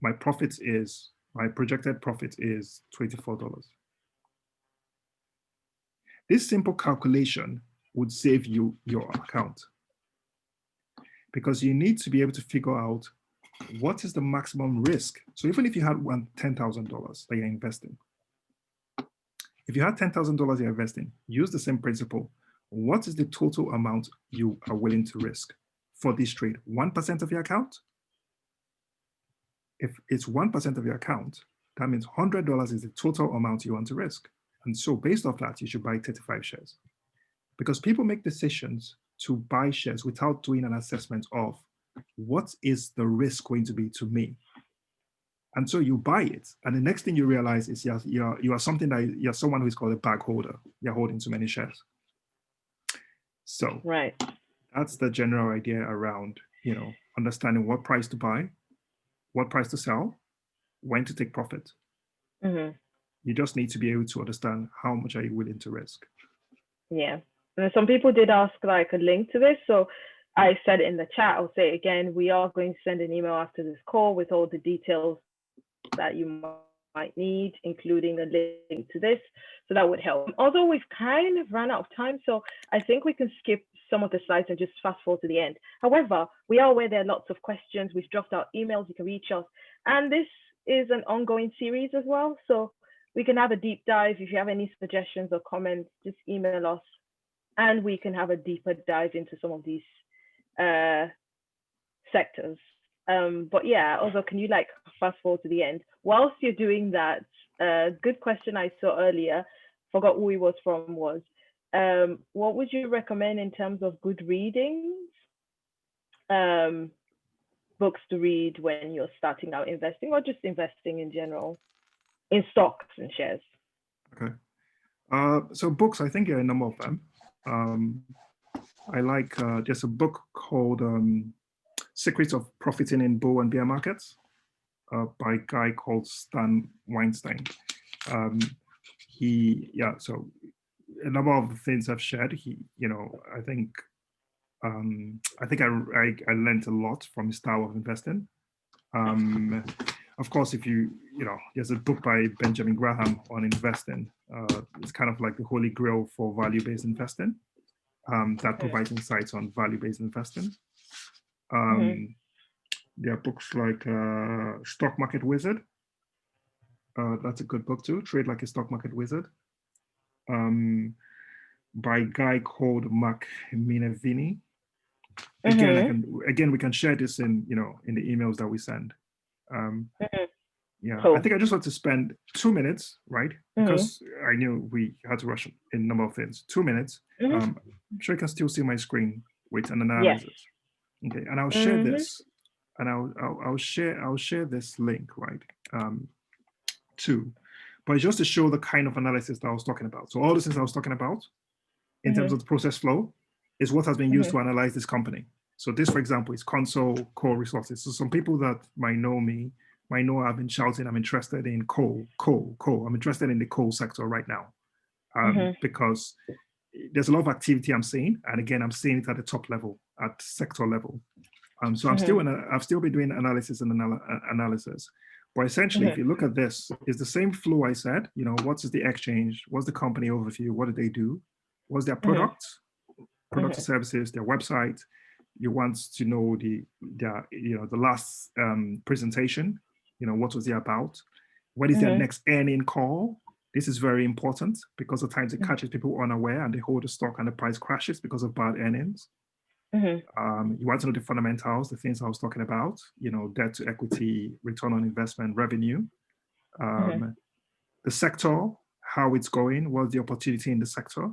My projected profit is $24. This simple calculation would save you your account, because you need to be able to figure out what is the maximum risk. So even if you had $10,000 that you're investing, if you had $10,000 you're investing, use the same principle. What is the total amount you are willing to risk for this trade? 1% of your account? If it's 1% of your account, that means $100 is the total amount you want to risk. And so based off that, you should buy 35 shares. Because people make decisions to buy shares without doing an assessment of what is the risk going to be to me. And so you buy it, and the next thing you realize is you're someone who is called a bag holder. You're holding too many shares. So that's the general idea around, understanding what price to buy, what price to sell, when to take profit. You just need to be able to understand how much are you willing to risk. Yeah, and some people did ask like a link to this, so I said in the chat, I'll say again, we are going to send an email after this call with all the details that you might need, including a link to this, so that would help. Although we've kind of run out of time, so I think we can skip some of the slides and just fast forward to the end. However, we are aware there are lots of questions. We've dropped out emails, you can reach us, and this is an ongoing series as well, so we can have a deep dive. If you have any suggestions or comments, just email us and we can have a deeper dive into some of these sectors. But yeah, also, can you like fast forward to the end? Whilst you're doing that, good question I saw earlier, forgot who it was from, was what would you recommend in terms of good readings, books to read when you're starting out investing, or just investing in general in stocks and shares? Okay. So books, I think there are a number of them. I like, there's a book called Secrets of Profiting in Bull and Bear Markets by a guy called Stan Weinstein. So a number of the things I've shared, I think I learned a lot from his style of investing. Of course, if there's a book by Benjamin Graham on investing. It's kind of like the holy grail for value-based investing, that provides insights on value-based investing. There are books like Stock Market Wizard. That's a good book too. Trade Like a Stock Market Wizard. By a guy called Mark Minervini. Again, we can share this in the emails that we send. Yeah, cool. I think I just want to spend 2 minutes, right? Because I knew we had to rush in a number of things. 2 minutes. I'm sure you can still see my screen with an analysis. Yes. Okay, and I'll share this, and I'll share this link, right? Too, but it's just to show the kind of analysis that I was talking about. So all the things I was talking about in terms of the process flow is what has been used to analyze this company. So this, for example, is console core resources. So some people that might know me might know I've been shouting, I'm interested in coal. I'm interested in the coal sector right now because there's a lot of activity I'm seeing. And again, I'm seeing it at the top level, at sector level. So I've still been doing analysis and analysis. But essentially, if you look at this, it's the same flow I said. What is the exchange? What's the company overview? What do they do? What's their product or services, their website? You want to know the last presentation. What was it about? What is their next earning call? This is very important because at times it catches people unaware and they hold the stock and the price crashes because of bad earnings. You want to know the fundamentals, the things I was talking about, debt to equity, return on investment, revenue, the sector, how it's going, what's the opportunity in the sector.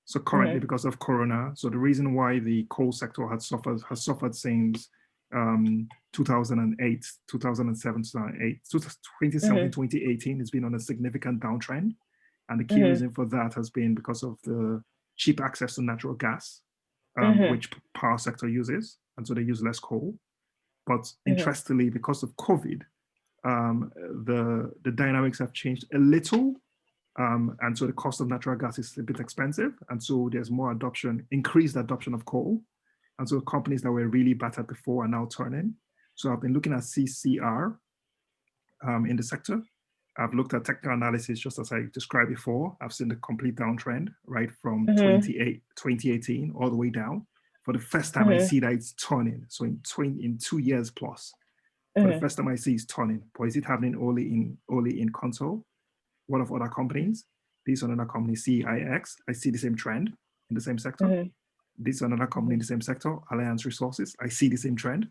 So currently, because of Corona, so the reason why the coal sector has suffered since 2008, 2007, 2008, 2017, 2018, it's been on a significant downtrend. And the key reason for that has been because of the cheap access to natural gas, which power sector uses, and so they use less coal. But interestingly, because of COVID, the dynamics have changed a little, and so the cost of natural gas is a bit expensive, and so there's more increased adoption of coal, and so companies that were really battered before are now turning. So I've been looking at CCR in the sector. I've looked at technical analysis, just as I described before. I've seen the complete downtrend, right, from 2018 all the way down. For the first time, I see that it's turning. So in 2 years plus, for the first time I see it's turning. But is it happening only in console? What of other companies? This another company, CIX, I see the same trend in the same sector. This another company in the same sector, Alliance Resources, I see the same trend.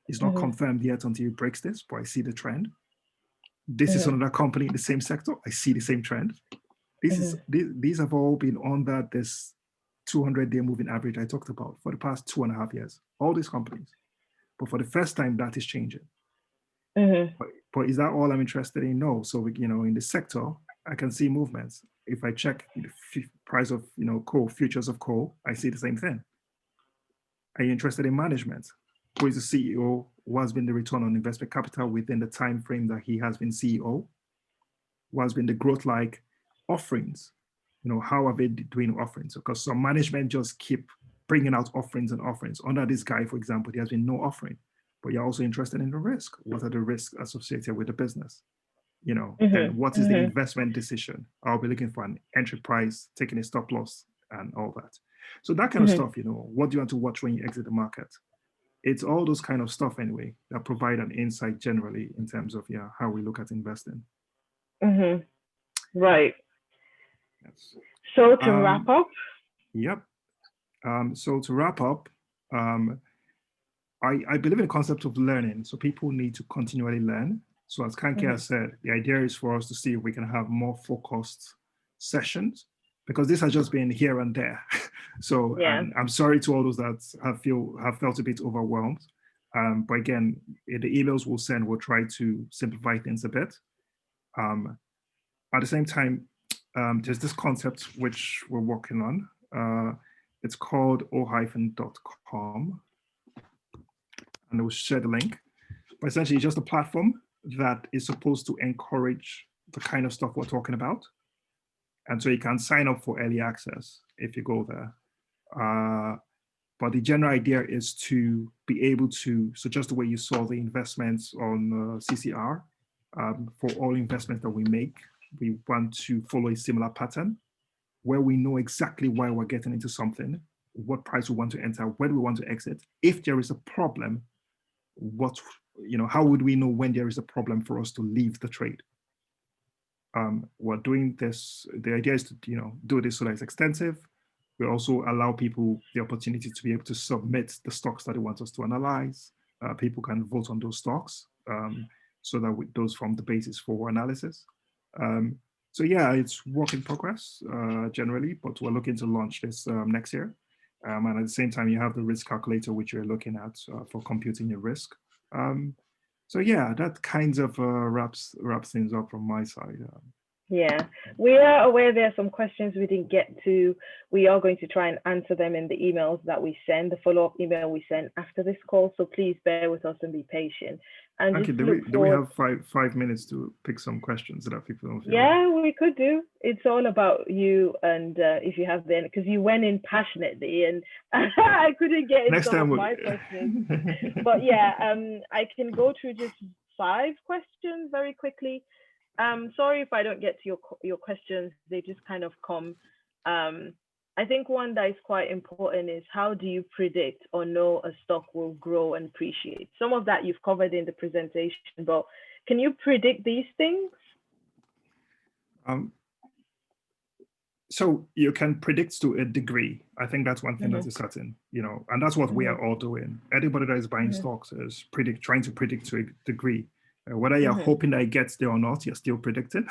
It's not confirmed yet until it breaks this, but I see the trend. This is another company in the same sector. I see the same trend. These have all been under this 200-day moving average I talked about for the past 2.5 years. All these companies. But for the first time, that is changing. But is that all I'm interested in? No. So, in the sector, I can see movements. If I check the price of, coal, futures of coal, I see the same thing. Are you interested in management? Who is the CEO? What has been the return on investment capital within the time frame that he has been CEO? What has been the growth like? Offerings? How are they doing offerings? Because some management just keep bringing out offerings and offerings. Under this guy, for example, there has been no offering, but you're also interested in the risk. What are the risks associated with the business? Then what is the investment decision? I'll be looking for an entry price, taking a stop loss, and all that. So that kind of stuff, what do you want to watch when you exit the market? It's all those kind of stuff anyway that provide an insight generally in terms of how we look at investing. Right. Yes. So to wrap up. Yep. So to wrap up, I believe in the concept of learning. So people need to continually learn. So as Kanki has said, the idea is for us to see if we can have more focused sessions, because this has just been here and there. So I'm sorry to all those that have felt a bit overwhelmed. But again, the emails we'll send, we'll try to simplify things a bit. At the same time, there's this concept which we're working on. It's called O-Hyphen.com. And we'll share the link. But essentially, it's just a platform that is supposed to encourage the kind of stuff we're talking about. And so you can sign up for early access if you go there. But the general idea is to be able to, so just the way you saw the investments on CCR, for all investments that we make, we want to follow a similar pattern where we know exactly why we're getting into something, what price we want to enter, when we want to exit. If there is a problem, how would we know when there is a problem for us to leave the trade? We're doing this. The idea is to do this so that it's extensive. We also allow people the opportunity to be able to submit the stocks that they want us to analyze. People can vote on those stocks so that those form the basis for analysis. So yeah, it's work in progress generally, but we're looking to launch this next year. And at the same time, you have the risk calculator, which you're looking at for computing your risk. So yeah, that kind of wraps things up from my side. Yeah, we are aware there are some questions we didn't get to. We are going to try and answer them in the emails that we send, the follow-up email we send after this call. So please bear with us and be patient. And okay, do we have five minutes to pick some questions that people don't feel? Yeah, we could do. It's all about you, and if you have then, because you went in passionately, and I couldn't get into some of my questions. But yeah, I can go through just 5 questions very quickly. Sorry if I don't get to your questions. They just kind of come. I think one that is quite important is, how do you predict or know a stock will grow and appreciate? Some of that you've covered in the presentation, but can you predict these things? So you can predict to a degree. I think that's one thing that is certain, and that's what we are all doing. Anybody that is buying stocks is trying to predict to a degree. Whether you're hoping that it gets there or not, you're still predicting.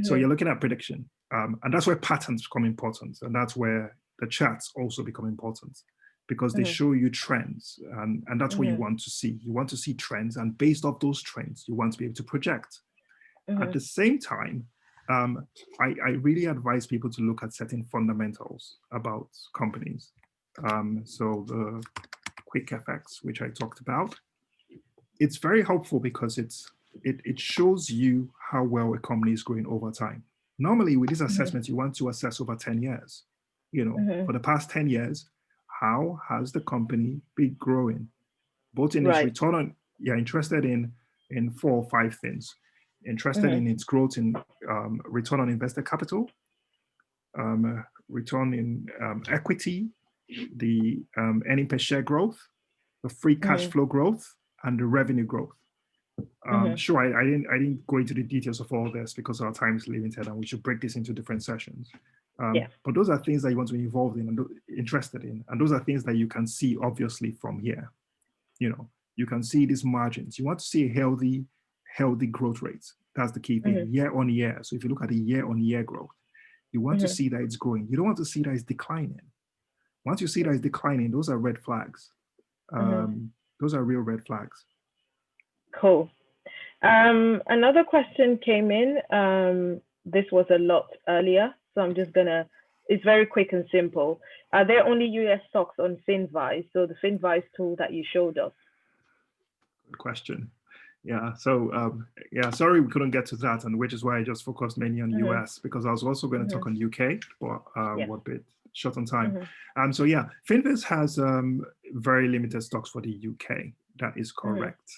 So you're looking at prediction. And that's where patterns become important. And that's where the charts also become important, because they show you trends. And that's what you want to see. You want to see trends. And based off those trends, you want to be able to project. At the same time, I really advise people to look at certain fundamentals about companies. So the quick FX, which I talked about, it's very helpful because it shows you how well a company is growing over time. Normally, with these assessments, you want to assess over 10 years. For the past 10 years, how has the company been growing? Both in its return on, you're interested in 4 or 5 things. Interested in its growth in return on invested capital, return in equity, the earning per share growth, the free cash flow growth, and the revenue growth. Sure, I didn't go into the details of all this because our time is limited, and we should break this into different sessions. But those are things that you want to be involved in and interested in, and those are things that you can see obviously from here. You can see these margins. You want to see a healthy growth rates. That's the key thing, year on year. So if you look at the year on year growth, you want to see that it's growing. You don't want to see that it's declining. Once you see that it's declining, those are red flags. Those are real red flags. Cool. Another question came in. This was a lot earlier, so I'm just gonna, it's very quick and simple. Are there only US stocks on FinVise? So the FinVise tool that you showed us. Good question. Yeah, so sorry we couldn't get to that, and which is why I just focused mainly on US, because I was also going to talk on UK, but what bit short on time. So yeah, FinVis has very limited stocks for the UK. That is correct.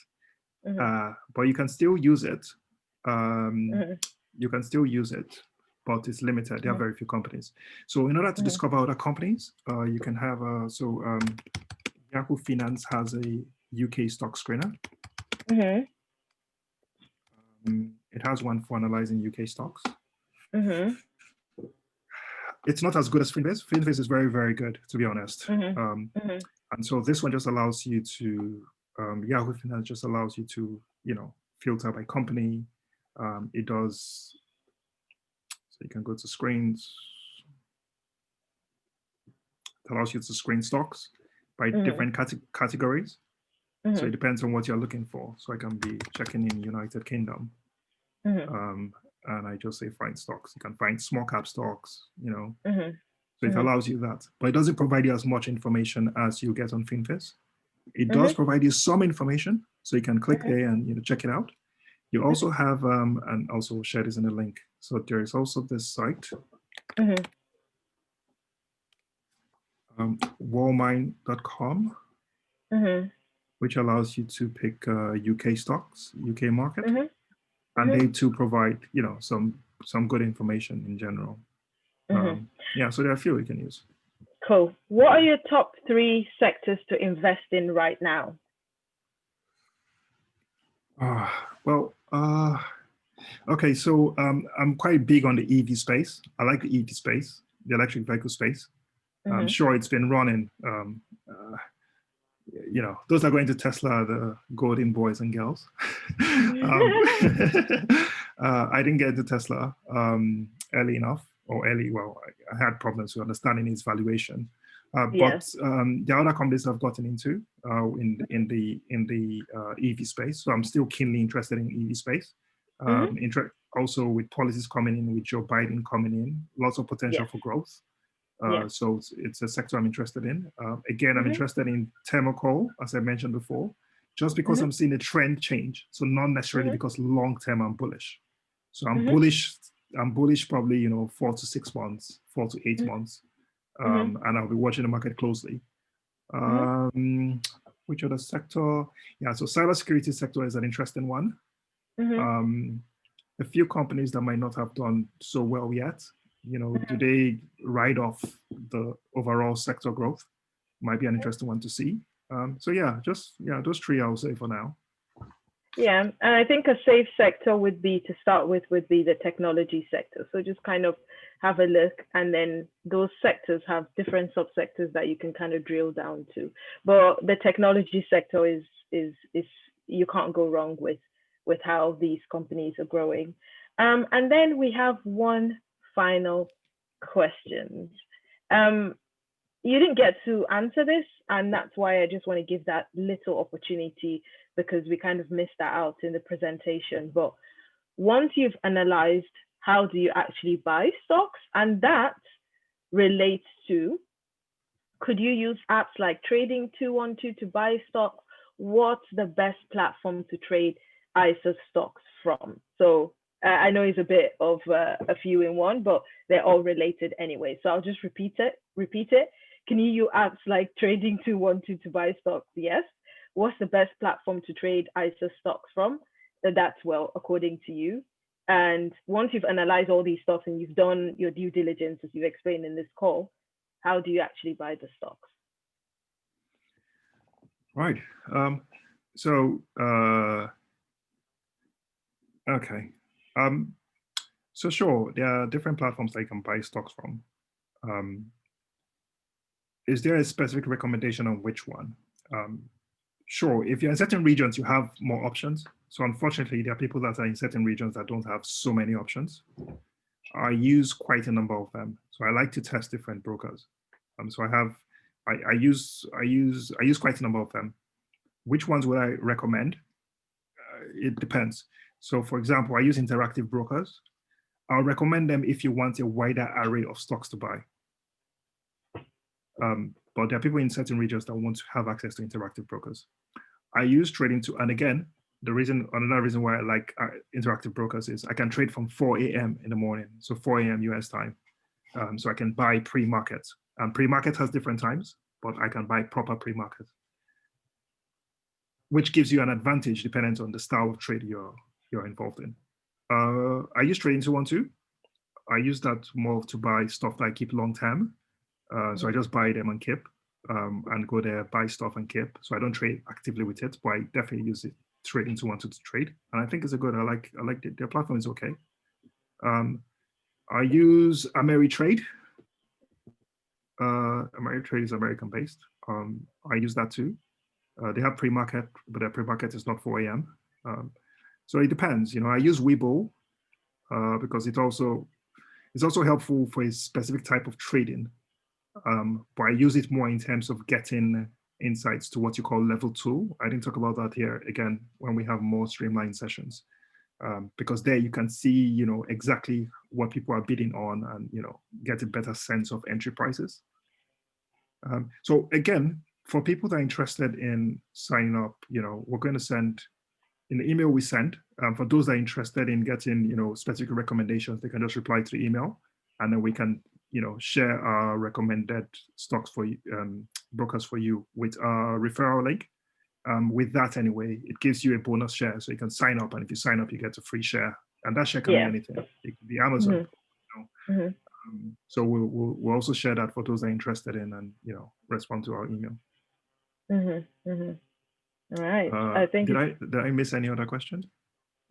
But you can still use it. You can still use it, but it's limited. There are very few companies. So in order to discover other companies, you can have Yahoo Finance has a UK stock screener. It has one for analyzing UK stocks. It's not as good as FinVis. FinVis is very, very good, to be honest. And so this one just allows you to, Yahoo Finance just allows you to, filter by company. It does, so you can go to screens. It allows you to screen stocks by different categories. So it depends on what you're looking for. So I can be checking in United Kingdom. And I just say find stocks. You can find small cap stocks, So it allows you that. But it doesn't provide you as much information as you get on FinVis. It does provide you some information. So you can click there and check it out. You also have, and also share this in the link. So there is also this site. Wallmine.com, which allows you to pick UK stocks, UK market, Mhm. and Mhm. they too provide, some good information in general. Mhm. Yeah, so there are a few we can use. Cool. What are your top 3 sectors to invest in right now? Well, okay, so I'm quite big on the EV space. I like the EV space, the electric vehicle space. I'm Mhm. sure it's been running. Those are going to Tesla are the golden boys and girls. um, I didn't get into Tesla early enough, or early. Well, I had problems with understanding its valuation. Yeah. But the other companies I've gotten into in the EV space, so I'm still keenly interested in EV space. Mhm. Also, with policies coming in, with Joe Biden coming in, lots of potential Yes. for growth. Yeah. So it's a sector I'm interested in. Again, I'm Mhm. interested in thermal coal, as I mentioned before, just because Mhm. I'm seeing a trend change. So not necessarily Mhm. because long term I'm bullish. So I'm Mhm. bullish. I'm bullish probably 4 to 6 months, 4 to 8 months, Mhm. and I'll be watching the market closely. Mhm. Which other sector? Yeah, so cybersecurity sector is an interesting one. Mhm. Um, a few companies that might not have done so well yet, do they ride off the overall sector growth? Might be an interesting one to see. So yeah, those three I would say for now. Yeah, and I think a safe sector would be to start with would be the technology sector. So just kind of have a look, and then those sectors have different subsectors that you can kind of drill down to. But the technology sector is you can't go wrong with how these companies are growing. And then we have one final question. Um, you didn't get to answer this, and that's why I just want to give that little opportunity because we kind of missed that out in the presentation. But once you've analyzed how do you actually buy stocks, and that relates to could you use apps like Trading 212 to buy stock? What's the best platform to trade ISA stocks from? So I know it's a bit of a few in one, but they're all related anyway. So I'll just repeat it. Repeat it. Can you use apps like Trading 212 to buy stocks? Yes. What's the best platform to trade ISA stocks from? That's well, according to you. And once you've analyzed all these stocks and you've done your due diligence, as you've explained in this call, how do you actually buy the stocks? Right. So okay. Um, so sure, there are different platforms that you can buy stocks from. Um, is there a specific recommendation on which one? Um, sure, if you're in certain regions, you have more options. So unfortunately, there are people that are in certain regions that don't have so many options. I use quite a number of them. So I like to test different brokers. So I use quite a number of them. Which ones would I recommend? It depends. So for example, I use interactive brokers. I'll recommend them if you want a wider array of stocks to buy. But there are people in certain regions that want to have access to interactive brokers. I use trading to, and again, another reason why I like interactive brokers is I can trade from 4 a.m. in the morning, so 4 a.m. US time. So I can buy pre-market. And pre-market has different times, but I can buy proper pre-market, which gives you an advantage depending on the style of trade you're involved in. I use trading 212. I use that more to buy stuff that I keep long term. So I just buy them and keep, and go there, buy stuff and keep. So I don't trade actively with it, but I definitely use it trading 212 to trade. And I think it's a good. I like their platform is okay. I use Ameritrade. Ameritrade is American based. I use that too. They have pre-market, but their pre-market is not 4 a.m. So it depends. I use Webull because it's also helpful for a specific type of trading. But I use it more in terms of getting insights to what you call level 2. I didn't talk about that here again when we have more streamlined sessions. Because there you can see, exactly what people are bidding on and, get a better sense of entry prices. So again, for people that are interested in signing up, we're going to send in the email we send. For those that are interested in getting, specific recommendations, they can just reply to the email, and then we can, share our recommended stocks for brokers for you with our referral link. with that anyway, it gives you a bonus share. So you can sign up, and if you sign up, you get a free share. And that share can be anything. It could be Amazon. So we'll also share that for those that are interested in, and respond to our email. All right. I think did I miss any other questions?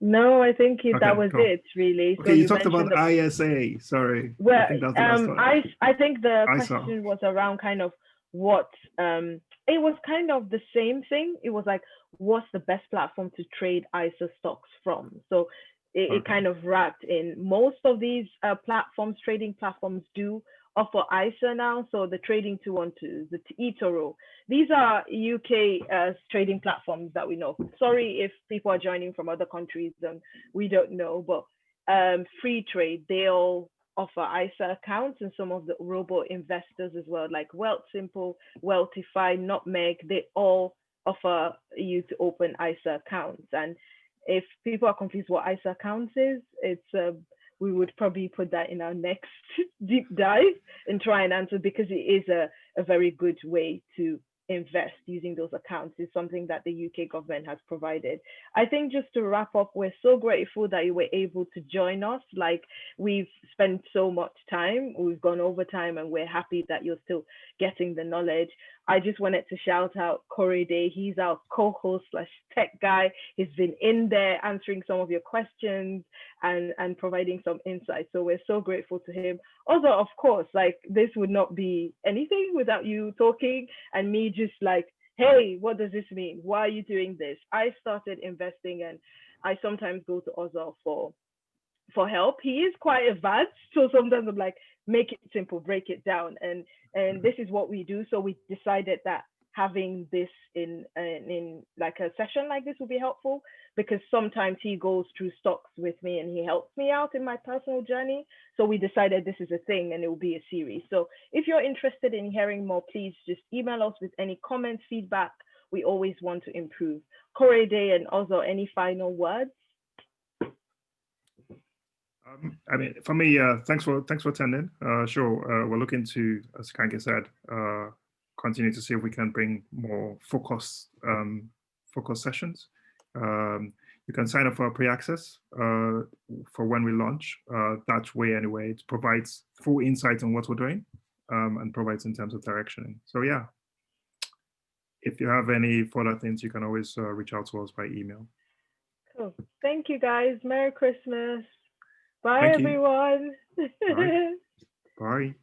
No, I think that was it, really. Okay, so you talked about ISA. Sorry. Well, I think that's the last one. I think the question was around kind of what it was kind of the same thing. It was like, what's the best platform to trade ISA stocks from? So it kind of wrapped in. Most of these trading platforms do offer ISA now. So the Trading 212, the eToro, these are UK trading platforms that we know. Sorry if people are joining from other countries and we don't know, but Free Trade, they all offer ISA accounts, and some of the robo investors as well, like Wealthsimple, Wealthify, Nutmeg, they all offer you to open ISA accounts. And if people are confused what ISA accounts is, it's we would probably put that in our next deep dive and try and answer, because it is a very good way to invest using those accounts. Is something that the UK government has provided. I think just to wrap up, we're so grateful that you were able to join us. Like, we've spent so much time, we've gone over time, and we're happy that you're still getting the knowledge. I just wanted to shout out Korede. He's our co-host / tech guy. He's been in there answering some of your questions and providing some insight. So we're so grateful to him. Also, of course, like, this would not be anything without you talking and me just like, hey, what does this mean? Why are you doing this? I started investing, and I sometimes go to Ozil for help. He is quite advanced, so sometimes I'm like, make it simple, break it down, and this is what we do. So we decided that having this in like a session like this would be helpful, because sometimes he goes through stocks with me and he helps me out in my personal journey. So we decided this is a thing and it will be a series. So if you're interested in hearing more, please just email us with any comments, feedback. We always want to improve. Korede and also, any final words? I mean, for me, thanks for attending. Sure, we're looking to, as Kanke said, continue to see if we can bring more focus sessions. You can sign up for pre-access for when we launch. That way, anyway, it provides full insight on what we're doing and provides in terms of direction. So yeah, if you have any further things, you can always reach out to us by email. Cool. Thank you, guys. Merry Christmas. Bye, everyone. Bye.